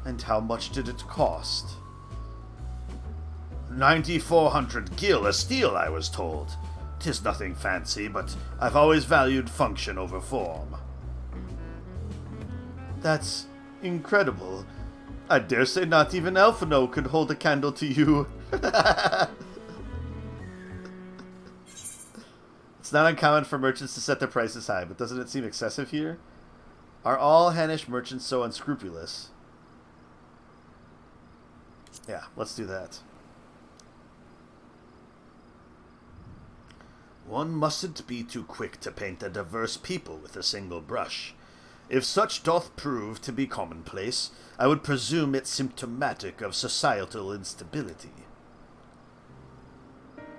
And how much did it cost? 9,400 gil a steel, I was told. 'Tis nothing fancy, but I've always valued function over form. That's incredible. I dare say not even Elfino could hold a candle to you. It's not uncommon for merchants to set their prices high, but doesn't it seem excessive here? Are all Hanish merchants so unscrupulous? Yeah, let's do that. One mustn't be too quick to paint a diverse people with a single brush. If such doth prove to be commonplace, I would presume it symptomatic of societal instability.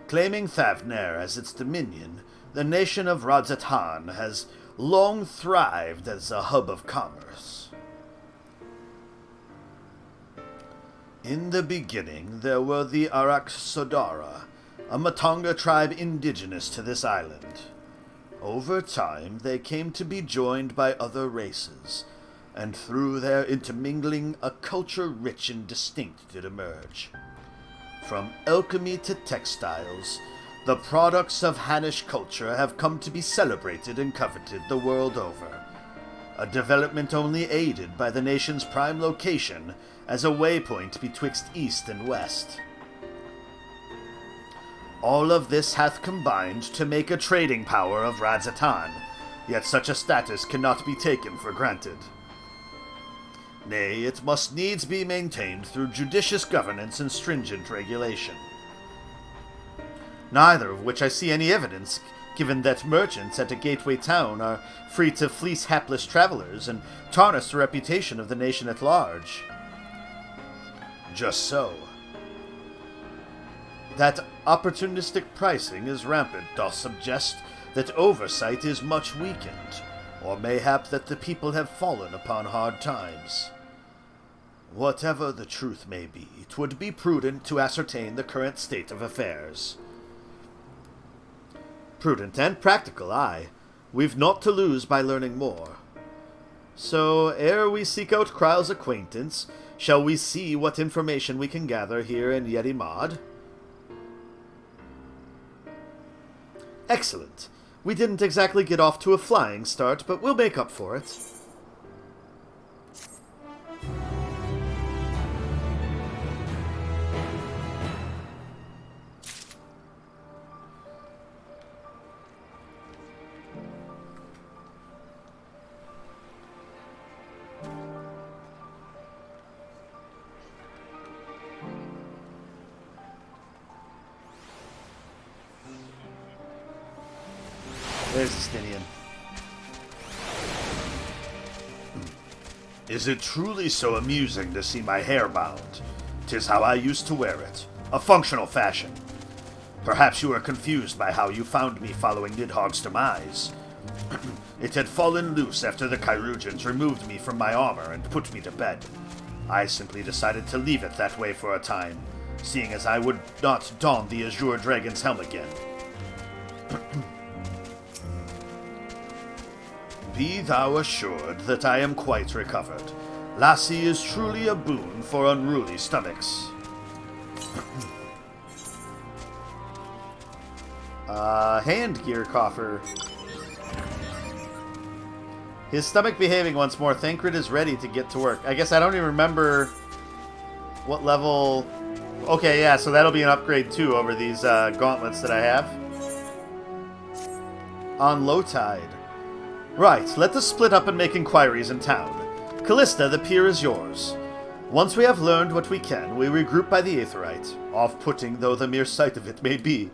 Claiming Thavnair as its dominion, the nation of Radzatan has long thrived as a hub of commerce. In the beginning, there were the Araksodara, a Matonga tribe indigenous to this island. Over time, they came to be joined by other races, and through their intermingling, a culture rich and distinct did emerge. From alchemy to textiles, the products of Hanish culture have come to be celebrated and coveted the world over, a development only aided by the nation's prime location as a waypoint betwixt east and west. All of this hath combined to make a trading power of Radzatan, yet such a status cannot be taken for granted. Nay, it must needs be maintained through judicious governance and stringent regulation. Neither of which I see any evidence, given that merchants at a gateway town are free to fleece hapless travelers and tarnish the reputation of the nation at large. Just so. That opportunistic pricing is rampant doth suggest that oversight is much weakened, or mayhap that the people have fallen upon hard times. Whatever the truth may be, 'twould be prudent to ascertain the current state of affairs. Prudent and practical, aye. We've naught to lose by learning more. So, ere we seek out Kryle's acquaintance, shall we see what information we can gather here in Yerimad? Excellent. We didn't exactly get off to a flying start, but we'll make up for it. There's Justinian. Is it truly so amusing to see my hair bound? 'Tis how I used to wear it. A functional fashion. Perhaps you are confused by how you found me following Nidhogg's demise. It had fallen loose after the Kyrugians removed me from my armor and put me to bed. I simply decided to leave it that way for a time, seeing as I would not don the Azure Dragon's helm again. Be thou assured that I am quite recovered. Lassie is truly a boon for unruly stomachs. Hand gear coffer. His stomach behaving once more. Thancred is ready to get to work. I guess I don't even remember what level... Okay, yeah, so that'll be an upgrade too over these gauntlets that I have. On low tide. Right, let us split up and make inquiries in town. Callista, the pier is yours. Once we have learned what we can, we regroup by the aetheryte, off-putting though the mere sight of it may be.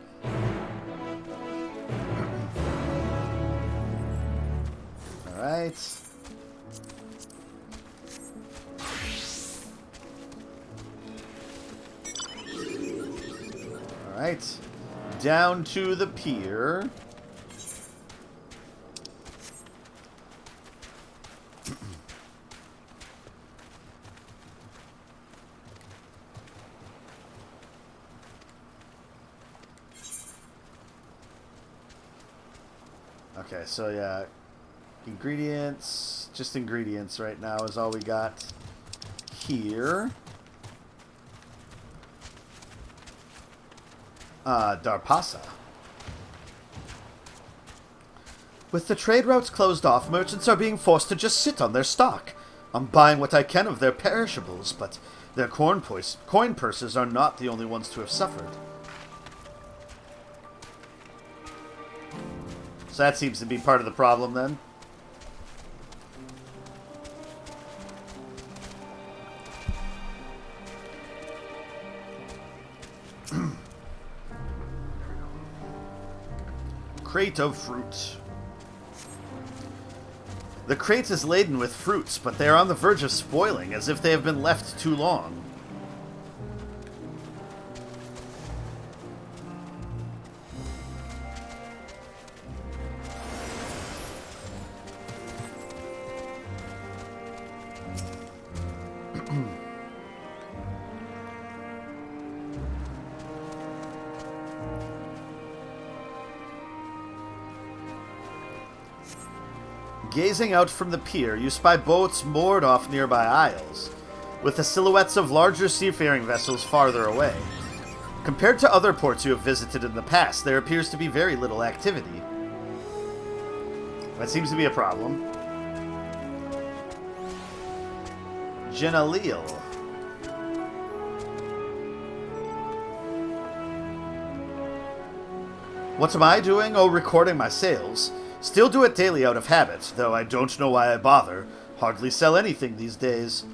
Alright. Alright. Down to the pier. Okay, so yeah, ingredients, just ingredients right now is all we got here. Darpasa. With the trade routes closed off, merchants are being forced to just sit on their stock. I'm buying what I can of their perishables, but their coin purses are not the only ones to have suffered. So that seems to be part of the problem, then. Crate of fruit. The crate is laden with fruits, but they are on the verge of spoiling, as if they have been left too long. Gazing out from the pier, you spy boats moored off nearby isles, with the silhouettes of larger seafaring vessels farther away. Compared to other ports you have visited in the past, there appears to be very little activity. That seems to be a problem. Genalil. What am I doing? Oh, recording my sales. Still do it daily out of habit, though I don't know why I bother. Hardly sell anything these days.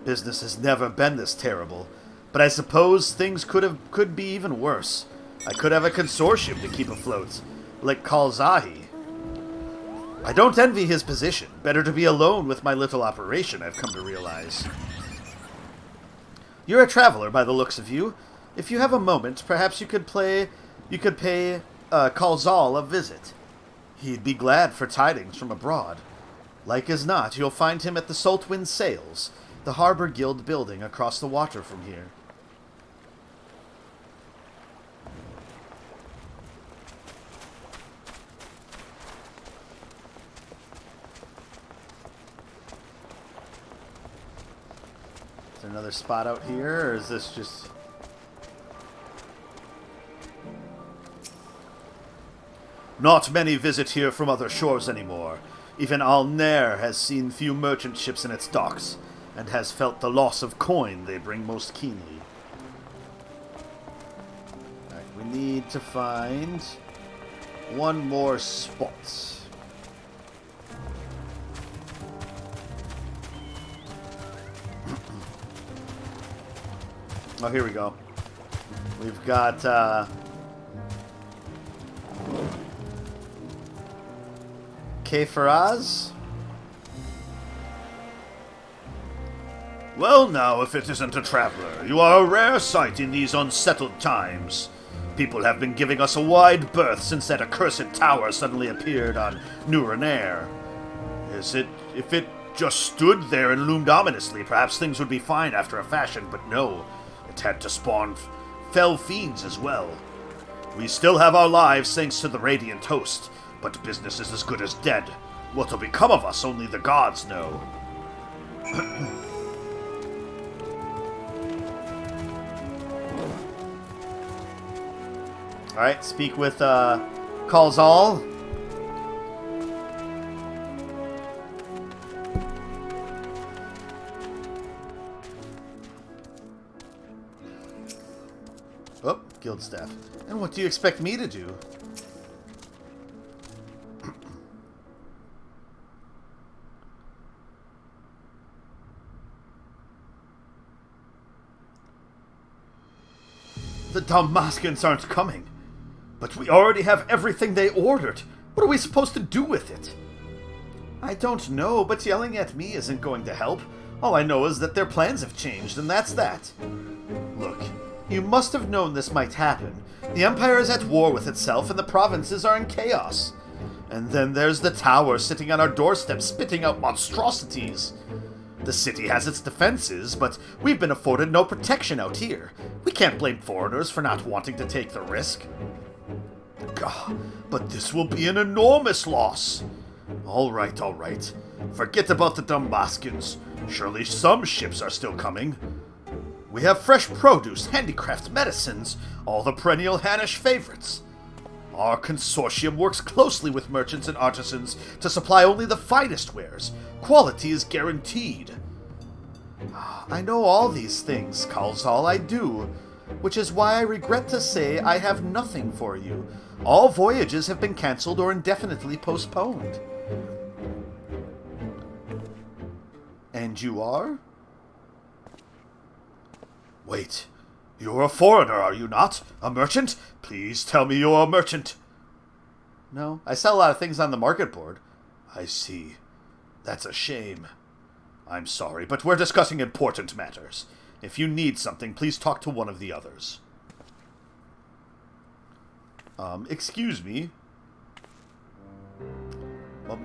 Business has never been this terrible. But I suppose things could be even worse. I could have a consortium to keep afloat, like Kalzahi. I don't envy his position. Better to be alone with my little operation, I've come to realize. You're a traveler by the looks of you. If you have a moment, perhaps you could pay Kalzal a visit. He'd be glad for tidings from abroad. Like as not, you'll find him at the Saltwind Sails, the Harbor Guild building across the water from here. Is there another spot out here, or is this just... Not many visit here from other shores anymore. Even Alnair has seen few merchant ships in its docks, and has felt the loss of coin they bring most keenly. Alright, we need to find one more spot. Oh, here we go. We've got, Faraz? Well now, if it isn't a traveler, you are a rare sight in these unsettled times. People have been giving us a wide berth since that accursed tower suddenly appeared on Nuraner. If it just stood there and loomed ominously, perhaps things would be fine after a fashion, but no. It had to spawn fell fiends as well. We still have our lives thanks to the Radiant Host, but business is as good as dead. What'll become of us, only the gods know. Alright, speak with, Calzal. Oh, guild staff. And what do you expect me to do? The Damascans aren't coming. But we already have everything they ordered. What are we supposed to do with it? I don't know, but yelling at me isn't going to help. All I know is that their plans have changed, and that's that. Look, you must have known this might happen. The Empire is at war with itself, and the provinces are in chaos. And then there's the tower sitting on our doorstep spitting out monstrosities. The city has its defenses, but we've been afforded no protection out here. We can't blame foreigners for not wanting to take the risk. God, but this will be an enormous loss. All right. Forget about the Damascans. Surely some ships are still coming. We have fresh produce, handicraft, medicines, all the perennial Hannish favorites. Our consortium works closely with merchants and artisans to supply only the finest wares. Quality is guaranteed. I know all these things, Calzal, I do. Which is why I regret to say I have nothing for you. All voyages have been cancelled or indefinitely postponed. And you are? Wait, you're a foreigner, are you not? A merchant? Please tell me you're a merchant. No, I sell a lot of things on the market board. I see. That's a shame. I'm sorry, but we're discussing important matters. If you need something, please talk to one of the others. Excuse me.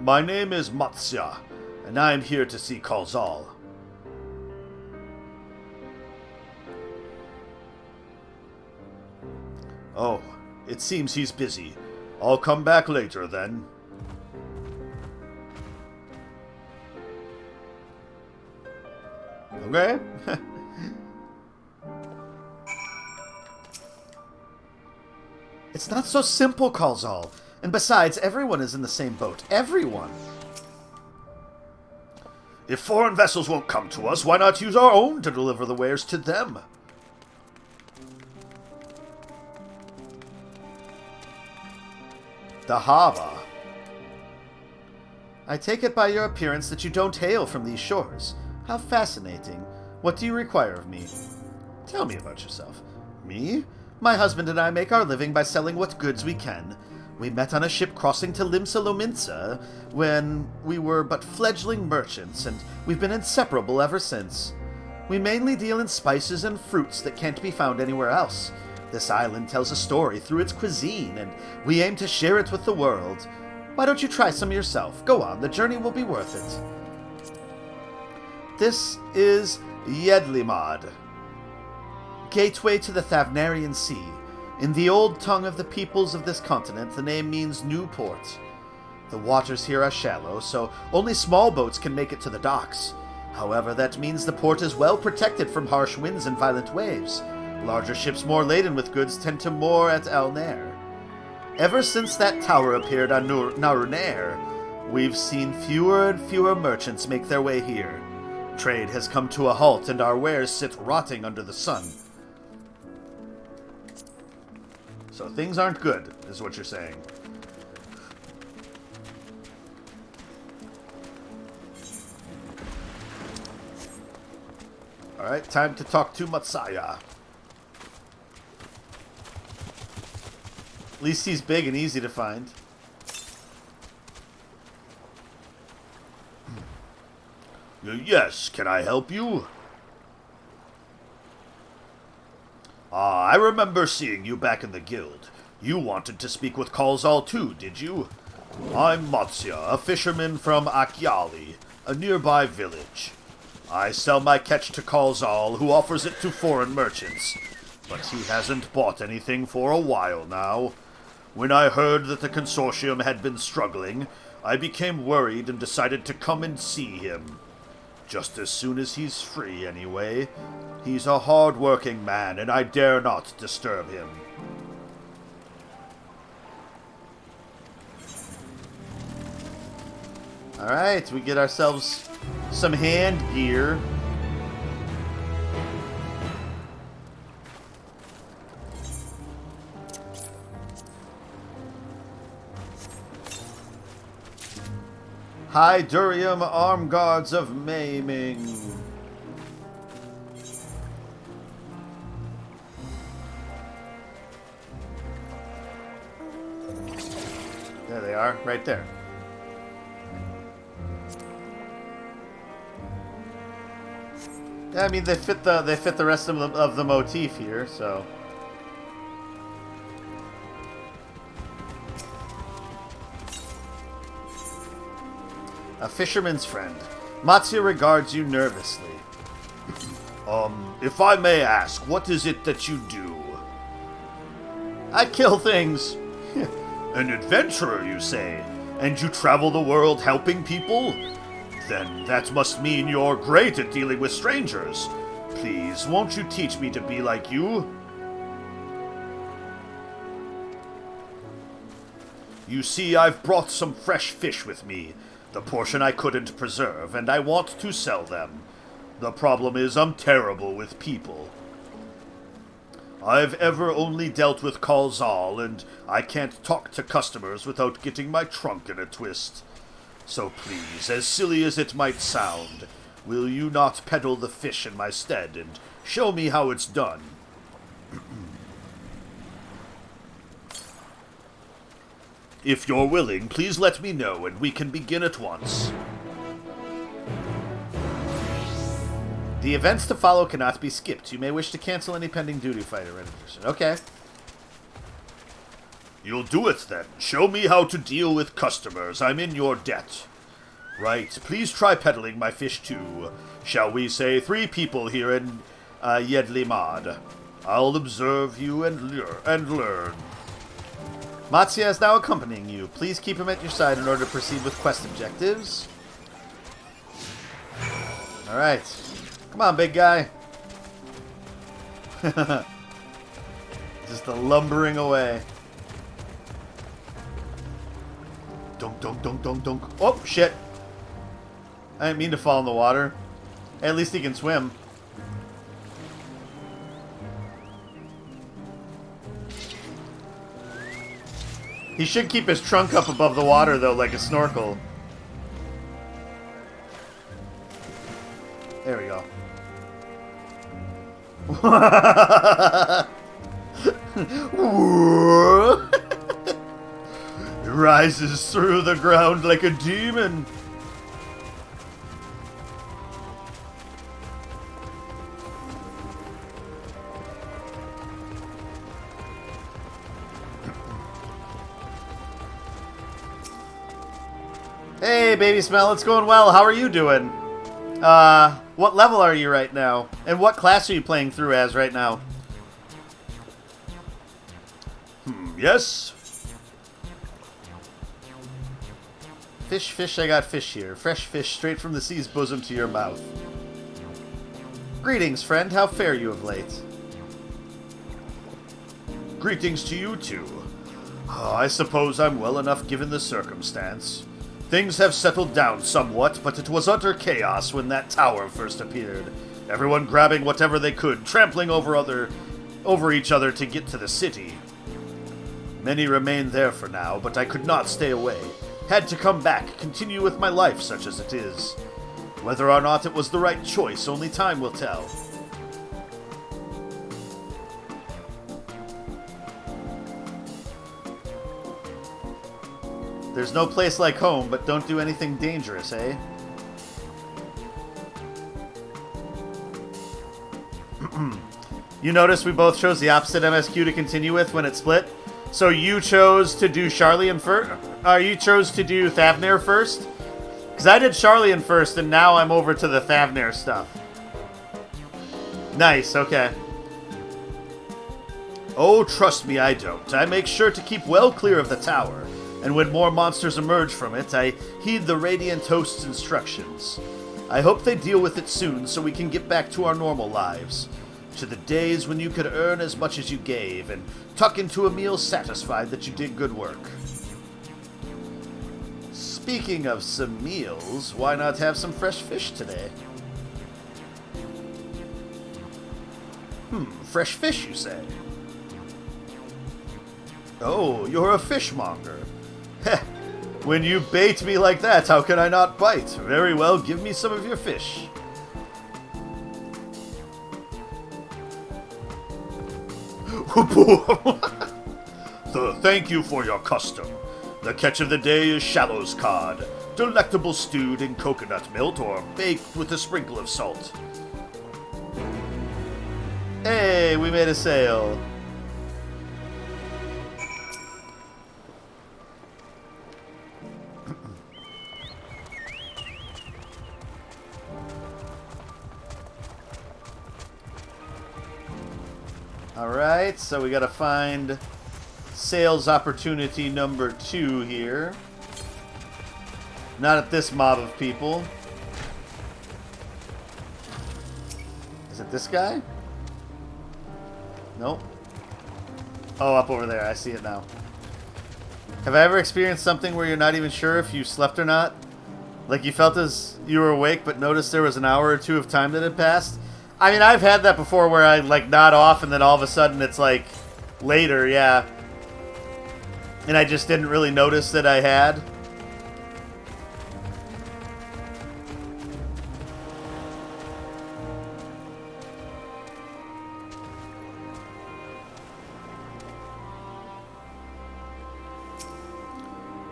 My name is Matsya, and I'm here to see Calzal. Oh, it seems he's busy. I'll come back later, then. Okay? It's not so simple, Calzal. And besides, everyone is in the same boat. Everyone. If foreign vessels won't come to us, why not use our own to deliver the wares to them? Dahaba. I take it by your appearance that you don't hail from these shores. How fascinating. What do you require of me? Tell me about yourself. Me? My husband and I make our living by selling what goods we can. We met on a ship crossing to Limsa Lominsa when we were but fledgling merchants, and we've been inseparable ever since. We mainly deal in spices and fruits that can't be found anywhere else. This island tells a story through its cuisine, and we aim to share it with the world. Why don't you try some yourself? Go on, the journey will be worth it. This is Yedlimad, gateway to the Thavnarian Sea. In the old tongue of the peoples of this continent, the name means new port. The waters here are shallow, so only small boats can make it to the docks. However, that means the port is well protected from harsh winds and violent waves. Larger ships more laden with goods tend to moor at Alnair. Ever since that tower appeared on Narunair, we've seen fewer and fewer merchants make their way here. Trade has come to a halt, and our wares sit rotting under the sun. So things aren't good, is what you're saying. Alright, time to talk to Matsaya. At least he's big and easy to find. Yes, can I help you? I remember seeing you back in the guild. You wanted to speak with Calzal too, did you? I'm Matsya, a fisherman from Akyali, a nearby village. I sell my catch to Calzal, who offers it to foreign merchants, but he hasn't bought anything for a while now. When I heard that the consortium had been struggling, I became worried and decided to come and see him. Just as soon as he's free, anyway. He's a hard-working man, and I dare not disturb him. Alright, we get ourselves some hand gear. High Durium Arm Guards of Maiming. There they are, right there. Yeah, I mean they fit the rest of the motif here, so. A fisherman's friend. Matsuya regards you nervously. If I may ask, what is it that you do? I kill things. An adventurer, you say? And you travel the world helping people? Then that must mean you're great at dealing with strangers. Please, won't you teach me to be like you? You see, I've brought some fresh fish with me. The portion I couldn't preserve, and I want to sell them. The problem is I'm terrible with people. I've ever only dealt with Kalzal, and I can't talk to customers without getting my trunk in a twist. So please, as silly as it might sound, will you not peddle the fish in my stead and show me how it's done? If you're willing, please let me know and we can begin at once. The events to follow cannot be skipped. You may wish to cancel any pending duty fighter registration. Okay. You'll do it then. Show me how to deal with customers. I'm in your debt. Right, please try peddling my fish too. Shall we say 3 people here in Yedlimad. I'll observe you and learn. Matsuya is now accompanying you. Please keep him at your side in order to proceed with quest objectives. Alright. Come on, big guy. Just lumbering away. Dunk, dunk, dunk, dunk, dunk. Oh, shit. I didn't mean to fall in the water. At least he can swim. He should keep his trunk up above the water, though, like a snorkel. There we go. It rises through the ground like a demon. Hey, Baby Smell, it's going well. How are you doing? What level are you right now? And what class are you playing through as right now? Yes? Fish, fish, I got fish here. Fresh fish straight from the sea's bosom to your mouth. Greetings, friend. How fare you of late? Greetings to you, too. Oh, I suppose I'm well enough given the circumstance. Things have settled down somewhat, but it was utter chaos when that tower first appeared. Everyone grabbing whatever they could, trampling over each other to get to the city. Many remain there for now, but I could not stay away. Had to come back, continue with my life such as it is. Whether or not it was the right choice, only time will tell. There's no place like home, but don't do anything dangerous, eh? You notice we both chose the opposite MSQ to continue with when it split? So you chose to do Sharlayan first? You chose to do Thavnair first? Because I did Sharlayan first, and now I'm over to the Thavnair stuff. Nice, okay. Oh, trust me, I don't. I make sure to keep well clear of the tower. And when more monsters emerge from it, I heed the Radiant Host's instructions. I hope they deal with it soon so we can get back to our normal lives. To the days when you could earn as much as you gave and tuck into a meal satisfied that you did good work. Speaking of some meals, why not have some fresh fish today? Fresh fish, you say? Oh, you're a fishmonger. Heh, when you bait me like that, how can I not bite? Very well, give me some of your fish. Thank you for your custom. The catch of the day is shallow's cod, delectable stewed in coconut milk or baked with a sprinkle of salt. Hey, we made a sale. Alright, so we gotta find sales opportunity number 2 here. Not at this mob of people. Is it this guy? Nope. Oh, up over there. I see it now. Have I ever experienced something where you're not even sure if you slept or not? Like you felt as you were awake but noticed there was an hour or two of time that had passed? I mean, I've had that before where I, like, nod off and then all of a sudden it's, like, later, yeah. And I just didn't really notice that I had.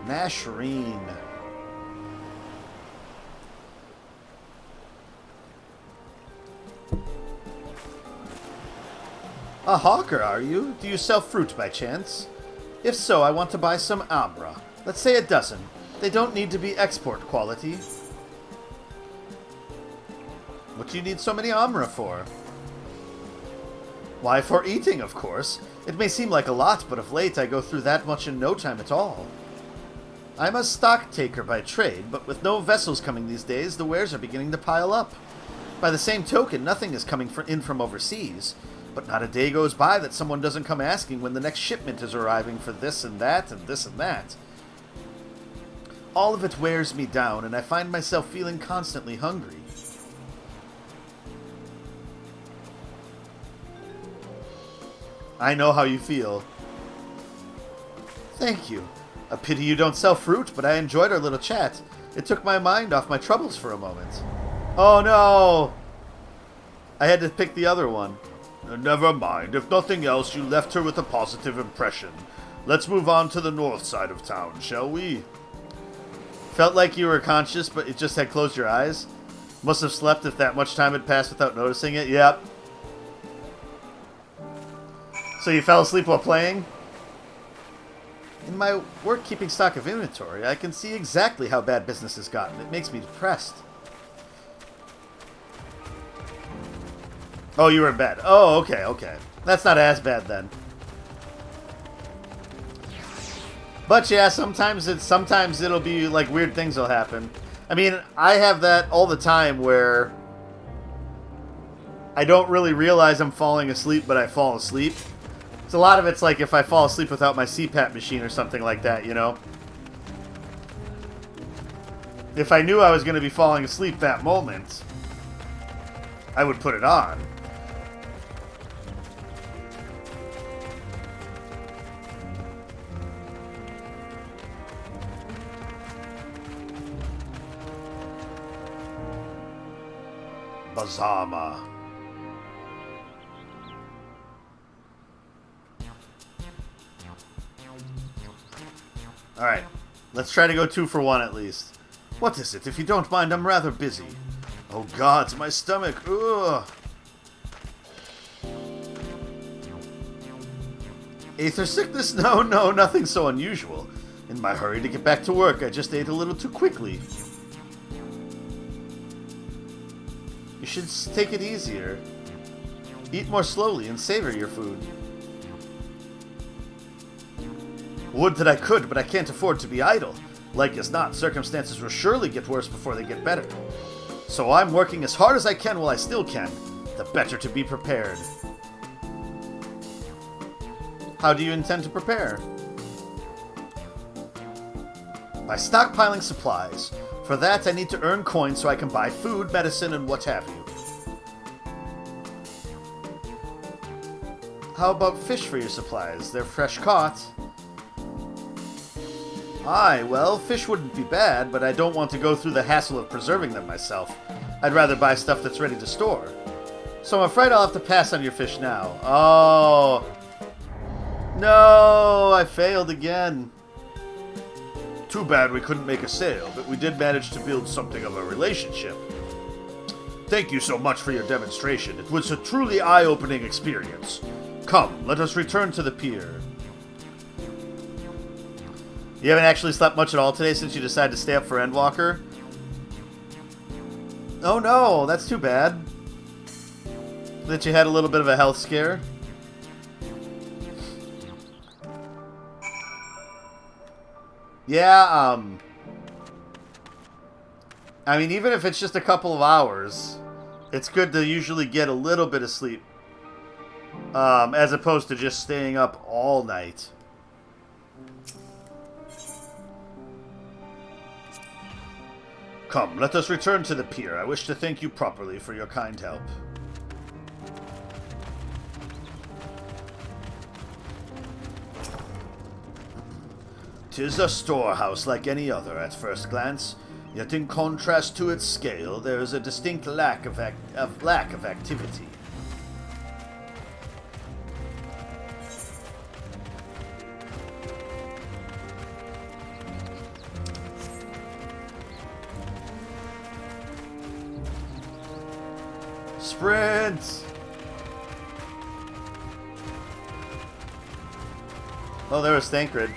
Nashreen. A hawker, are you? Do you sell fruit by chance? If so, I want to buy some amra. Let's say a dozen. They don't need to be export quality. What do you need so many amra for? Why, for eating, of course. It may seem like a lot, but of late I go through that much in no time at all. I'm a stock taker by trade, but with no vessels coming these days, the wares are beginning to pile up. By the same token, nothing is coming in from overseas. But not a day goes by that someone doesn't come asking when the next shipment is arriving for this and that and this and that. All of it wears me down, and I find myself feeling constantly hungry. I know how you feel. Thank you. A pity you don't sell fruit, but I enjoyed our little chat. It took my mind off my troubles for a moment. Oh no! I had to pick the other one. Never mind. If nothing else, you left her with a positive impression. Let's move on to the north side of town, shall we? Felt like you were conscious, but it just had closed your eyes. Must have slept if that much time had passed without noticing it. Yep. So you fell asleep while playing? In my work keeping stock of inventory, I can see exactly how bad business has gotten. It makes me depressed. Oh, you were in bed. Oh, okay, okay. That's not as bad then. But yeah, sometimes it'll be like weird things will happen. I mean, I have that all the time where I don't really realize I'm falling asleep, but I fall asleep. So a lot of it's like if I fall asleep without my CPAP machine or something like that, you know? If I knew I was going to be falling asleep that moment, I would put it on. Bazama. Alright, let's try to go 2 for 1 at least. What is it? If you don't mind, I'm rather busy. Oh gods, my stomach. Ugh. Aether sickness? No, nothing so unusual. In my hurry to get back to work, I just ate a little too quickly. You should take it easier. Eat more slowly and savor your food. Would that I could, but I can't afford to be idle. Like as not, circumstances will surely get worse before they get better. So I'm working as hard as I can while I still can, the better to be prepared. How do you intend to prepare? By stockpiling supplies. For that, I need to earn coins so I can buy food, medicine, and what have you. How about fish for your supplies? They're fresh caught. Aye, well, fish wouldn't be bad, but I don't want to go through the hassle of preserving them myself. I'd rather buy stuff that's ready to store. So I'm afraid I'll have to pass on your fish now. Oh. No, I failed again. Too bad we couldn't make a sale, but we did manage to build something of a relationship. Thank you so much for your demonstration. It was a truly eye-opening experience. Come, let us return to the pier. You haven't actually slept much at all today since you decided to stay up for Endwalker? Oh no, that's too bad. That you had a little bit of a health scare. Yeah, I mean, even if it's just a couple of hours, it's good to usually get a little bit of sleep. As opposed to just staying up all night. Come, let us return to the pier. I wish to thank you properly for your kind help. 'Tis a storehouse like any other at first glance, yet in contrast to its scale, there is a distinct lack of activity. Sprint! Oh, there was Thancred.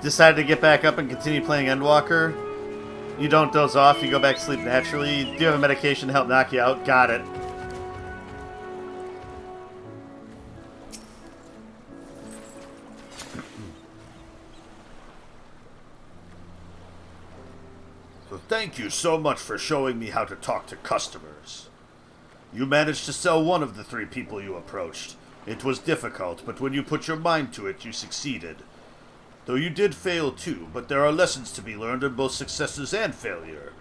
Decided to get back up and continue playing Endwalker. You don't doze off, you go back to sleep naturally. Do you have a medication to help knock you out? Got it. So thank you so much for showing me how to talk to customers. You managed to sell one of the 3 people you approached. It was difficult, but when you put your mind to it, you succeeded. Though you did fail too, but there are lessons to be learned in both successes and failure.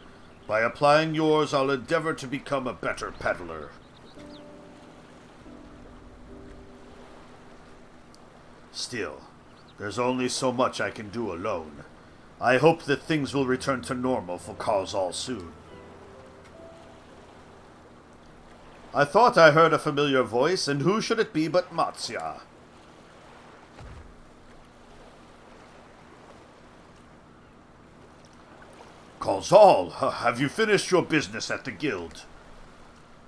By applying yours, I'll endeavor to become a better peddler. Still, there's only so much I can do alone. I hope that things will return to normal for Karzal soon. I thought I heard a familiar voice, and who should it be but Matsya? Karzal, have you finished your business at the guild?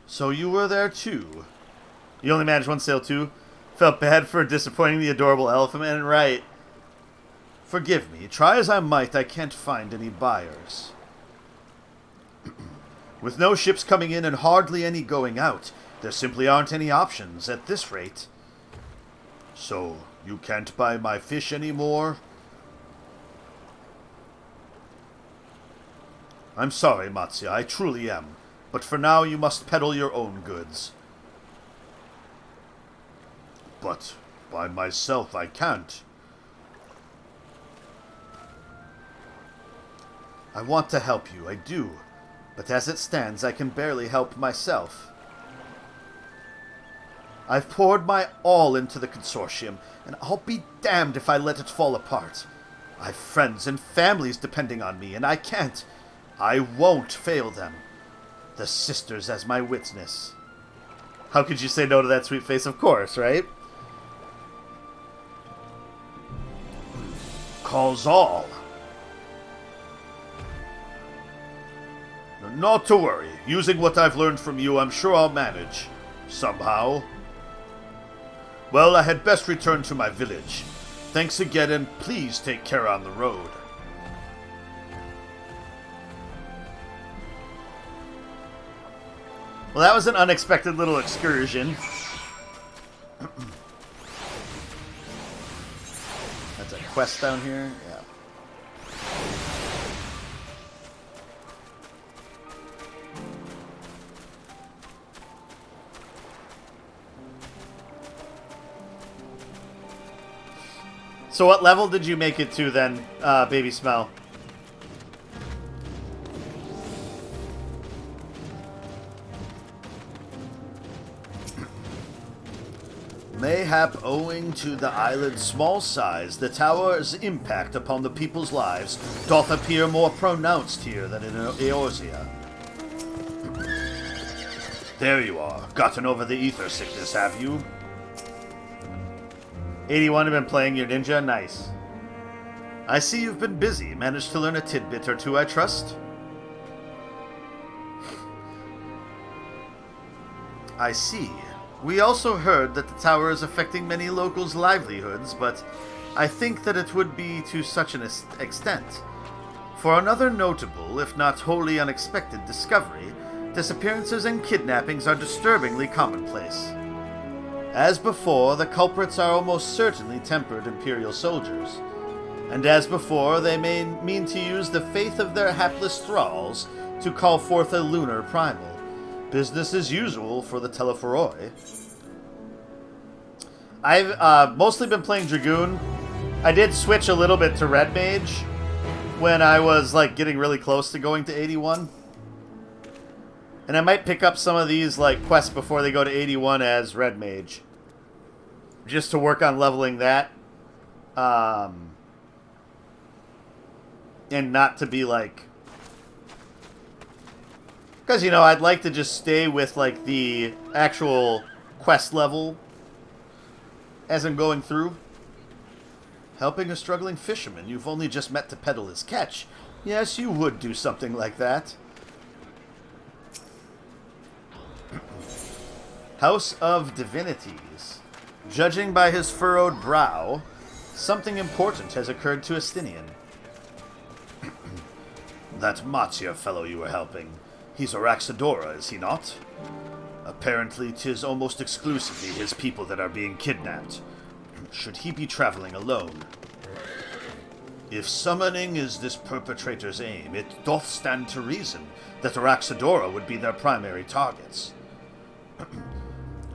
So you were there too. You only managed one sale too? Felt bad for disappointing the adorable elephant man, right? Forgive me, try as I might, I can't find any buyers. With no ships coming in and hardly any going out, there simply aren't any options at this rate. So, you can't buy my fish anymore? I'm sorry, Matsya, I truly am. But for now, you must peddle your own goods. But by myself, I can't. I want to help you, I do. But as it stands, I can barely help myself. I've poured my all into the consortium, and I'll be damned if I let it fall apart. I've friends and families depending on me, and I can't. I won't fail them. The sisters as my witness. How could you say no to that sweet face? Of course, right? Karzal. Not to worry. Using what I've learned from you, I'm sure I'll manage. Somehow. Well, I had best return to my village. Thanks again, and please take care on the road. Well, that was an unexpected little excursion. That's a quest down here? Yeah. So what level did you make it to then, Baby Smell? Mayhap owing to the island's small size, the tower's impact upon the people's lives doth appear more pronounced here than in Eorzea. There you are. Gotten over the ether sickness, have you? 81 have been playing your ninja? Nice. I see you've been busy. Managed to learn a tidbit or two, I trust? I see. We also heard that the tower is affecting many locals' livelihoods, but I think that it would be to such an extent. For another notable, if not wholly unexpected, discovery, disappearances and kidnappings are disturbingly commonplace. As before, the culprits are almost certainly tempered Imperial soldiers. And as before, they may mean to use the faith of their hapless thralls to call forth a lunar primal. Business as usual for the Telephoroi. I've mostly been playing Dragoon. I did switch a little bit to Red Mage when I was like getting really close to going to 81. And I might pick up some of these like quests before they go to 81 as Red Mage. Just to work on leveling that. And not to be like... Because, you know, I'd like to just stay with, like, the actual quest level as I'm going through. Helping a struggling fisherman you've only just met to peddle his catch. Yes, you would do something like that. House of Divinities. Judging by his furrowed brow, something important has occurred to Estinian. That Matia fellow you were helping... He's Araxadora, is he not? Apparently, 'tis almost exclusively his people that are being kidnapped. Should he be traveling alone? If summoning is this perpetrator's aim, it doth stand to reason that Araxadora would be their primary targets.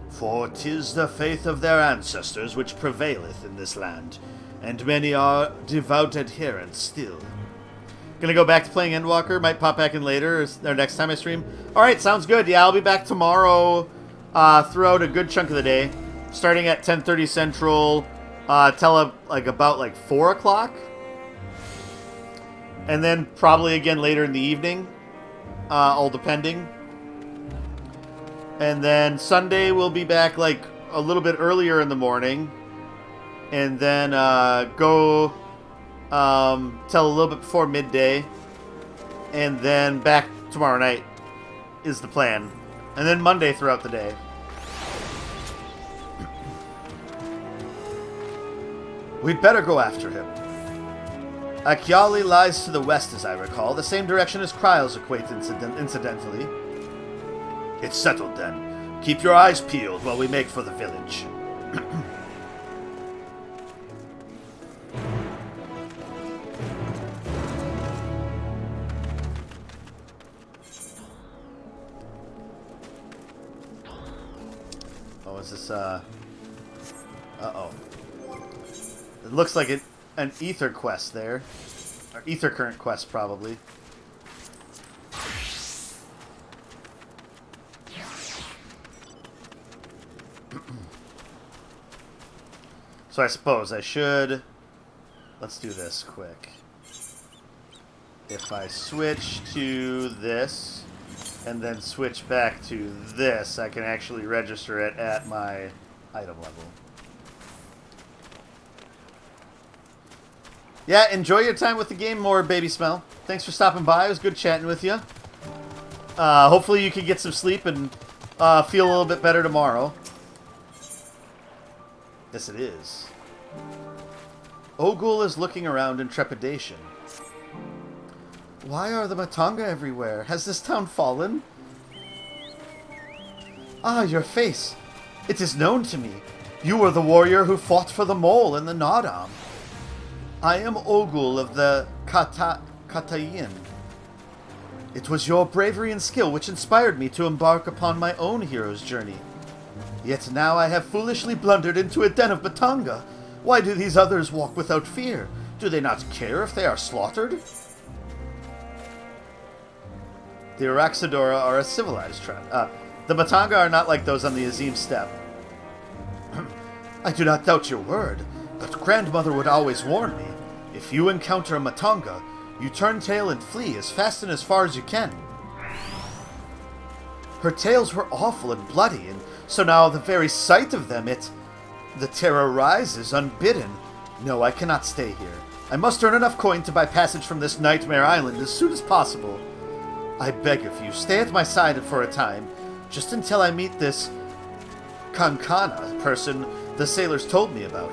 For 'tis the faith of their ancestors which prevaileth in this land, and many are devout adherents still. Gonna go back to playing Endwalker. Might pop back in later or next time I stream. Alright, sounds good. Yeah, I'll be back tomorrow throughout a good chunk of the day. Starting at 10:30 Central till about 4 o'clock. And then probably again later in the evening. All depending. And then Sunday we'll be back like a little bit earlier in the morning. And then go... till a little bit before midday, and then back tomorrow night is the plan, and then Monday throughout the day. We'd better go after him. Akyali lies to the west, as I recall, the same direction as Kryle's acquaintance, incidentally. It's settled, then. Keep your eyes peeled while we make for the village. Oh, is this, uh-oh. It looks like an ether quest there. Or ether current quest, probably. So I suppose I should... Let's do this quick. If I switch to this, and then switch back to this, I can actually register it at my item level. Yeah, enjoy your time with the game more, Baby Smell. Thanks for stopping by. It was good chatting with you. Hopefully you can get some sleep and feel a little bit better tomorrow. Yes, it is. Ogul is looking around in trepidation. Why are the Matanga everywhere? Has this town fallen? Ah, your face. It is known to me. You were the warrior who fought for the mole in the Nodam. I am Ogul of the Katayin. It was your bravery and skill which inspired me to embark upon my own hero's journey. Yet now I have foolishly blundered into a den of Matanga. Why do these others walk without fear? Do they not care if they are slaughtered? The Araxadora are a civilized tribe. The Matanga are not like those on the Azim steppe. I do not doubt your word, but Grandmother would always warn me. If you encounter a Matanga, you turn tail and flee as fast and as far as you can. Her tales were awful and bloody, and so now the very sight of them, the terror rises unbidden. No, I cannot stay here. I must earn enough coin to buy passage from this nightmare island as soon as possible. I beg of you, stay at my side for a time, just until I meet this Kankana person the sailors told me about.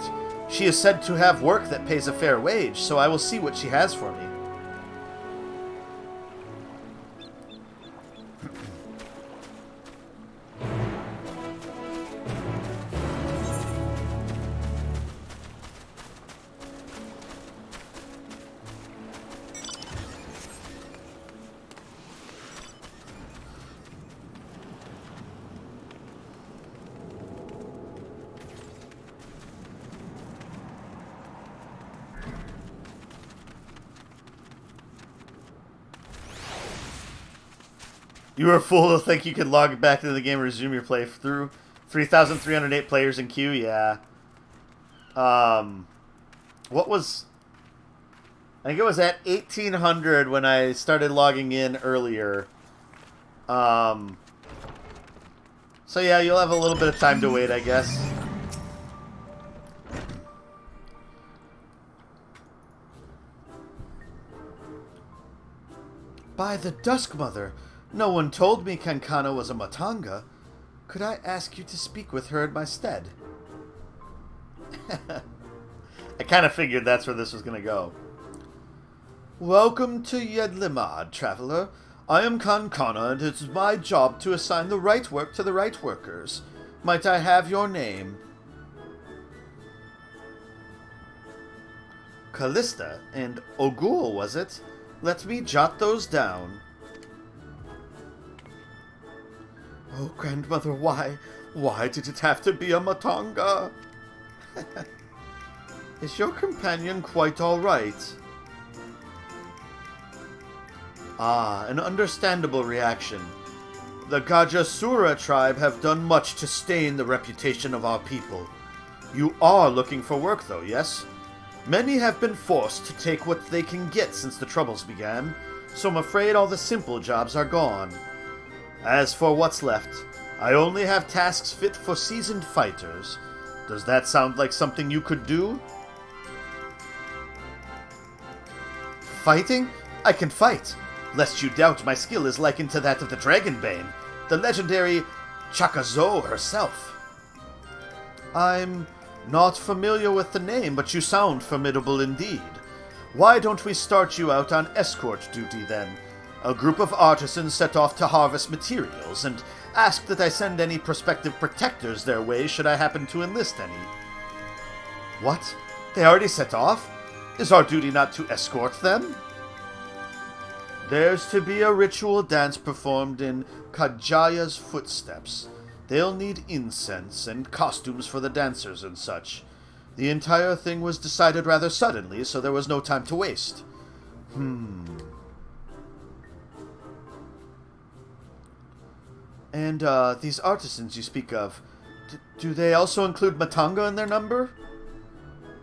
She is said to have work that pays a fair wage, so I will see what she has for me. You are a fool to think you can log back into the game and resume your playthrough. 3,308 players in queue, yeah. What was... I think it was at 1,800 when I started logging in earlier. So yeah, you'll have a little bit of time to wait, I guess. By the Dusk Mother! No one told me Kankana was a Matanga. Could I ask you to speak with her in my stead? I kind of figured that's where this was going to go. Welcome to Yedlimad, traveler. I am Kankana, and it is my job to assign the right work to the right workers. Might I have your name? Callista and Ogul, was it? Let me jot those down. Oh, Grandmother, why did it have to be a Matanga? Is your companion quite all right? Ah, an understandable reaction. The Gajasura tribe have done much to stain the reputation of our people. You are looking for work, though, yes? Many have been forced to take what they can get since the Troubles began, so I'm afraid all the simple jobs are gone. As for what's left, I only have tasks fit for seasoned fighters. Does that sound like something you could do? Fighting? I can fight. Lest you doubt, my skill is likened to that of the Dragonbane, the legendary Chakazo herself. I'm not familiar with the name, but you sound formidable indeed. Why don't we start you out on escort duty, then? A group of artisans set off to harvest materials, and ask that I send any prospective protectors their way should I happen to enlist any. What? They already set off? Is our duty not to escort them? There's to be a ritual dance performed in Kajaya's footsteps. They'll need incense and costumes for the dancers and such. The entire thing was decided rather suddenly, so there was no time to waste. And, these artisans you speak of, do they also include Matanga in their number?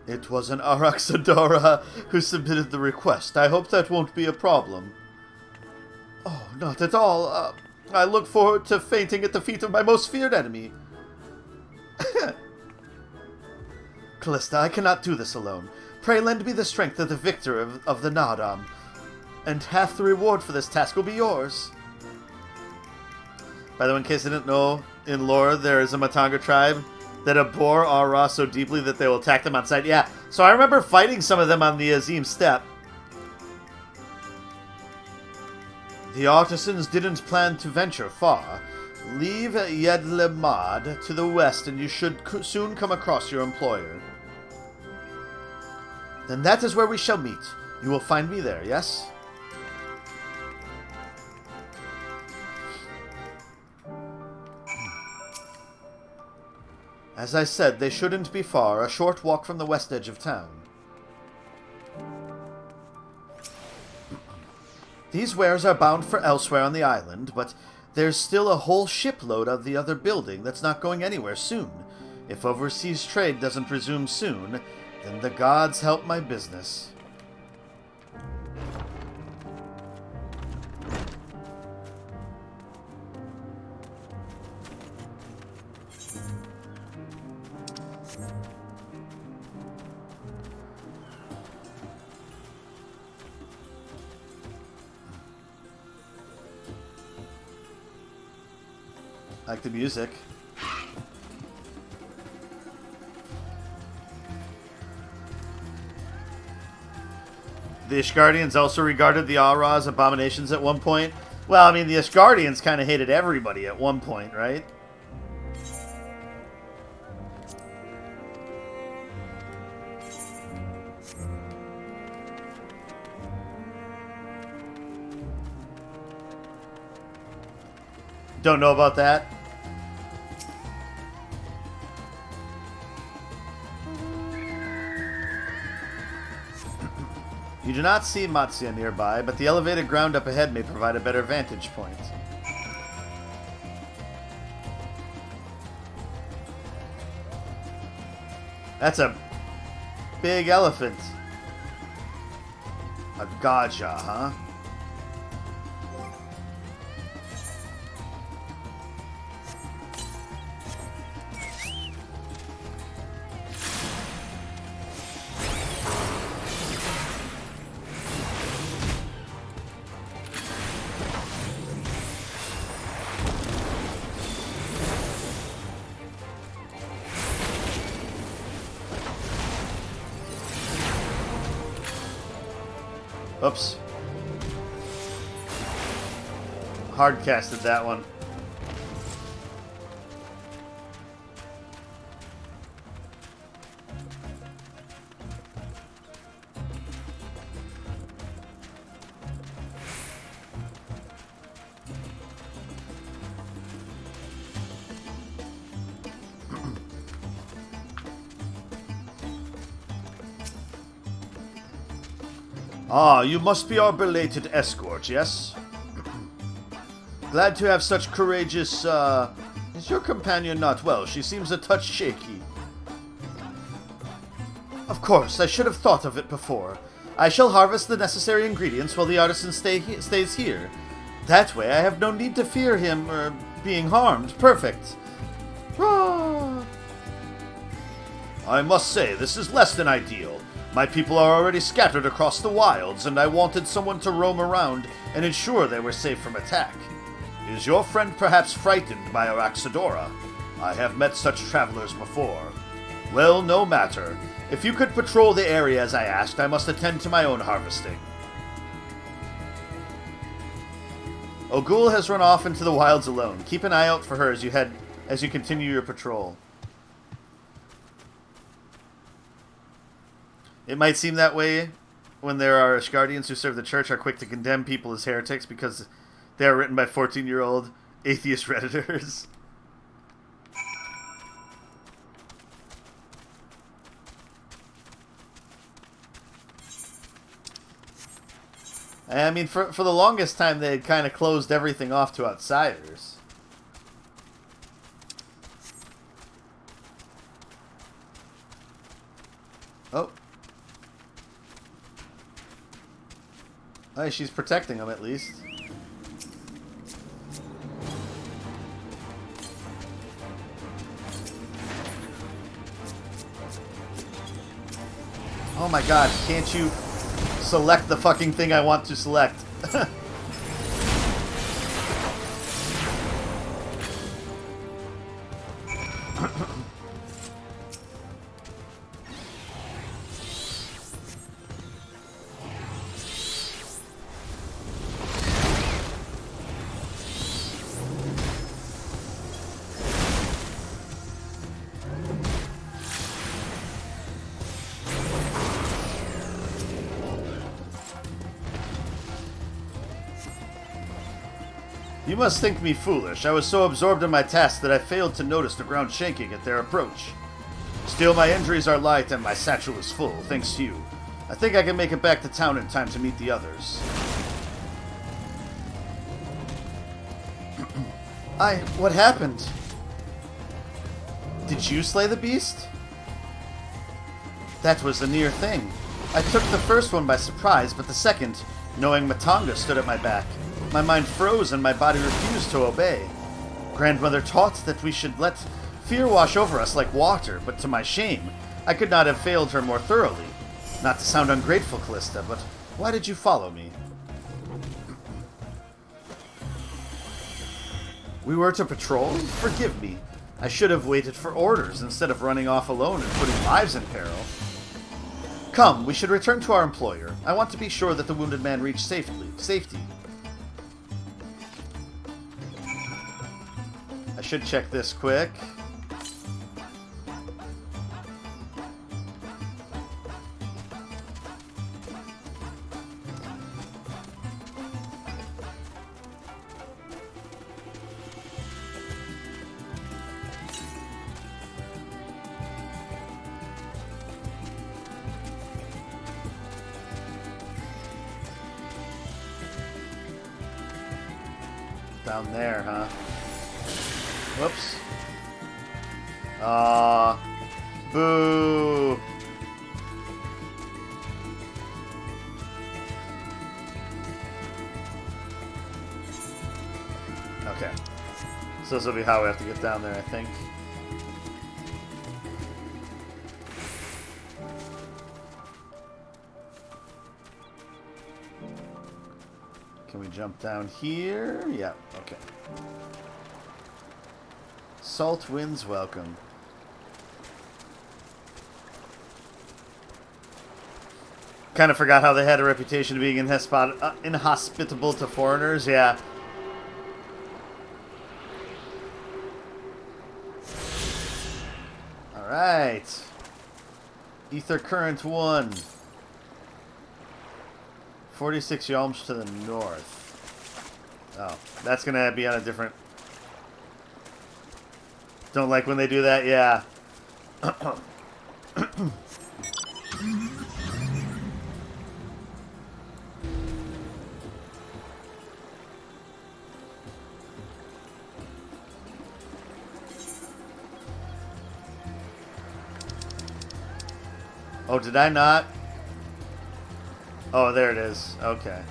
It was an Araxadora who submitted the request. I hope that won't be a problem. Oh, not at all. I look forward to fainting at the feet of my most feared enemy. Callista, I cannot do this alone. Pray lend me the strength of the victor of the Nadam, and half the reward for this task will be yours. By the way, in case I didn't know, in lore there is a Matanga tribe that abhor Aura so deeply that they will attack them on sight. Yeah, so I remember fighting some of them on the Azim steppe. The artisans didn't plan to venture far. Leave Yedlemad to the west and you should soon come across your employer. Then that is where we shall meet. You will find me there, yes? As I said, they shouldn't be far, a short walk from the west edge of town. These wares are bound for elsewhere on the island, but there's still a whole shipload of the other building that's not going anywhere soon. If overseas trade doesn't resume soon, then the gods help my business. I like the music. The Ishgardians also regarded the Aura as abominations at one point. Well, I mean, the Ishgardians kind of hated everybody at one point, right? Don't know about that. You do not see Matsuya nearby, but the elevated ground up ahead may provide a better vantage point. That's a big elephant. A Gaja, huh? Oops. Hard casted that one. Ah, you must be our belated escort, yes? Glad to have such courageous, Is your companion not well? She seems a touch shaky. Of course, I should have thought of it before. I shall harvest the necessary ingredients while the artisan stays here. That way I have no need to fear him, being harmed. Perfect. Ah. I must say, this is less than ideal. My people are already scattered across the wilds, and I wanted someone to roam around and ensure they were safe from attack. Is your friend perhaps frightened by Araxodora? I have met such travelers before. Well, no matter. If you could patrol the area as I asked, I must attend to my own harvesting. Ogul has run off into the wilds alone. Keep an eye out for her as you continue your patrol. It might seem that way when there are Ishgardians who serve the church are quick to condemn people as heretics because they are written by 14-year-old atheist Redditors. I mean, for the longest time, they had kind of closed everything off to outsiders. Oh. Oh, she's protecting him, at least. Oh my god, can't you select the fucking thing I want to select? You must think me foolish. I was so absorbed in my task that I failed to notice the ground shaking at their approach. Still, my injuries are light and my satchel is full, thanks to you. I think I can make it back to town in time to meet the others. What happened? Did you slay the beast? That was a near thing. I took the first one by surprise, but the second, knowing Matanga stood at my back, my mind froze and my body refused to obey. Grandmother taught that we should let fear wash over us like water, but to my shame, I could not have failed her more thoroughly. Not to sound ungrateful, Callista, but why did you follow me? We were to patrol? Forgive me. I should have waited for orders instead of running off alone and putting lives in peril. Come, we should return to our employer. I want to be sure that the wounded man reached safety. I should check this quick. Down there, huh? Whoops. Boo! Okay. So this will be how we have to get down there, I think. Can we jump down here? Yeah, okay. Salt winds welcome. Kind of forgot how they had a reputation of being inhospitable to foreigners, yeah. Alright. Ether Current 1. 46 yalms to the north. Oh, that's gonna be on a different... Don't like when they do that, yeah. Oh, did I not? Oh, there it is. Okay.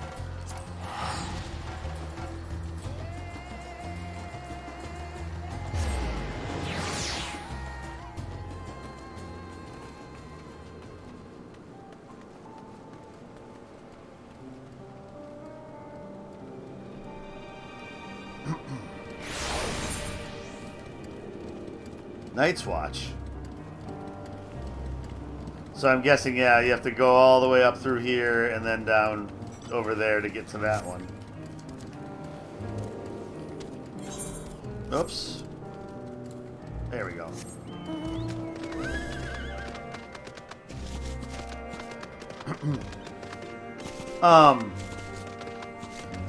Night's Watch. So I'm guessing, yeah, you have to go all the way up through here and then down over there to get to that one. Oops. There we go.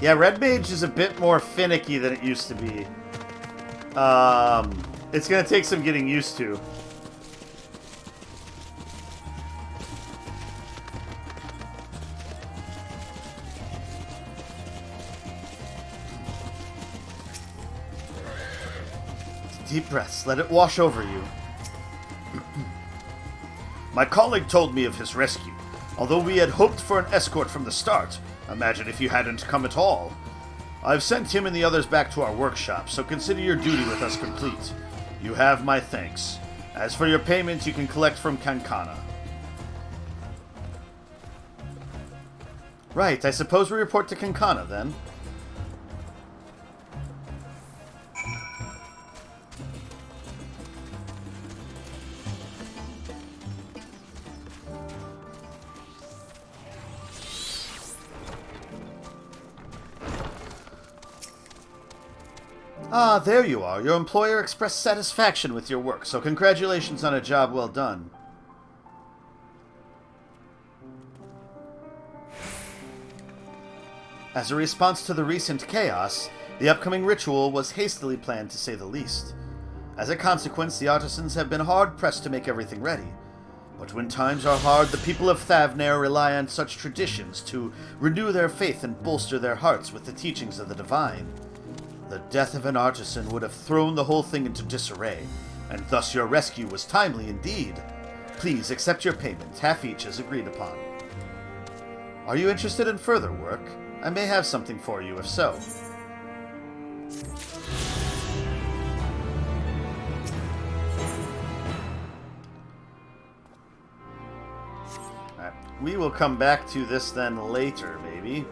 Yeah, Red Mage is a bit more finicky than it used to be. It's gonna take some getting used to. Deep breaths. Let it wash over you. My colleague told me of his rescue. Although we had hoped for an escort from the start, imagine if you hadn't come at all. I've sent him and the others back to our workshop, so consider your duty with us complete. You have my thanks. As for your payment, you can collect from Kankana. Right, I suppose we report to Kankana, then. Ah, there you are. Your employer expressed satisfaction with your work, so congratulations on a job well done. As a response to the recent chaos, The upcoming ritual was hastily planned, to say the least. As a consequence, the artisans have been hard-pressed to make everything ready. But when times are hard, the people of Thavnair rely on such traditions to renew their faith and bolster their hearts with the teachings of the divine. The death of an artisan would have thrown the whole thing into disarray, and thus your rescue was timely indeed. Please accept your payment, half each as agreed upon. Are you interested in further work? I may have something for you if so. Alright, we will come back to this then later, maybe.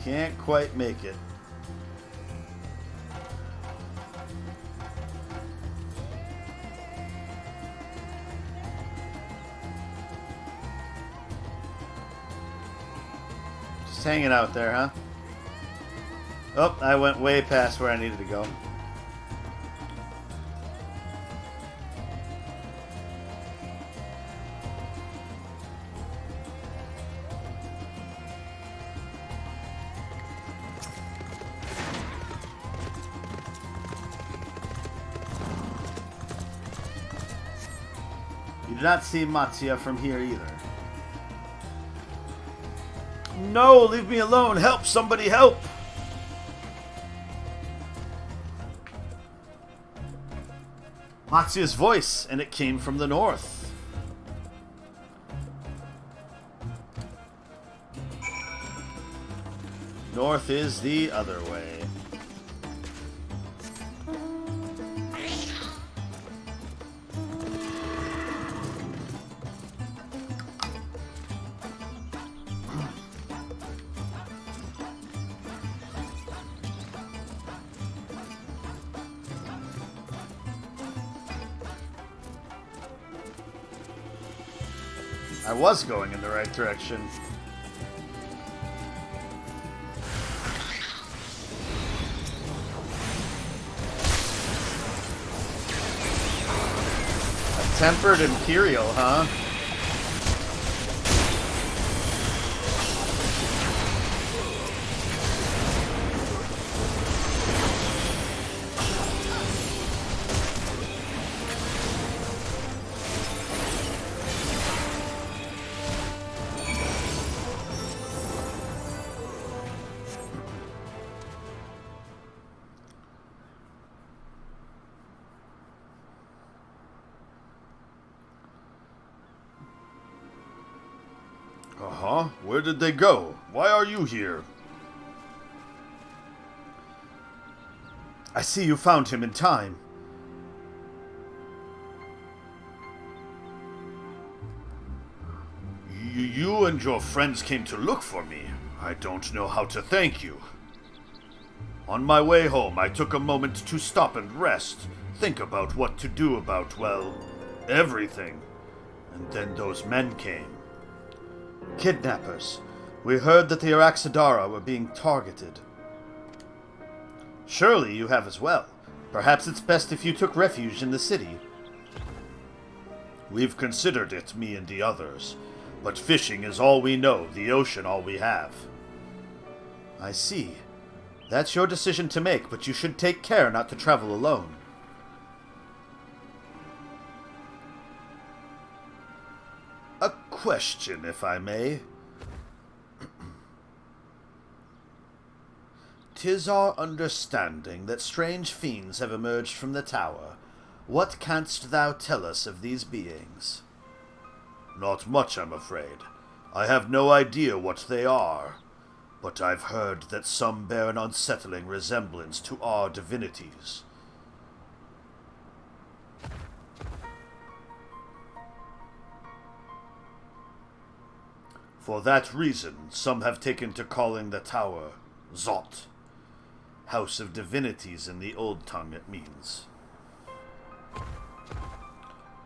Can't quite make it. Just hanging out there, huh? Oh, I went way past where I needed to go. You do not see Matsuya from here either. No, leave me alone. Help, somebody help. Matsuya's voice, and it came from the north. North is the other way. I was going in the right direction. A tempered Imperial, huh? Uh-huh. Where did they go? Why are you here? I see you found him in time. You and your friends came to look for me. I don't know how to thank you. On my way home, I took a moment to stop and rest, think about what to do about, well, everything. And then those men came. Kidnappers. We heard that the Araxidara were being targeted. Surely you have as well. Perhaps it's best if you took refuge in the city. We've considered it, me and the others. But fishing is all we know, the ocean all we have. I see. That's your decision to make, but you should take care not to travel alone. A question, if I may. 'Tis our understanding that strange fiends have emerged from the tower. What canst thou tell us of these beings? Not much, I'm afraid. I have no idea what they are, but I've heard that some bear an unsettling resemblance to our divinities. For that reason, some have taken to calling the tower Zot. House of Divinities in the old tongue it means.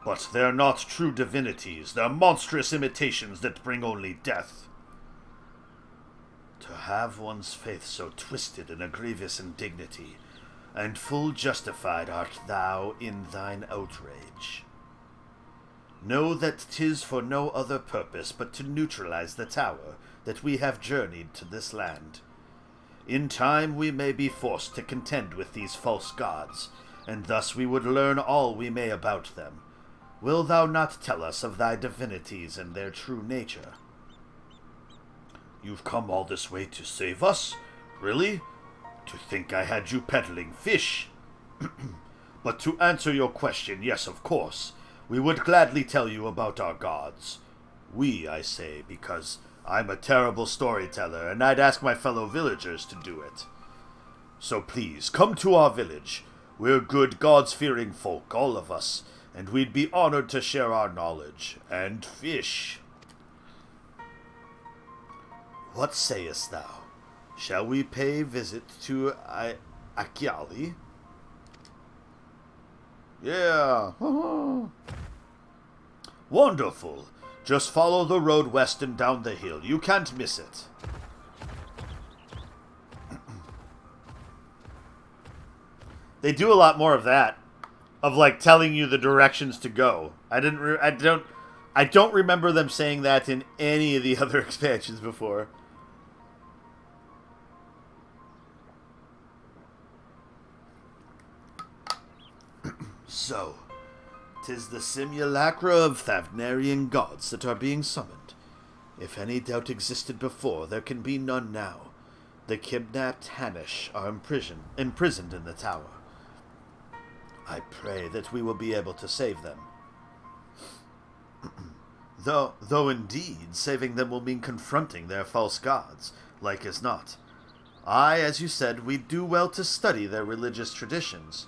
But they're not true divinities. They're monstrous imitations that bring only death. To have one's faith so twisted in a grievous indignity, and full justified art thou in thine outrage. Know that 'tis for no other purpose but to neutralize the tower that we have journeyed to this land. In time we may be forced to contend with these false gods, and thus we would learn all we may about them. Will thou not tell us of thy divinities and their true nature? You've come all this way to save us? Really? To think I had you peddling fish? But to answer your question, yes, of course. We would gladly tell you about our gods. We, I say, because I'm a terrible storyteller, and I'd ask my fellow villagers to do it. So please, come to our village. We're good, gods-fearing folk, all of us, and we'd be honored to share our knowledge. And fish. What sayest thou? Shall we pay visit to Akyali? Yeah. Wonderful. Just follow the road west and down the hill. You can't miss it. They do a lot more of that, of like telling you the directions to go. I don't remember them saying that in any of the other expansions before. So, 'tis the simulacra of Thavnarian gods that are being summoned. If any doubt existed before, there can be none now. The kidnapped Hanish are imprisoned in the tower. I pray that we will be able to save them. Though indeed, saving them will mean confronting their false gods, like as not. As you said, we do well to study their religious traditions.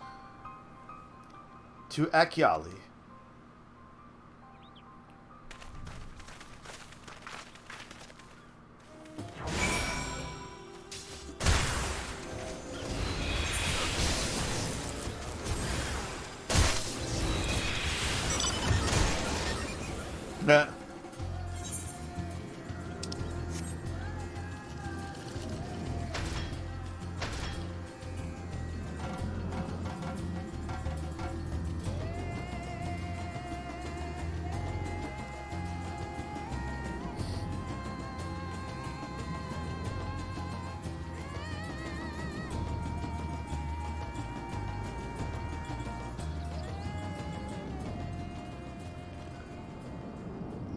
To Akyali. Nah.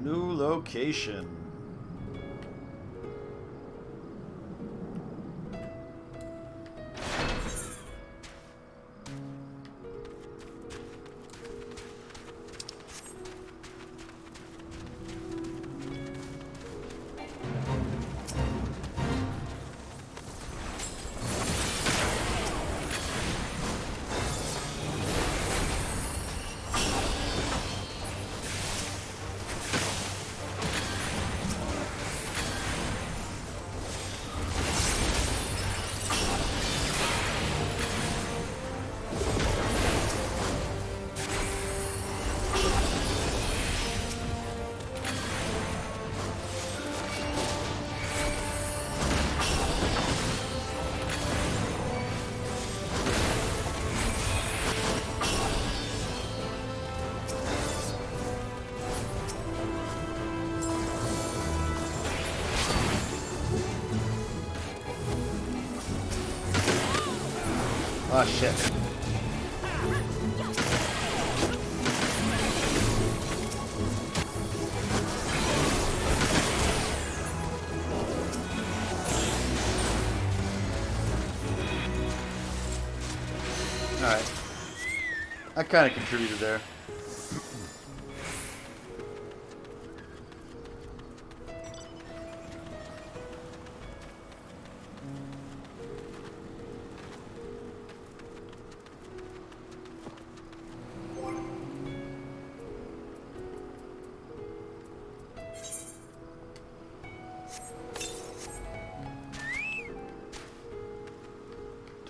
New location. Oh, shit. Alright. I kind of contributed there.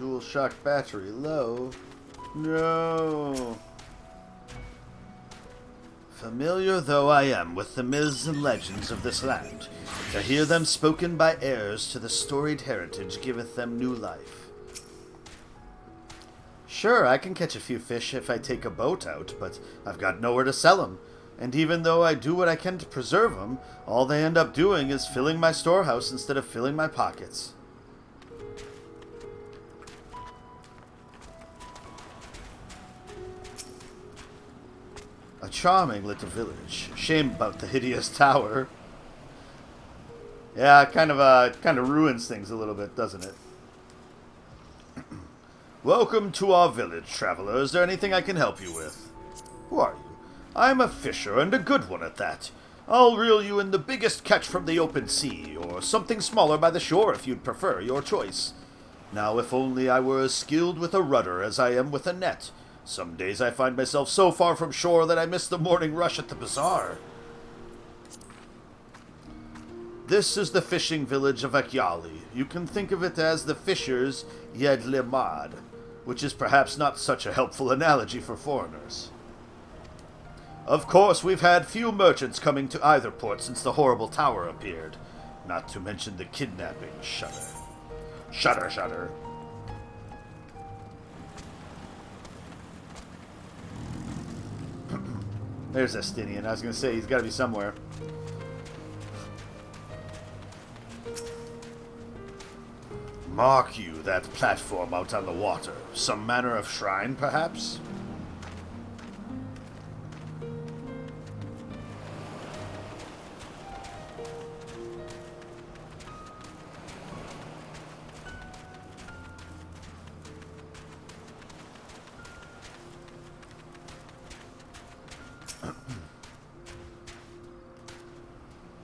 Dual shock battery low. No. Familiar though I am with the myths and legends of this land, to hear them spoken by heirs to the storied heritage giveth them new life. Sure, I can catch a few fish if I take a boat out, but I've got nowhere to sell them. And even though I do what I can to preserve them, all they end up doing is filling my storehouse instead of filling my pockets. A charming little village. Shame about the hideous tower. Yeah, kind of ruins things a little bit, doesn't it? Welcome to our village, traveler. Is there anything I can help you with? Who are you? I'm a fisher, and a good one at that. I'll reel you in the biggest catch from the open sea, or something smaller by the shore if you'd prefer, your choice. Now, if only I were as skilled with a rudder as I am with a net. Some days I find myself so far from shore that I miss the morning rush at the bazaar. This is the fishing village of Akyali. You can think of it as the fishers' Yedlimad, which is perhaps not such a helpful analogy for foreigners. Of course, we've had few merchants coming to either port since the horrible tower appeared, not to mention the kidnapping. Shudder. Shudder, shudder. There's Estinian. I was going to say, he's got to be somewhere. Mark you that platform out on the water. Some manner of shrine, perhaps?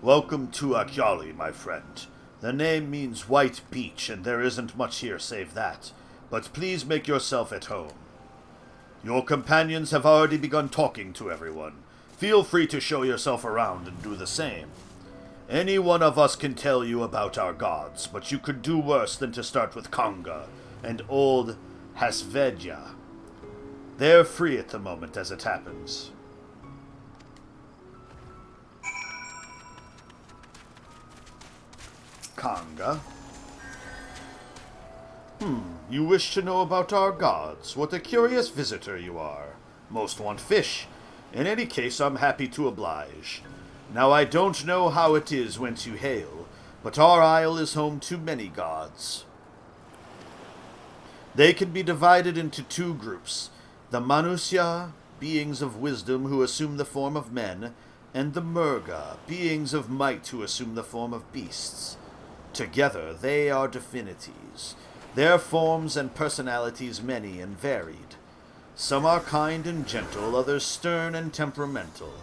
Welcome to Akyali, my friend. The name means white beach, and there isn't much here save that. But please make yourself at home. Your companions have already begun talking to everyone. Feel free to show yourself around and do the same. Any one of us can tell you about our gods, but you could do worse than to start with Konga and old Hasvedya. They're free at the moment as it happens. Konga. You wish to know about our gods. What a curious visitor you are. Most want fish. In any case, I'm happy to oblige. Now, I don't know how it is whence you hail, but our isle is home to many gods. They can be divided into two groups. The Manusya, beings of wisdom who assume the form of men, and the Murga, beings of might who assume the form of beasts. Together, they are divinities, their forms and personalities many and varied. Some are kind and gentle, others stern and temperamental,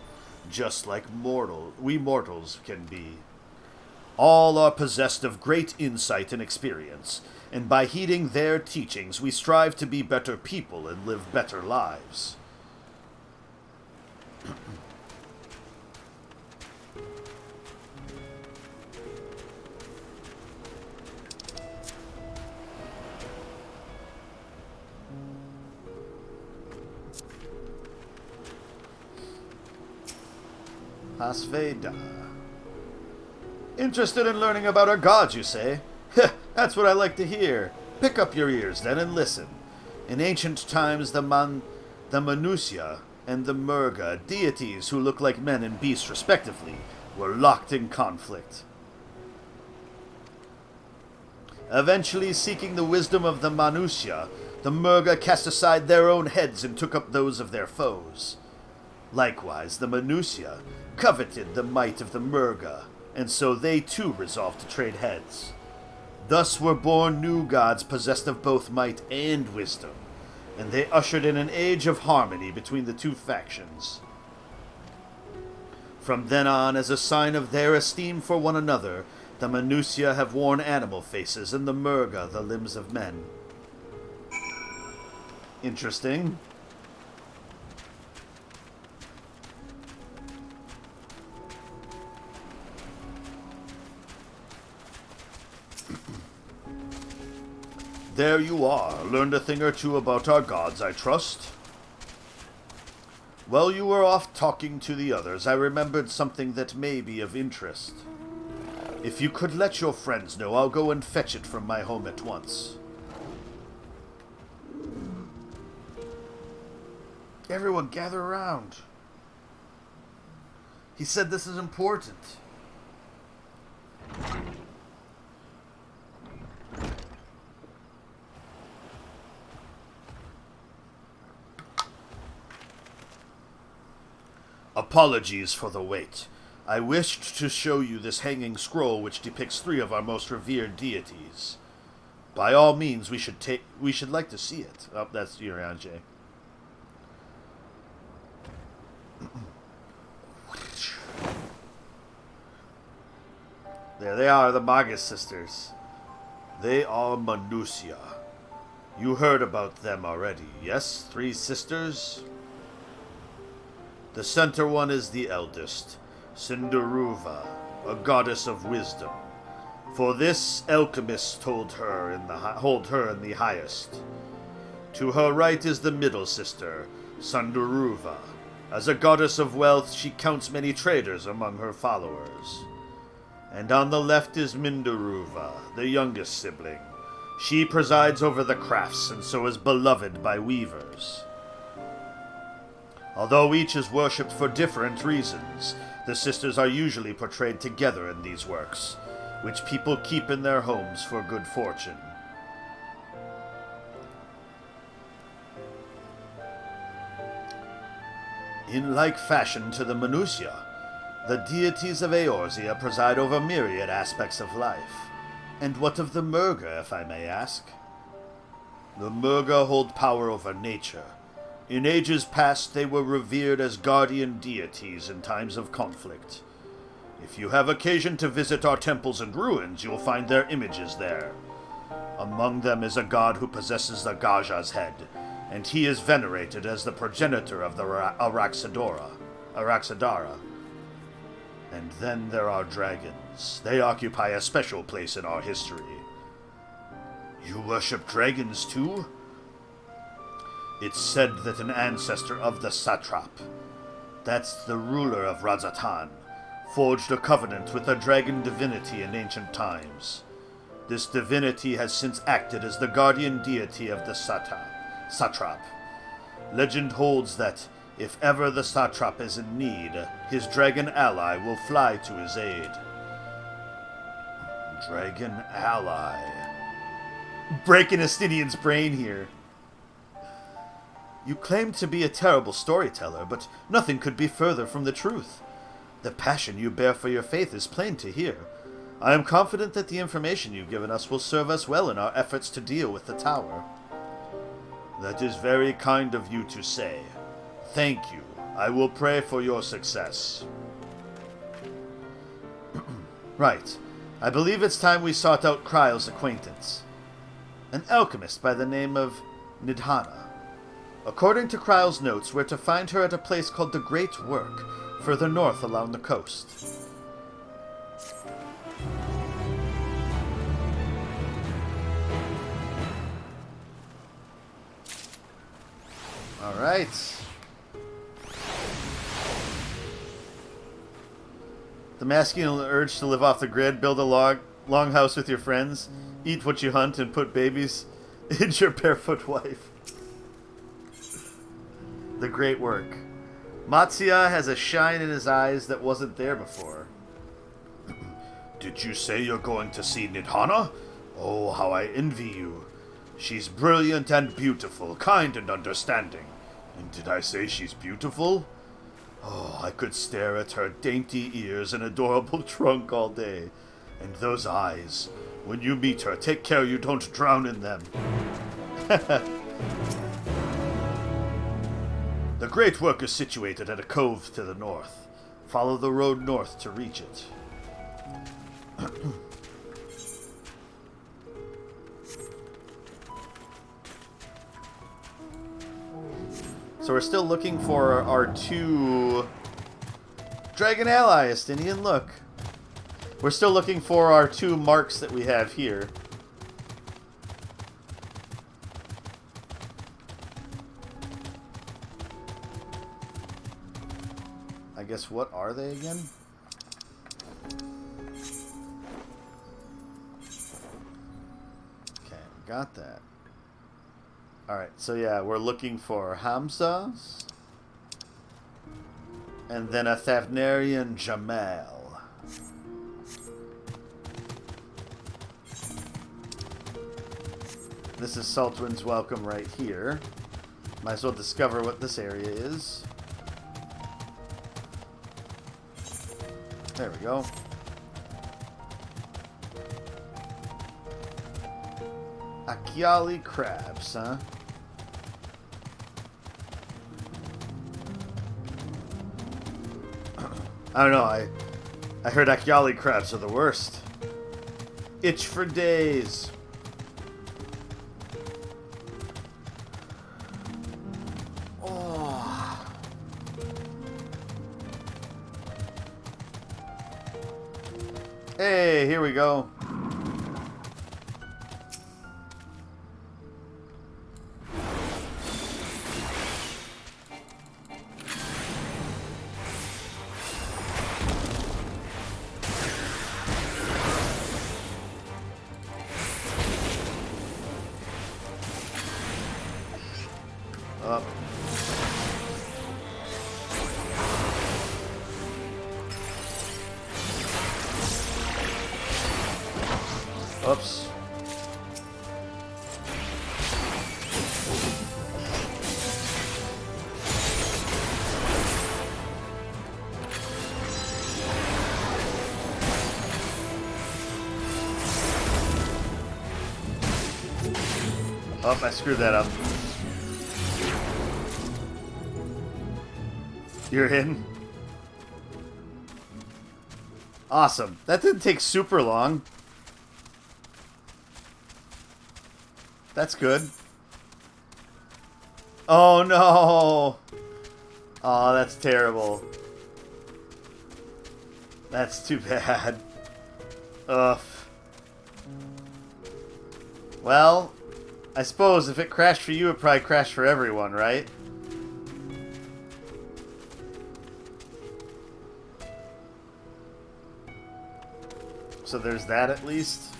just like we mortals can be. All are possessed of great insight and experience, and by heeding their teachings, we strive to be better people and live better lives. Asveda. Interested in learning about our gods, you say? That's what I like to hear. Pick up your ears, then, and listen. In ancient times, the Manusya and the Murga, deities who look like men and beasts respectively, were locked in conflict. Eventually, seeking the wisdom of the Manusya, the Murga cast aside their own heads and took up those of their foes. Likewise, the Manusya coveted the might of the Murga, and so they too resolved to trade heads. Thus were born new gods possessed of both might and wisdom, and they ushered in an age of harmony between the two factions. From then on, as a sign of their esteem for one another, the Manusya have worn animal faces, and the Murga the limbs of men. Interesting. There you are. Learned a thing or two about our gods, I trust. While you were off talking to the others, I remembered something that may be of interest. If you could let your friends know, I'll go and fetch it from my home at once. Everyone gather around. He said this is important. Apologies for the wait. I wished to show you this hanging scroll which depicts 3 of our most revered deities. By all means, we should like to see it. Oh, that's Urianger. There they are, the Magus sisters. They are Manusia. You heard about them already, yes? 3 sisters? The center one is the eldest, Cinderuva, a goddess of wisdom. For this, alchemists hold her in the highest. To her right is the middle sister, Sundaruva. As a goddess of wealth, she counts many traders among her followers. And on the left is Mindaruva, the youngest sibling. She presides over the crafts and so is beloved by weavers. Although each is worshipped for different reasons, the sisters are usually portrayed together in these works, which people keep in their homes for good fortune. In like fashion to the Manusia, the deities of Eorzea preside over myriad aspects of life. And what of the Murga, if I may ask? The Murga hold power over nature. In ages past, they were revered as guardian deities in times of conflict. If you have occasion to visit our temples and ruins, you'll find their images there. Among them is a god who possesses the Gaja's head, and he is venerated as the progenitor of the Araxadara. And then there are dragons. They occupy a special place in our history. You worship dragons too? It's said that an ancestor of the satrap, that's the ruler of Razatan, forged a covenant with a dragon divinity in ancient times. This divinity has since acted as the guardian deity of the satrap. Legend holds that if ever the satrap is in need, his dragon ally will fly to his aid. Dragon ally. Breaking Estinian's brain here. You claim to be a terrible storyteller, but nothing could be further from the truth. The passion you bear for your faith is plain to hear. I am confident that the information you've given us will serve us well in our efforts to deal with the tower. That is very kind of you to say. Thank you. I will pray for your success. Right. I believe it's time we sought out Kryle's acquaintance. An alchemist by the name of Nidhana. According to Kryle's notes, we're to find her at a place called the Great Work, further north along the coast. Alright. The masculine urge to live off the grid, build a long house with your friends, eat what you hunt, and put babies in your barefoot wife. The Great Work. Matsuya has a shine in his eyes that wasn't there before. Did you say you're going to see Nidhana? Oh, how I envy you. She's brilliant and beautiful, kind and understanding. And did I say she's beautiful? Oh, I could stare at her dainty ears and adorable trunk all day. And those eyes. When you meet her, take care you don't drown in them. The Great Work is situated at a cove to the north. Follow the road north to reach it. So we're still looking for our 2 dragon ally, Estinian, look. We're still looking for our 2 marks that we have here. I guess what are they again? Okay, got that. Alright, so yeah, we're looking for Hamzas. And then a Thavnairian Jamal. This is Saltwin's welcome right here. Might as well discover what this area is. There we go. Akyali crabs, huh? I don't know, I heard Akyali crabs are the worst. Itch for days. Oh. Hey, here we go. Up. Oops. Oh, I screwed that up. You're in? Awesome. That didn't take super long. That's good. Oh no! Oh, that's terrible. That's too bad. Ugh. Well, I suppose if it crashed for you, it probably crashed for everyone, right? So there's that at least.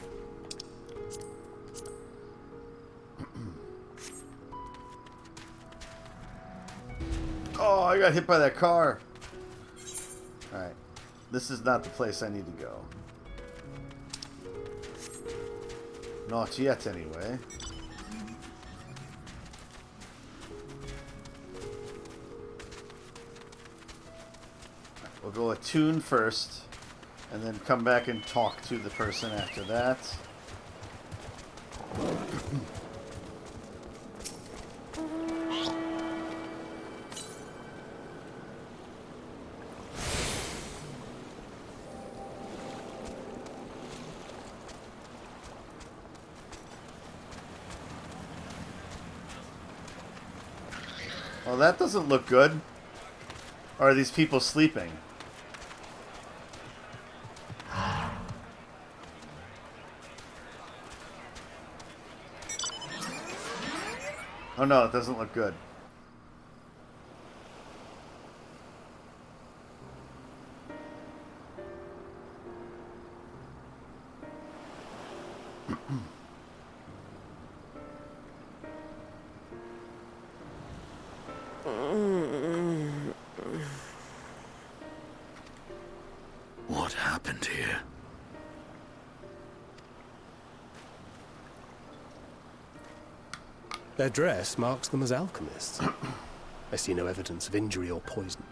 Oh, I got hit by that car. Alright. This is not the place I need to go. Not yet, anyway. We'll go attune first, and then come back and talk to the person after that. Well, that doesn't look good. Or are these people sleeping? Oh no, it doesn't look good. What happened here? Their dress marks them as alchemists. I see no evidence of injury or poison.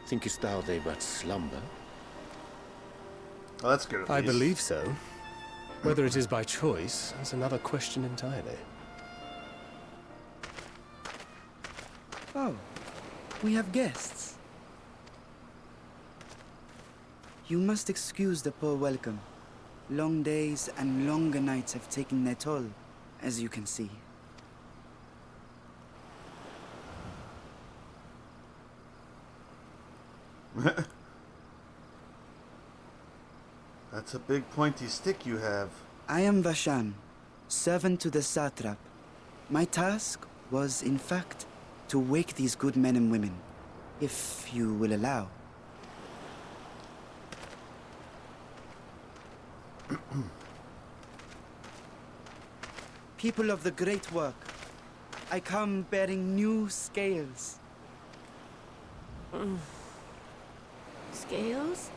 Thinkest thou they but slumber? Oh, that's good at I least. believe so. Whether it is by choice is another question entirely. Oh, we have guests. You must excuse the poor welcome. Long days and longer nights have taken their toll, as you can see. That's a big pointy stick you have. I am Vashan, servant to the satrap. My task was, in fact, to wake these good men and women. if you will allow. People of the Great Work, I come bearing new scales. Scales?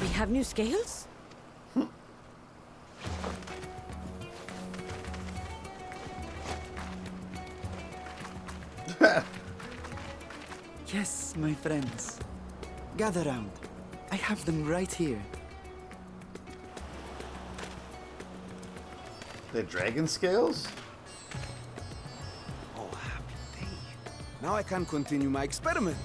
We have new scales? Yes, my friends. Gather round. I have them right here. The dragon scales? Oh, happy day. Now I can continue my experiment.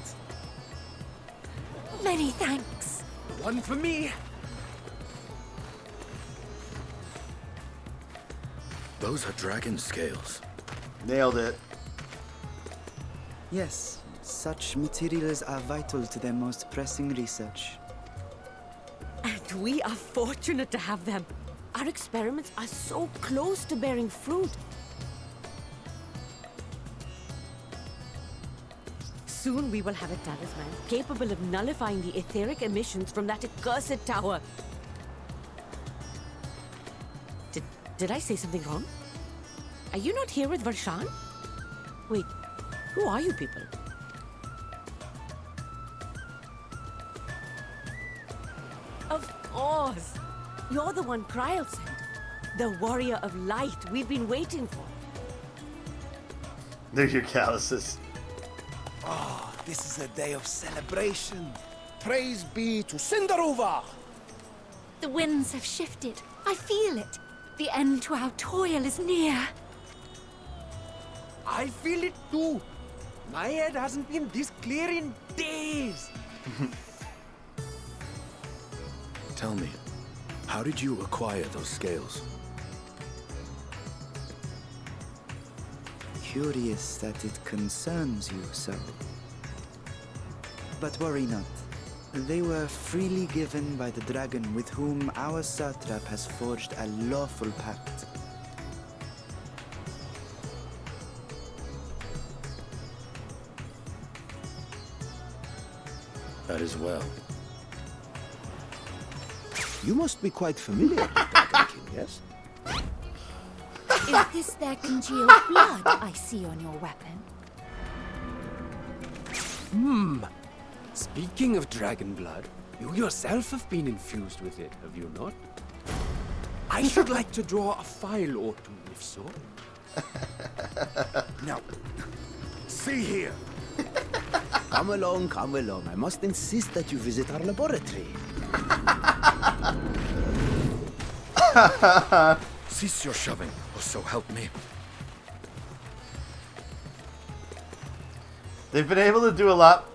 Many thanks. One for me. Those are dragon scales. Nailed it. Yes, such materials are vital to their most pressing research. And we are fortunate to have them. Our experiments are so close to bearing fruit. Soon we will have a talisman capable of nullifying the etheric emissions from that accursed tower. Did I say something wrong? Are you not here with Varshan? Wait, who are you people? Of course! You're the one Kryl sent. The warrior of light we've been waiting for. They're your calluses. Oh, this is a day of celebration. Praise be to Cinderuva! The winds have shifted. I feel it. The end to our toil is near. I feel it too. My head hasn't been this clear in days. Tell me, how did you acquire those scales? Curious that it concerns you so. But worry not. They were freely given by the dragon with whom our satrap has forged a lawful pact. That is well. You must be quite familiar with Dragon King, yes? Is this their congealed blood I see on your weapon? Speaking of dragon blood, you yourself have been infused with it, have you not? I should like to draw a file or two, if so. Now, see here. Come along, come along. I must insist that you visit our laboratory. Cease your shoving, or so help me. They've been able to do a lot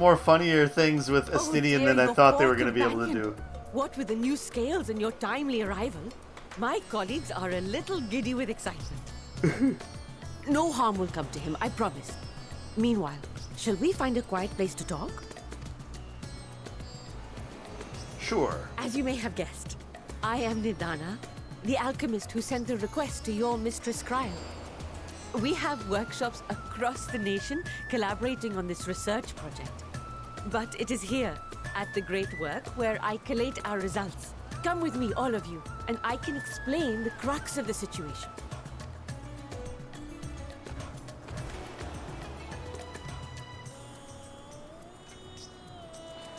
more funnier things with Estinian than I thought they were going to be able to do. What with the new scales and your timely arrival, my colleagues are a little giddy with excitement. No harm will come to him, I promise. Meanwhile, shall we find a quiet place to talk? Sure. As you may have guessed, I am Nidana, the alchemist who sent the request to your mistress Kryl. We have workshops across the nation collaborating on this research project. But it is here, at the Great Work, where I collate our results. Come with me, all of you, and I can explain the crux of the situation.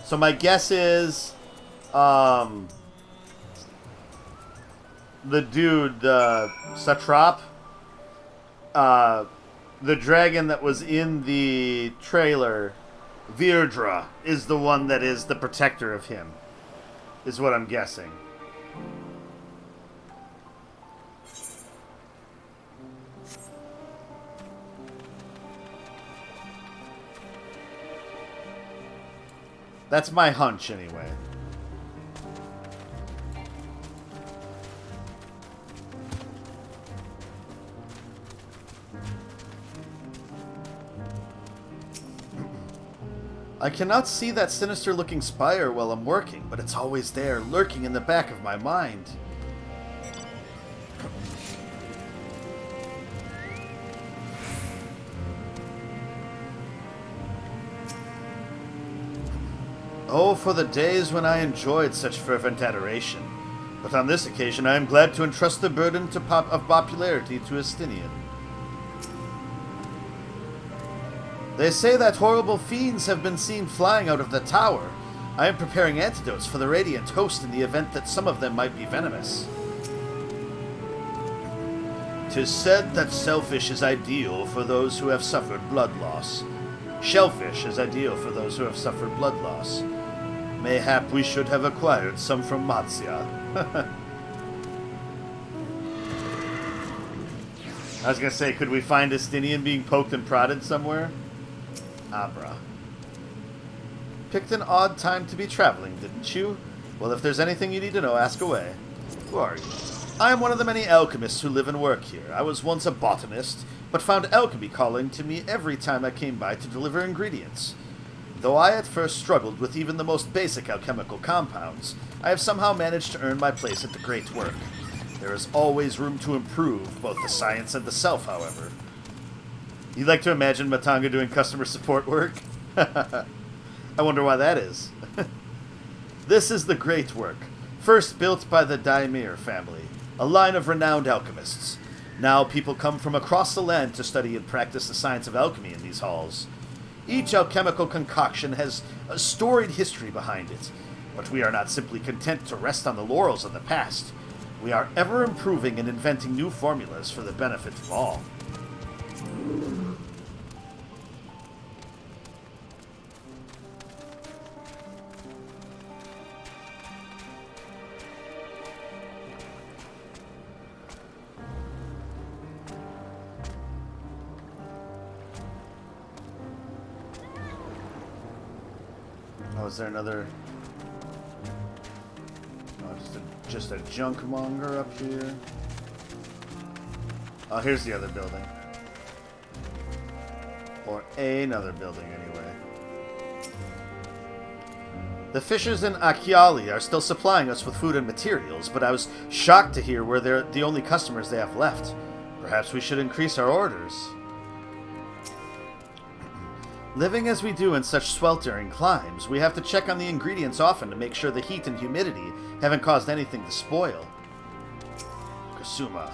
So my guess is, the dude, the satrap, the dragon that was in the trailer, Virdra, is the one that is the protector of him, is what I'm guessing. That's my hunch, anyway. I cannot see that sinister-looking spire while I'm working, but it's always there, lurking in the back of my mind. Oh, for the days when I enjoyed such fervent adoration. But on this occasion I am glad to entrust the burden of popularity to Estinian. They say that horrible fiends have been seen flying out of the tower. I am preparing antidotes for the Radiant Host in the event that some of them might be venomous. 'Tis said that selfish is ideal for those who have suffered blood loss. Shellfish is ideal for those who have suffered blood loss. Mayhap we should have acquired some from Matsya. I was gonna say, could we find Estinian being poked and prodded somewhere? Abra. Picked an odd time to be traveling, didn't you? Well, if there's anything you need to know, ask away. Who are you? I am one of the many alchemists who live and work here. I was once a botanist, but found alchemy calling to me every time I came by to deliver ingredients. Though I at first struggled with even the most basic alchemical compounds, I have somehow managed to earn my place at the great work. There is always room to improve, both the science and the self, however. You like to imagine Matanga doing customer support work? I wonder why that is. This is the great work, first built by the Daimir family, a line of renowned alchemists. Now people come from across the land to study and practice the science of alchemy in these halls. Each alchemical concoction has a storied history behind it, but we are not simply content to rest on the laurels of the past. We are ever improving and inventing new formulas for the benefit of all. Oh, is there another... Oh, just a junk monger up here. Oh, here's the other building. Or another building, anyway. The fishers in Akiali are still supplying us with food and materials, but I was shocked to hear where they're the only customers they have left. Perhaps we should increase our orders. Living as we do in such sweltering climes, we have to check on the ingredients often to make sure the heat and humidity haven't caused anything to spoil. Kasuma.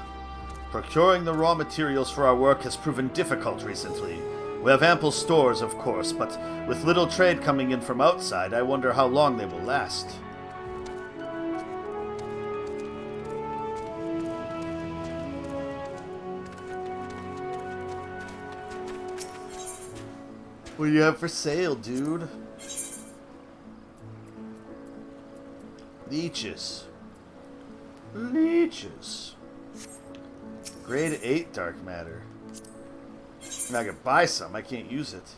Procuring the raw materials for our work has proven difficult recently. We have ample stores, of course, but with little trade coming in from outside, I wonder how long they will last. What do you have for sale, dude? Leeches. Leeches. Grade 8 dark matter. And I could buy some, I can't use it.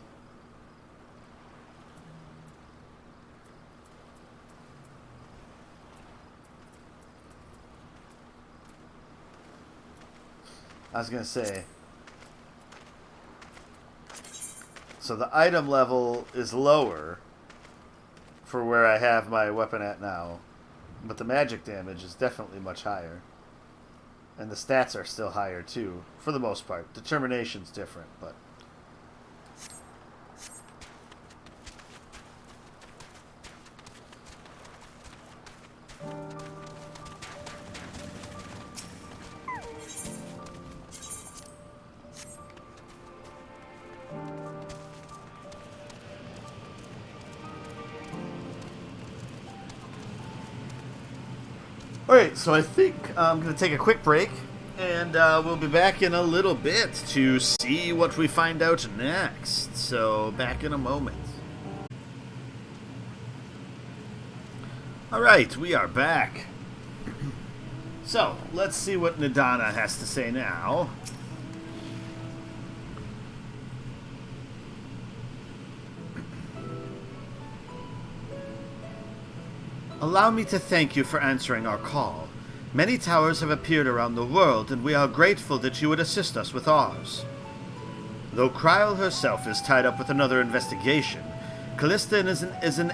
I was gonna say, so the item level is lower for where I have my weapon at now, but the magic damage is definitely much higher. And the stats are still higher too, for the most part. Determination's different, but... Alright, so I think I'm going to take a quick break, and we'll be back in a little bit to see what we find out next. So, back in a moment. Alright, we are back. So, let's see what Nidana has to say now. Allow me to thank you for answering our call. Many towers have appeared around the world, and we are grateful that you would assist us with ours. Though Kryl herself is tied up with another investigation, Callista is an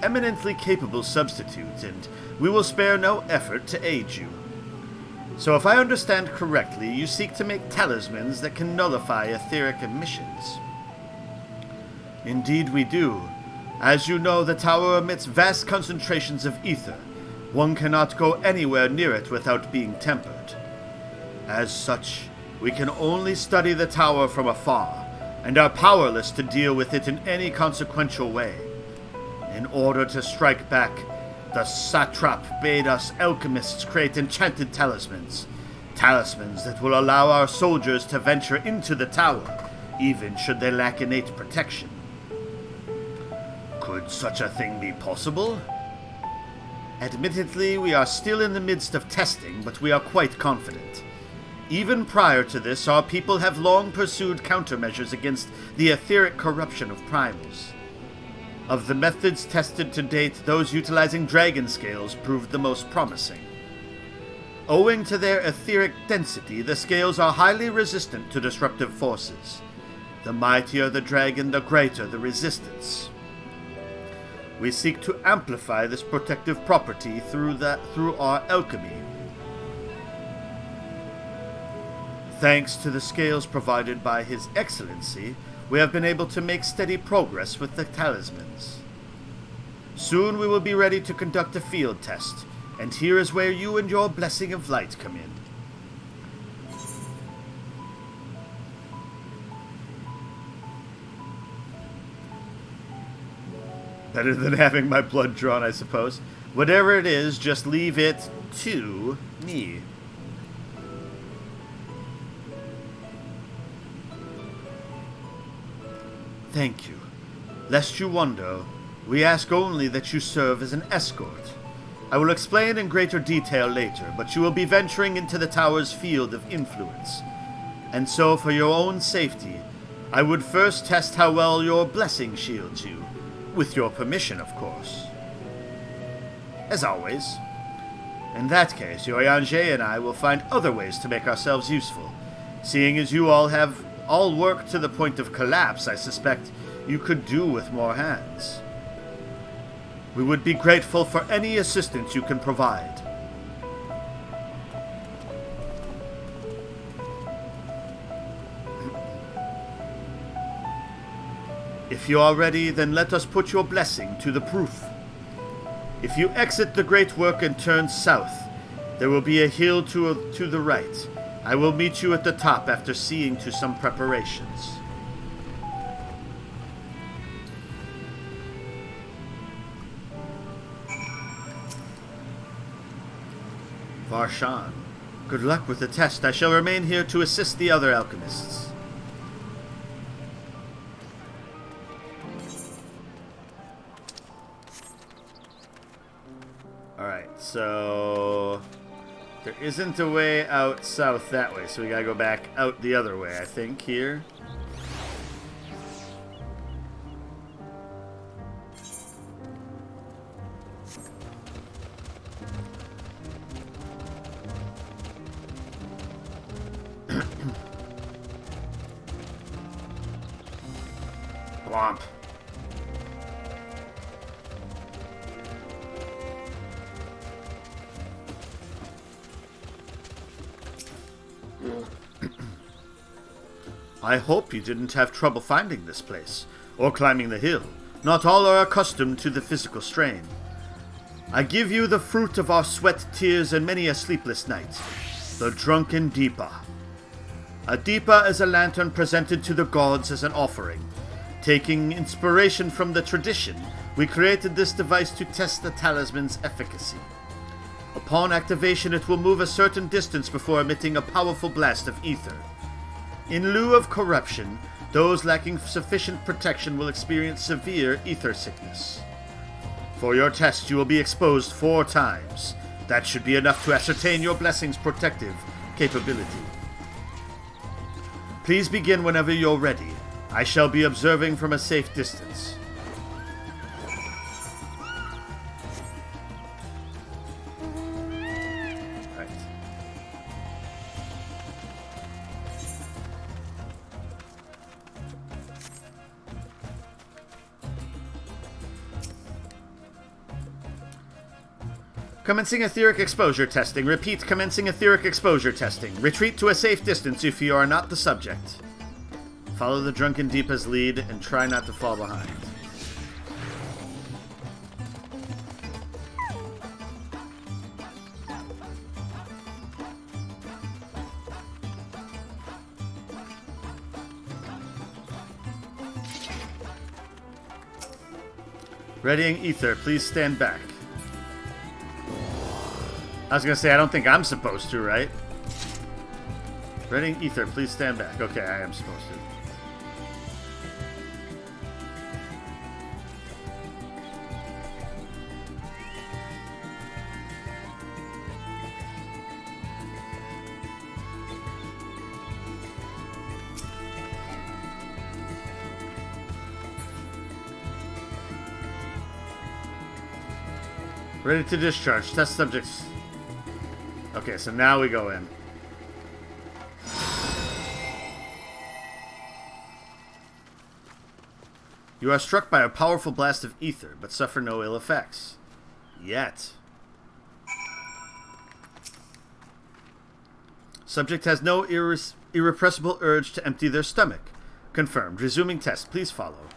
eminently capable substitute, and we will spare no effort to aid you. So if I understand correctly, you seek to make talismans that can nullify etheric emissions. Indeed we do. As you know, the tower emits vast concentrations of ether. One cannot go anywhere near it without being tempered. As such, we can only study the tower from afar, and are powerless to deal with it in any consequential way. In order to strike back, the satrap bade us alchemists create enchanted talismans. Talismans that will allow our soldiers to venture into the tower, even should they lack innate protection. Could such a thing be possible? Admittedly, we are still in the midst of testing, but we are quite confident. Even prior to this, our people have long pursued countermeasures against the etheric corruption of primals. Of the methods tested to date, those utilizing dragon scales proved the most promising. Owing to their etheric density, the scales are highly resistant to disruptive forces. The mightier the dragon, the greater the resistance. We seek to amplify this protective property through our alchemy. Thanks to the scales provided by His Excellency, we have been able to make steady progress with the talismans. Soon we will be ready to conduct a field test, and here is where you and your Blessing of Light come in. Better than having my blood drawn, I suppose. Whatever it is, just leave it to me. Thank you. Lest you wonder, we ask only that you serve as an escort. I will explain in greater detail later, but you will be venturing into the tower's field of influence. And so, for your own safety, I would first test how well your blessing shields you. With your permission, of course. As always. In that case, your Yanje and I will find other ways to make ourselves useful. Seeing as you all have worked to the point of collapse, I suspect you could do with more hands. We would be grateful for any assistance you can provide. If you are ready, then let us put your blessing to the proof. If you exit the great work and turn south, there will be a hill to the right. I will meet you at the top after seeing to some preparations. Varshan, good luck with the test. I shall remain here to assist the other alchemists. Alright, so there isn't a way out south that way, so we gotta go back out the other way, I think, here. Womp. I hope you didn't have trouble finding this place, or climbing the hill. Not all are accustomed to the physical strain. I give you the fruit of our sweat, tears, and many a sleepless night, the drunken Deepa. A Deepa is a lantern presented to the gods as an offering. Taking inspiration from the tradition, we created this device to test the talisman's efficacy. Upon activation, it will move a certain distance before emitting a powerful blast of ether. In lieu of corruption, those lacking sufficient protection will experience severe ether sickness. For your test, you will be exposed 4 times. That should be enough to ascertain your blessing's protective capability. Please begin whenever you're ready. I shall be observing from a safe distance. Commencing etheric exposure testing. Repeat, commencing etheric exposure testing. Retreat to a safe distance if you are not the subject. Follow the drunken Deepa's lead and try not to fall behind. Readying ether, please stand back. I was gonna say, I don't think I'm supposed to, right? Readying ether, please stand back. Okay, I am supposed to. Ready to discharge. Test subjects. Okay, so now we go in. You are struck by a powerful blast of ether, but suffer no ill effects. Yet. Subject has no irrepressible urge to empty their stomach. Confirmed. Resuming test. Please follow.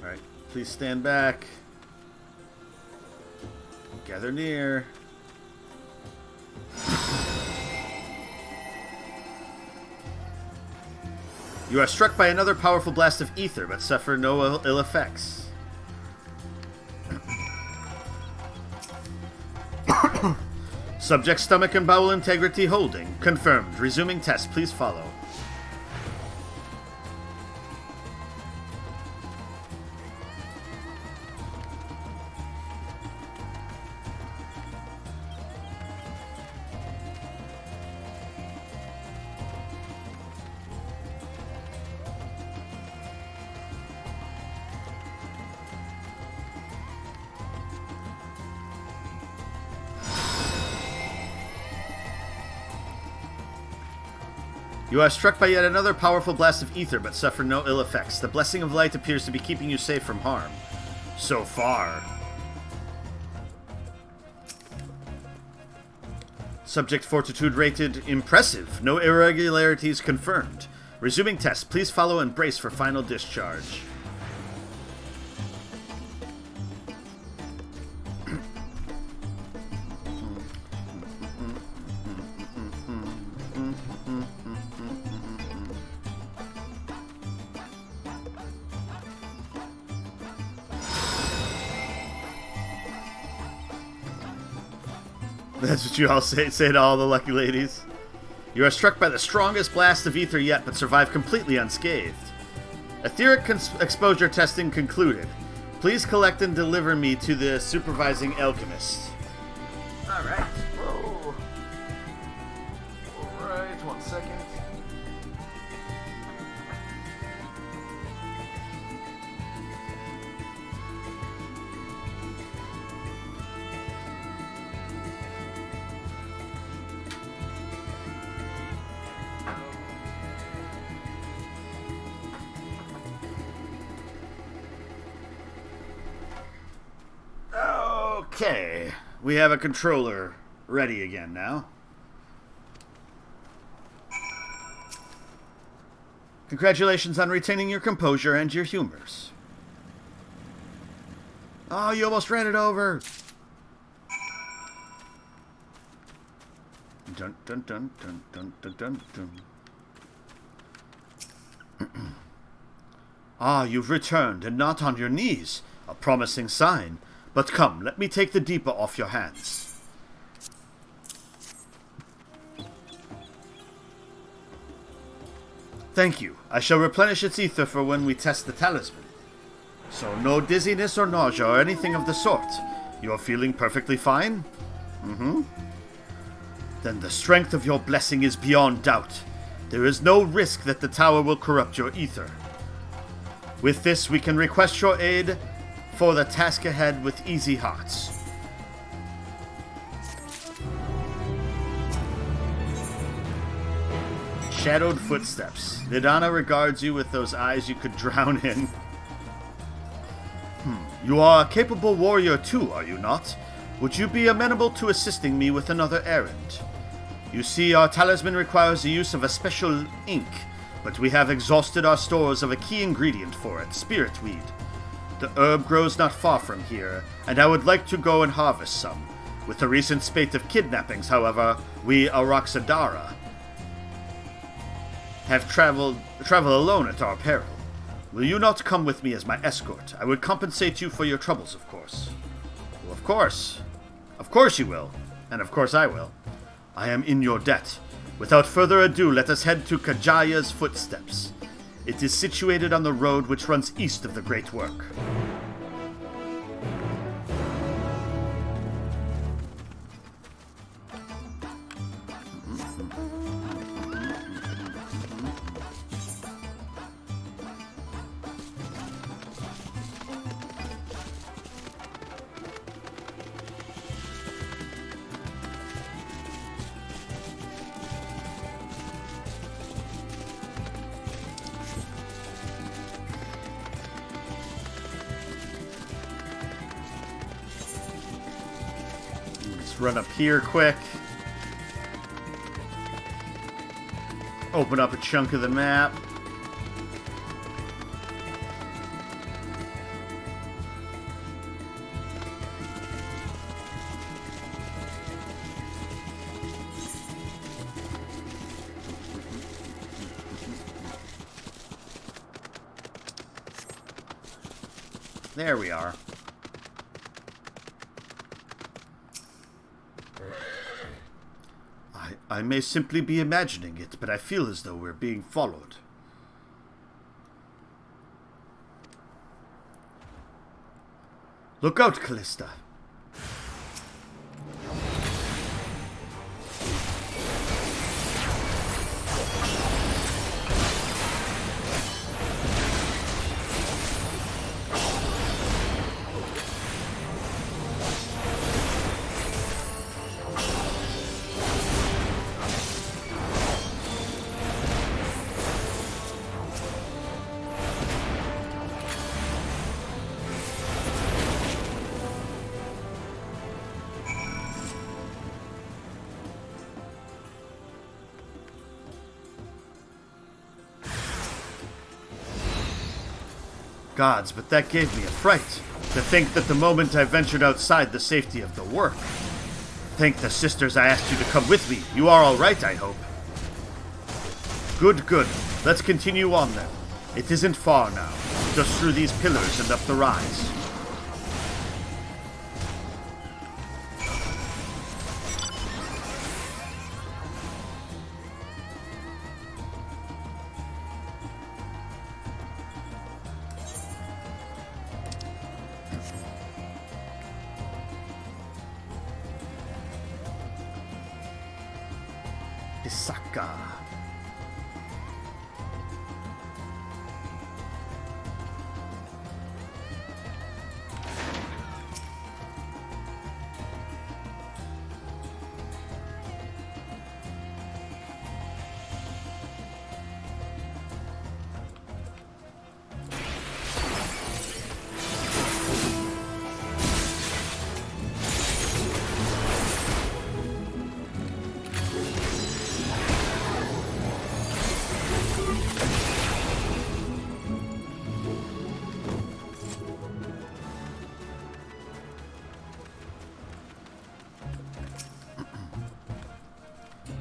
Alright, please stand back. Gather near. You are struck by another powerful blast of ether, but suffer no ill effects. Subject stomach and bowel integrity holding. Confirmed. Resuming test. Please follow. You are struck by yet another powerful blast of ether, but suffer no ill effects. The blessing of light appears to be keeping you safe from harm. So far. Subject fortitude rated impressive. No irregularities confirmed. Resuming test. Please follow and brace for final discharge. That's what you all say to all the lucky ladies. You are struck by the strongest blast of ether yet, but survive completely unscathed. Etheric exposure testing concluded. Please collect and deliver me to the supervising alchemist. Alright. Whoa. Alright, 1 second. Okay, we have a controller ready again now. Congratulations on retaining your composure and your humors. Oh, you almost ran it over. Dun dun dun dun dun dun dun dun. Ah, you've returned and not on your knees. A promising sign. But come, let me take the Deepa off your hands. Thank you. I shall replenish its ether for when we test the talisman. So no dizziness or nausea or anything of the sort. You're feeling perfectly fine? Mm-hmm. Then the strength of your blessing is beyond doubt. There is no risk that the tower will corrupt your ether. With this, we can request your aid for the task ahead with easy hearts. Shadowed footsteps. Nidana regards you with those eyes you could drown in. You are a capable warrior too, are you not? Would you be amenable to assisting me with another errand? You see, our talisman requires the use of a special ink, but we have exhausted our stores of a key ingredient for it, spirit weed. The herb grows not far from here, and I would like to go and harvest some. With the recent spate of kidnappings, however, we Araxadara have travel alone at our peril. Will you not come with me as my escort? I would compensate you for your troubles, of course. Well, of course. Of course you will. And of course I will. I am in your debt. Without further ado, let us head to Kajaya's footsteps. It is situated on the road which runs east of the Great Work. Run up here quick. Open up a chunk of the map. There we are. I may simply be imagining it, but I feel as though we're being followed. Look out, Callista. Gods, but that gave me a fright, to think that the moment I ventured outside the safety of the work. Thank the sisters I asked you to come with me. You are all right, I hope. Good, good. Let's continue on then. It isn't far now, just through these pillars and up the rise. Pisaka.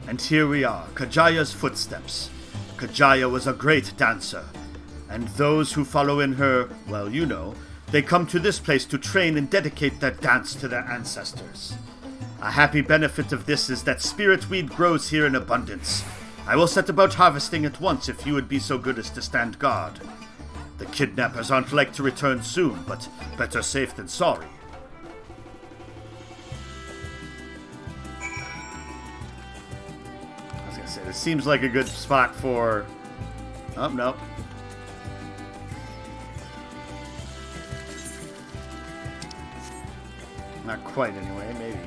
And here we are, Kajaya's footsteps. Kajaya was a great dancer, and those who follow in her, well, you know, they come to this place to train and dedicate their dance to their ancestors. A happy benefit of this is that spirit weed grows here in abundance. I will set about harvesting at once if you would be so good as to stand guard. The kidnappers aren't like to return soon, but better safe than sorry. It seems like a good spot for... Oh, no. Not quite, anyway. Maybe.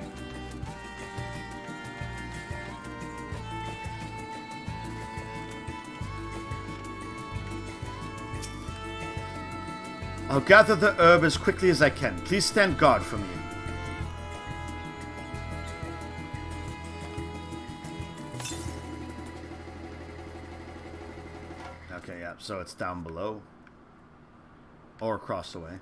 I'll gather the herb as quickly as I can. Please stand guard for me. Okay, yeah, so it's down below. Or across the way.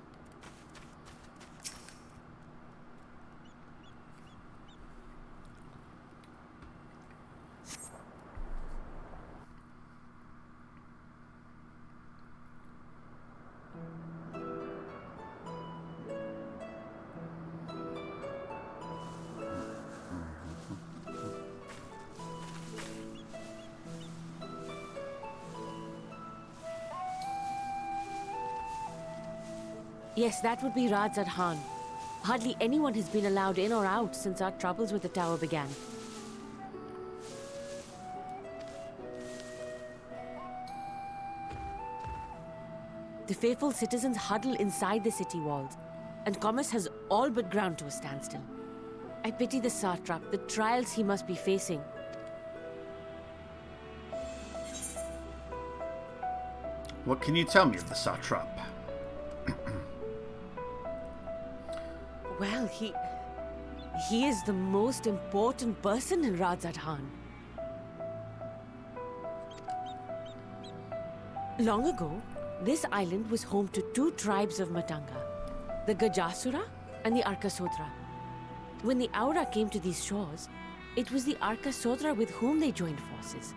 Yes, that would be Radzad Khan. Hardly anyone has been allowed in or out since our troubles with the tower began. The faithful citizens huddle inside the city walls, and commerce has all but ground to a standstill. I pity the satrap, the trials he must be facing. What can you tell me of the satrap? Well, he is the most important person in Radzad Khan. Long ago, this island was home to two tribes of Matanga, the Gajasura and the Arkasodra. When the Aura came to these shores, it was the Arkasodra with whom they joined forces.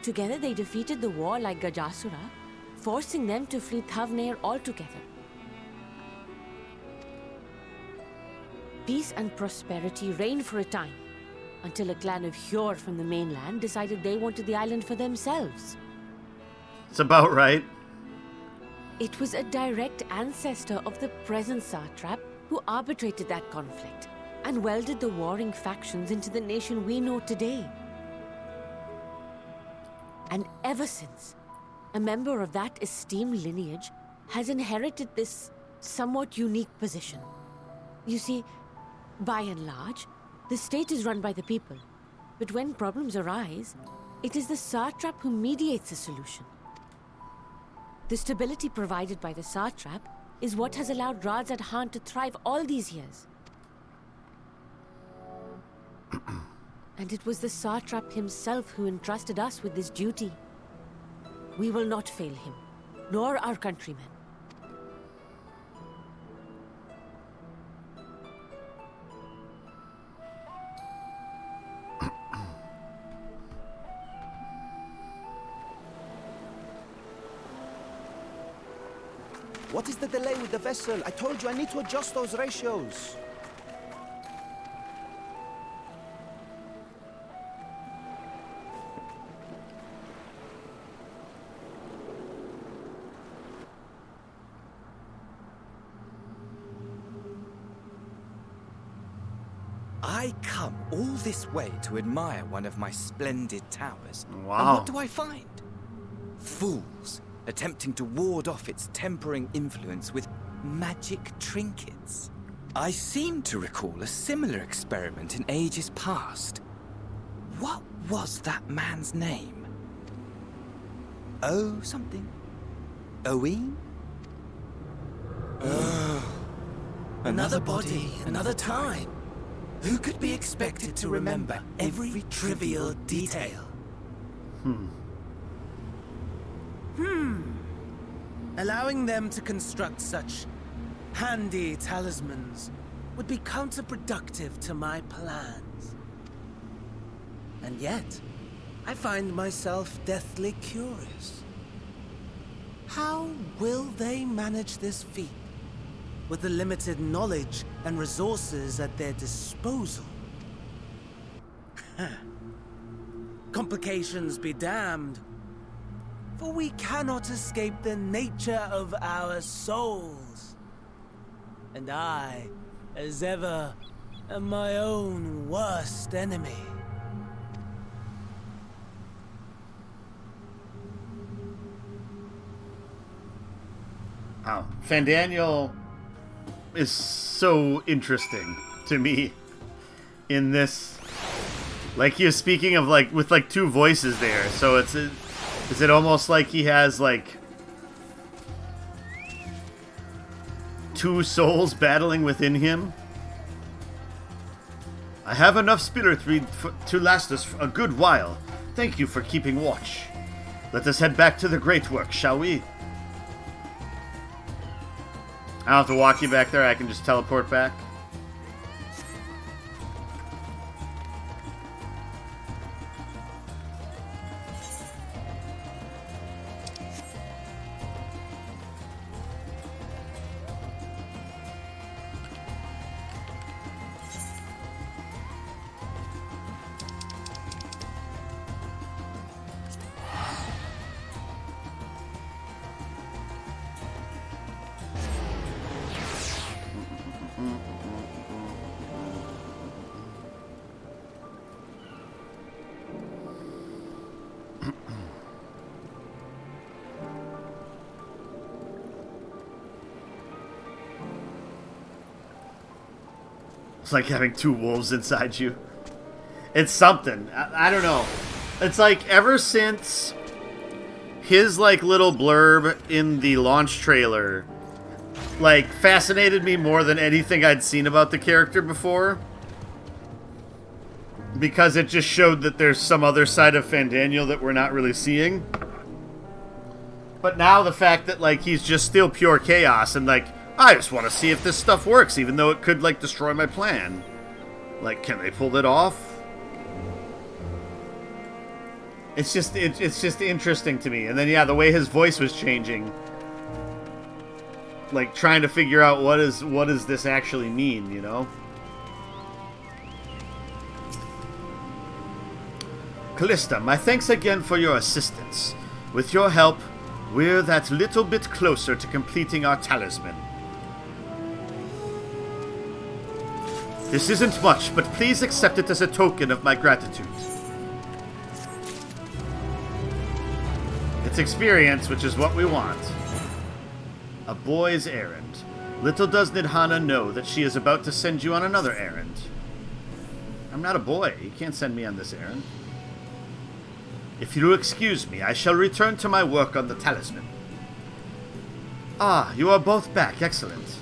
Together they defeated the warlike Gajasura, forcing them to flee Thavnair altogether. Peace and prosperity reigned for a time, until a clan of Hjor from the mainland decided they wanted the island for themselves. It's about right. It was a direct ancestor of the present satrap who arbitrated that conflict and welded the warring factions into the nation we know today. And ever since, a member of that esteemed lineage has inherited this somewhat unique position. You see, by and large, the state is run by the people. But when problems arise, it is the satrap who mediates a solution. The stability provided by the satrap is what has allowed Radzad Khan to thrive all these years. And it was the satrap himself who entrusted us with this duty. We will not fail him, nor our countrymen. What is the delay with the vessel? I told you I need to adjust those ratios. I come all this way to admire one of my splendid towers. Wow. And what do I find? Fools attempting to ward off its tempering influence with magic trinkets. I seem to recall a similar experiment in ages past. What was that man's name? Oh, something. Owen? Another body, another time. Who could be expected to remember every trivial detail? Allowing them to construct such handy talismans would be counterproductive to my plans. And yet, I find myself deathly curious. How will they manage this feat with the limited knowledge and resources at their disposal? Complications be damned. For we cannot escape the nature of our souls. And I, as ever, am my own worst enemy. Wow. Fandaniel is so interesting to me in this. Like, he was speaking of, like, with, like, two voices there. So it's... Is it almost like he has, like, two souls battling within him? I have enough spirit to last us a good while. Thank you for keeping watch. Let us head back to the great work, shall we? I don't have to walk you back there. I can just teleport back. It's like having two wolves inside you. It's something. I don't know. It's like ever since his like little blurb in the launch trailer like fascinated me more than anything I'd seen about the character before. Because it just showed that there's some other side of Fandaniel that we're not really seeing. But now the fact that like he's just still pure chaos and like I just want to see if this stuff works, even though it could, like, destroy my plan. Like, can they pull it off? It's just interesting to me. And then, yeah, the way his voice was changing. Like, trying to figure out what does this actually mean, you know? Callista, my thanks again for your assistance. With your help, we're that little bit closer to completing our talisman. This isn't much, but please accept it as a token of my gratitude. It's experience, which is what we want. A boy's errand. Little does Nidhana know that she is about to send you on another errand. I'm not a boy. You can't send me on this errand. If you'll excuse me, I shall return to my work on the talisman. Ah, you are both back. Excellent.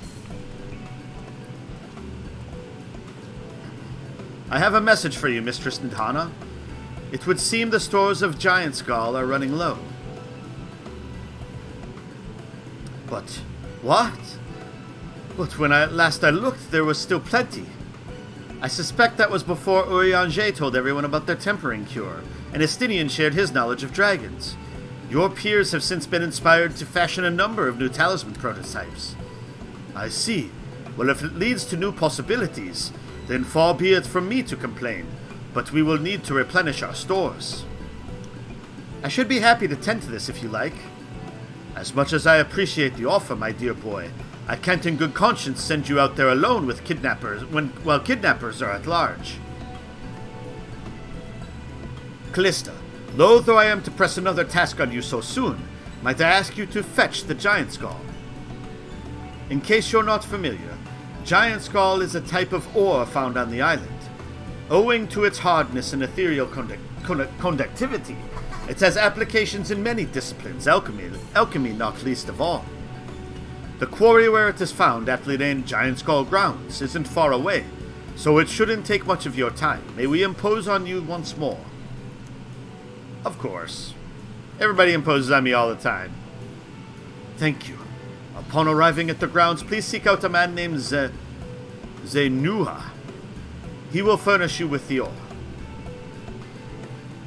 I have a message for you, Mistress Nidhana. It would seem the stores of Giant Skull are running low. But what? But when last I looked, there was still plenty. I suspect that was before Urianger told everyone about their tempering cure, and Estinian shared his knowledge of dragons. Your peers have since been inspired to fashion a number of new talisman prototypes. I see. Well, if it leads to new possibilities, then far be it from me to complain, but we will need to replenish our stores. I should be happy to tend to this if you like. As much as I appreciate the offer, my dear boy, I can't in good conscience send you out there alone with kidnappers while kidnappers are at large. Callista, loath though I am to press another task on you so soon, might I ask you to fetch the Giant Skull? In case you're not familiar, Giant Skull is a type of ore found on the island. Owing to its hardness and ethereal conductivity, it has applications in many disciplines, alchemy not least of all. The quarry where it is found, aptly named Giant Skull Grounds, isn't far away, so it shouldn't take much of your time. May we impose on you once more? Of course. Everybody imposes on me all the time. Thank you. Upon arriving at the grounds, please seek out a man named Zenuha. He will furnish you with the ore.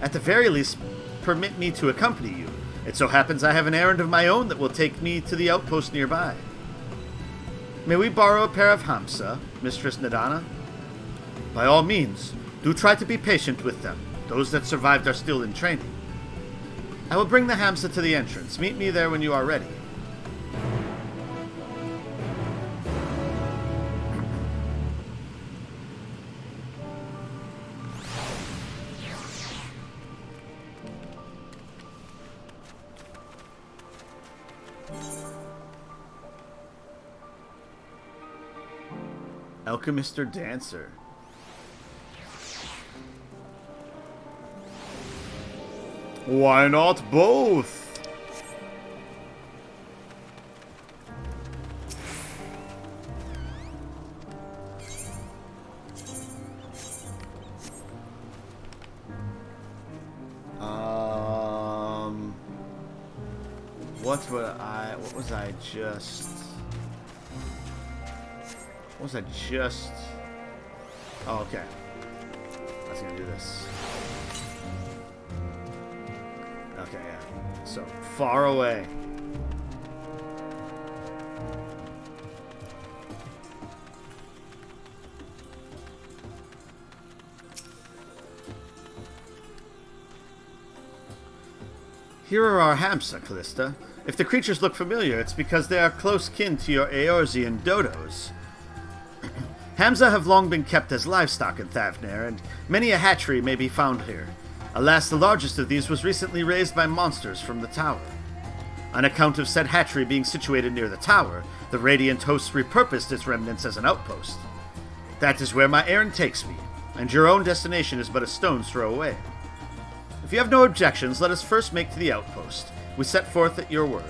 At the very least, permit me to accompany you. It so happens I have an errand of my own that will take me to the outpost nearby. May we borrow a pair of hamsa, Mistress Nidhana? By all means, do try to be patient with them. Those that survived are still in training. I will bring the hamsa to the entrance. Meet me there when you are ready. Alchemist or Dancer? Why not both? What was I just... Oh, okay. I was gonna do this. Okay, yeah. So, far away. Here are our hamsa, Callista. If the creatures look familiar, it's because they are close kin to your Eorzean dodos. Hamsa have long been kept as livestock in Thavnair, and many a hatchery may be found here. Alas, the largest of these was recently raised by monsters from the tower. On account of said hatchery being situated near the tower, the Radiant host repurposed its remnants as an outpost. That is where my errand takes me, and your own destination is but a stone's throw away. If you have no objections, let us first make to the outpost. We set forth at your word.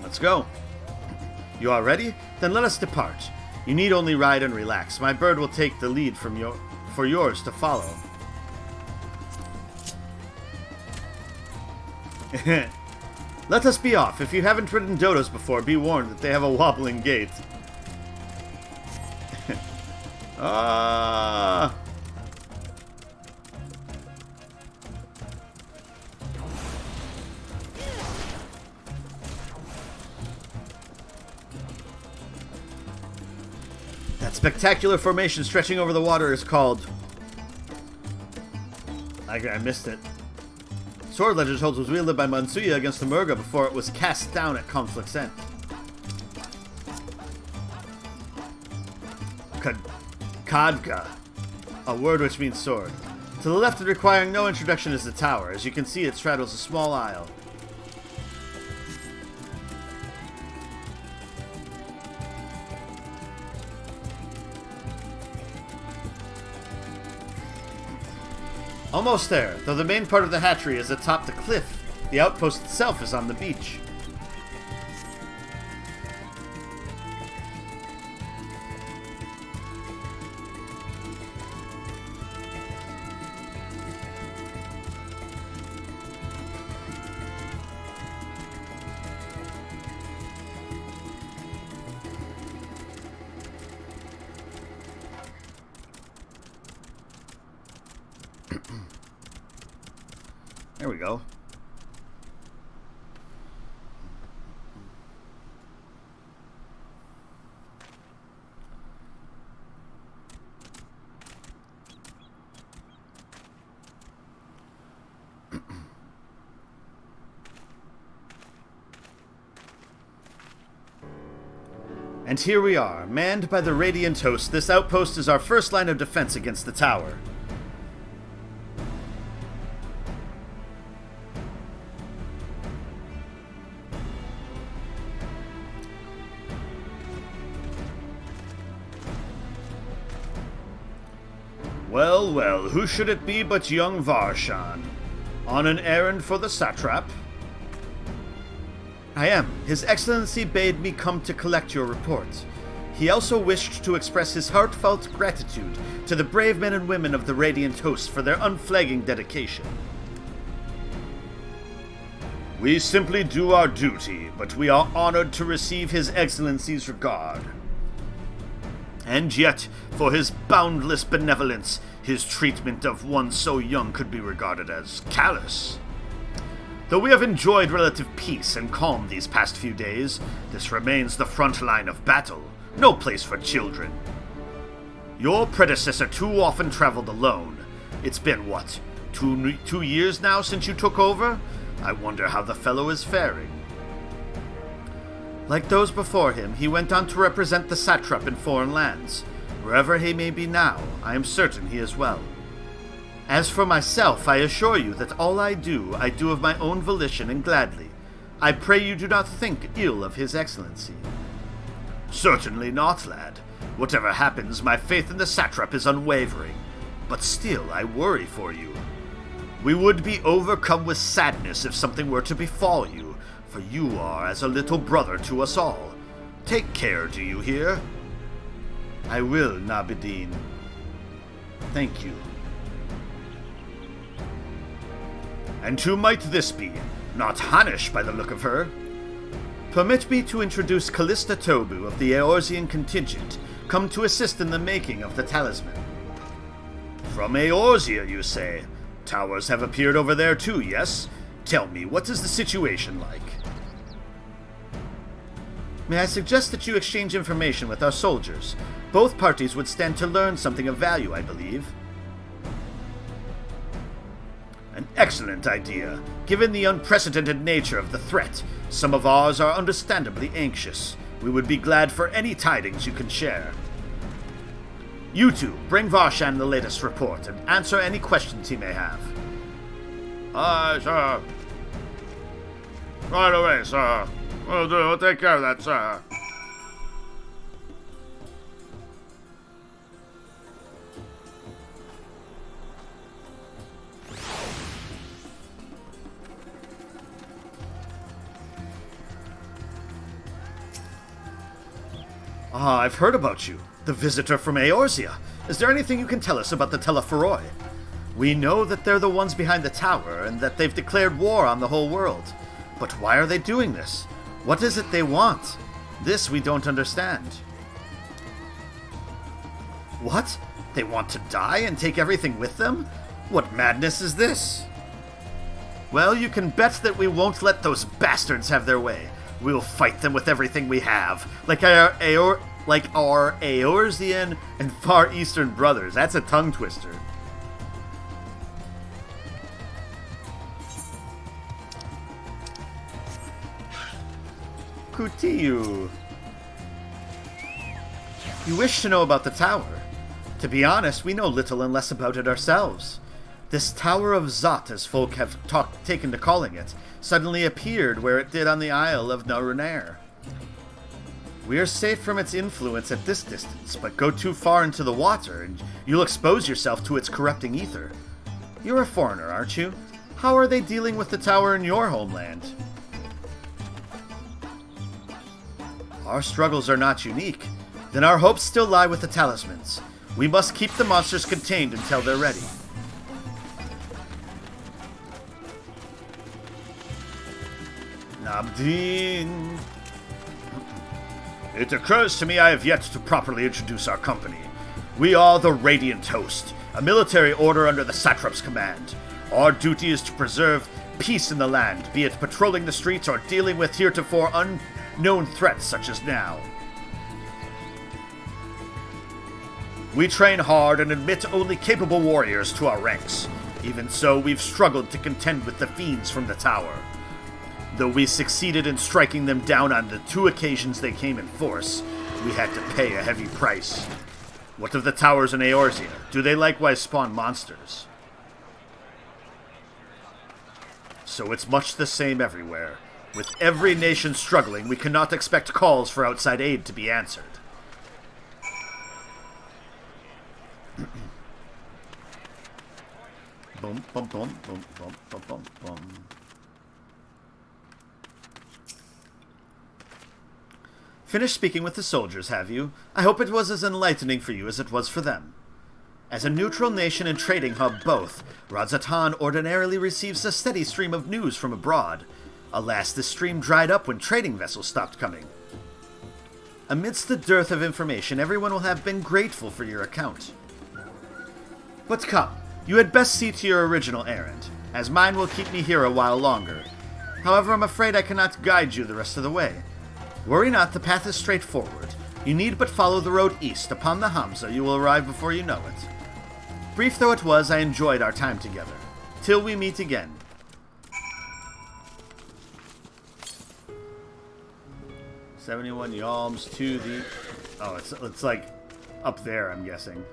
Let's go. You are ready? Then let us depart. You need only ride and relax. My bird will take the lead for yours to follow. Let us be off. If you haven't ridden dodos before, be warned that they have a wobbling gait. Ah! That spectacular formation stretching over the water is called... I missed it. Sword legend holds was wielded by Mansuya against the Murga before it was cast down at Conflict's End. Kadga, a word which means sword. To the left and requiring no introduction is the tower. As you can see, it straddles a small isle. Almost there, though the main part of the hatchery is atop the cliff. The outpost itself is on the beach. There we go. And here we are, manned by the Radiant host. This outpost is our first line of defense against the tower. Well, well, who should it be but young Varshan? On an errand for the satrap? I am. His Excellency bade me come to collect your report. He also wished to express his heartfelt gratitude to the brave men and women of the Radiant host for their unflagging dedication. We simply do our duty, but we are honored to receive His Excellency's regard. And yet, for his boundless benevolence, his treatment of one so young could be regarded as callous. Though we have enjoyed relative peace and calm these past few days, this remains the front line of battle, no place for children. Your predecessor too often traveled alone. It's been, what, two years now since you took over? I wonder how the fellow is faring. Like those before him, he went on to represent the satrap in foreign lands. Wherever he may be now, I am certain he is well. As for myself, I assure you that all I do of my own volition and gladly. I pray you do not think ill of His Excellency. Certainly not, lad. Whatever happens, my faith in the satrap is unwavering. But still, I worry for you. We would be overcome with sadness if something were to befall you, for you are as a little brother to us all. Take care, do you hear? I will, Nabedin. Thank you. And who might this be? Not Hanish by the look of her. Permit me to introduce Callista Tobu of the Eorzean contingent, come to assist in the making of the talisman. From Eorzea, you say? Towers have appeared over there too, yes? Tell me, what is the situation like? May I suggest that you exchange information with our soldiers? Both parties would stand to learn something of value, I believe. An excellent idea. Given the unprecedented nature of the threat, some of ours are understandably anxious. We would be glad for any tidings you can share. You two, bring Varshan the latest report and answer any questions he may have. Aye, sir. Right away, sir. We'll take care of that, sir. I've heard about you. The visitor from Eorzea. Is there anything you can tell us about the Telephoroi? We know that they're the ones behind the tower, and that they've declared war on the whole world. But why are they doing this? What is it they want? This we don't understand. What? They want to die and take everything with them? What madness is this? Well, you can bet that we won't let those bastards have their way. We'll fight them with everything we have, like our Eorzean and Far Eastern brothers. That's a tongue twister. Kutiyu. You wish to know about the tower? To be honest, we know little unless about it ourselves. This Tower of Zot, as folk have taken to calling it, suddenly appeared where it did on the Isle of Narunair. We are safe from its influence at this distance, but go too far into the water and you'll expose yourself to its corrupting ether. You're a foreigner, aren't you? How are they dealing with the tower in your homeland? Our struggles are not unique. Then our hopes still lie with the talismans. We must keep the monsters contained until they're ready. Nabdin. It occurs to me I have yet to properly introduce our company. We are the Radiant Host, a military order under the Satrap's command. Our duty is to preserve peace in the land, be it patrolling the streets or dealing with heretofore unknown threats such as now. We train hard and admit only capable warriors to our ranks. Even so, we've struggled to contend with the fiends from the tower. Though we succeeded in striking them down on the 2 occasions they came in force, we had to pay a heavy price. What of the towers in Eorzea? Do they likewise spawn monsters? So it's much the same everywhere. With every nation struggling, we cannot expect calls for outside aid to be answered. Boom, boom, boom, boom, boom, boom, boom, boom. Finished speaking with the soldiers, have you? I hope it was as enlightening for you as it was for them. As a neutral nation and trading hub both, Radzatan ordinarily receives a steady stream of news from abroad. Alas, this stream dried up when trading vessels stopped coming. Amidst the dearth of information, everyone will have been grateful for your account. But come, you had best see to your original errand, as mine will keep me here a while longer. However, I'm afraid I cannot guide you the rest of the way. Worry not, the path is straightforward. You need but follow the road east. Upon the Hamza, you will arrive before you know it. Brief though it was, I enjoyed our time together. Till we meet again. $71 yalms to the... Oh, it's like up there, I'm guessing.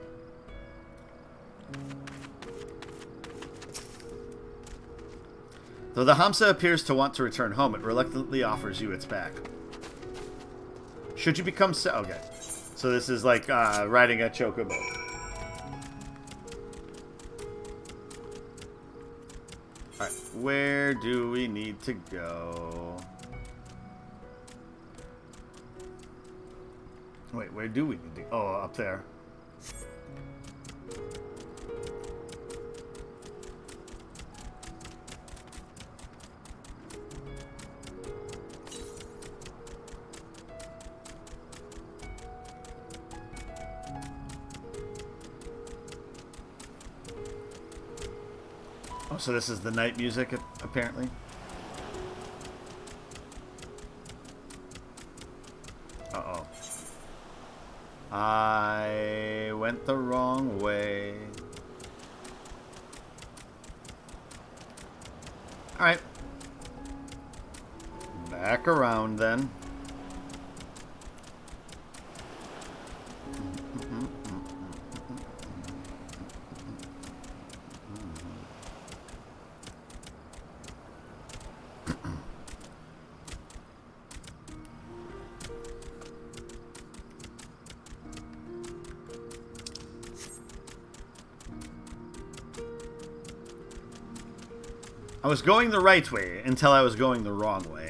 Though the Hamza appears to want to return home, it reluctantly offers you its back. Should you become okay. So this is like riding a chocobo. Alright, where do we need to go? Wait, where do we need to go? Oh, up there. Oh, so this is the night music, apparently. Uh-oh. I went the wrong way. Alright. Back around, then. I was going the right way until I was going the wrong way.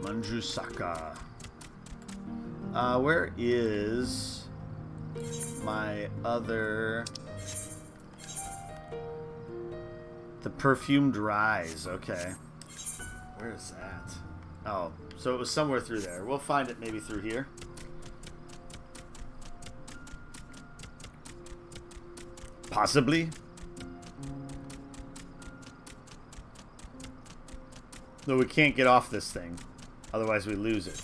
Manjusaka. Where is my other... The perfumed rise, okay. Where is that? Oh, so it was somewhere through there. We'll find it maybe through here. Possibly. Though we can't get off this thing. Otherwise we lose it.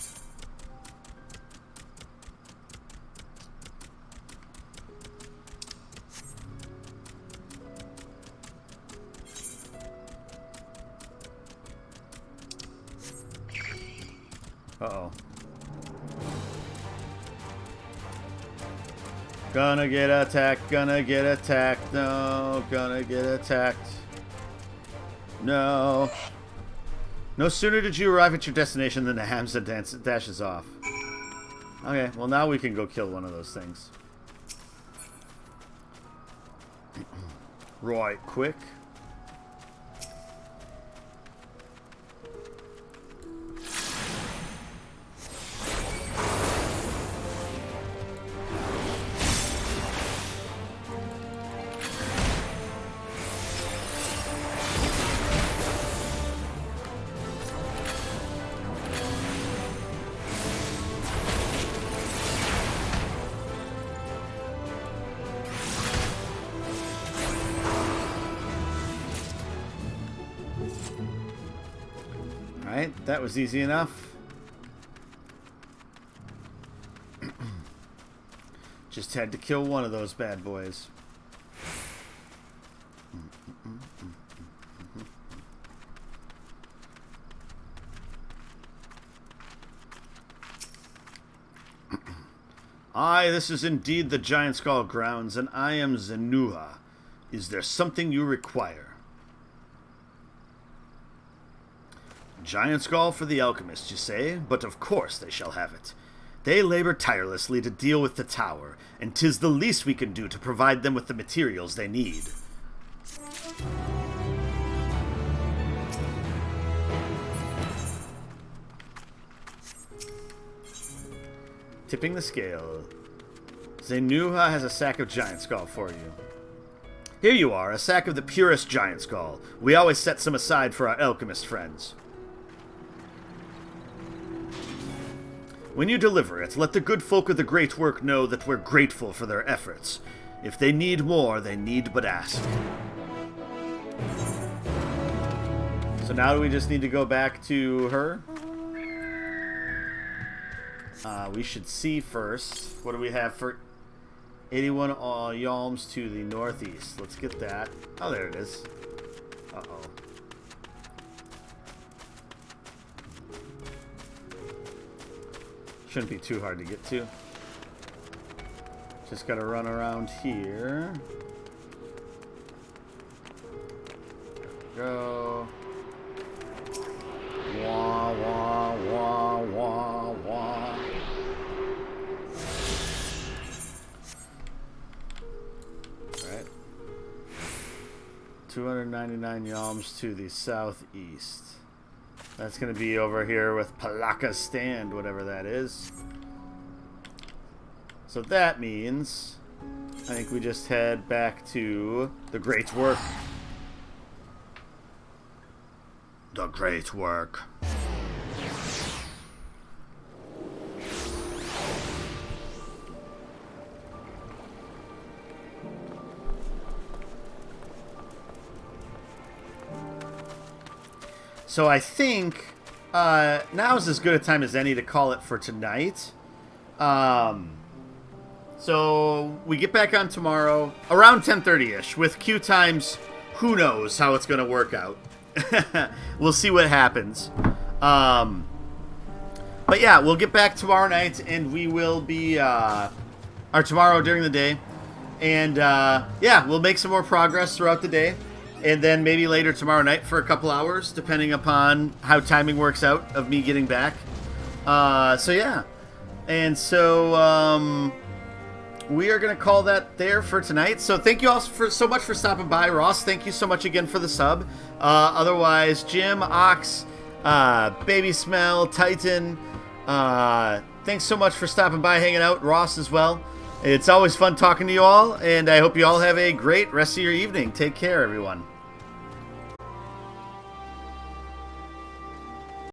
Uh-oh. Gonna get attacked, gonna get attacked, no, gonna get attacked. No. No sooner did you arrive at your destination than the Hamza dashes off. Okay, well now we can go kill one of those things. Right, quick. Alright, that was easy enough. Just had to kill one of those bad boys. Aye, this is indeed the Giant Skull grounds, and I am Zenuha. Is there something you require? Giant Skull for the alchemists, you say? But of course they shall have it. They labor tirelessly to deal with the tower, and 'tis the least we can do to provide them with the materials they need. Tipping the scale. Zenuha has a sack of Giant Skull for you. Here you are, a sack of the purest Giant Skull. We always set some aside for our alchemist friends. When you deliver it, let the good folk of the Great Work know that we're grateful for their efforts. If they need more, they need but ask. So now we just need to go back to her. We should see first. What do we have for 81 yalms to the northeast? Let's get that. Oh, there it is. Uh-oh. Shouldn't be too hard to get to. Just gotta run around here. Go. Wah, wah, wah, wah, wah. Alright. 299 yalms to the southeast. That's going to be over here with Palaka's stand, whatever that is. So that means I think we just head back to the Great Work. The Great Work. So I think now is as good a time as any to call it for tonight. So we get back on tomorrow around 10:30ish with queue times. Who knows how it's going to work out? We'll see what happens. But yeah, we'll get back tomorrow night, and we will be or tomorrow during the day, and yeah, we'll make some more progress throughout the day. And then maybe later tomorrow night for a couple hours, depending upon how timing works out of me getting back. So yeah. And so we are going to call that there for tonight. So thank you all so much for stopping by. Ross, thank you so much again for the sub. Otherwise, Jim, Ox, Baby Smell, Titan, thanks so much for stopping by, hanging out. Ross as well. It's always fun talking to you all, and I hope you all have a great rest of your evening. Take care, everyone.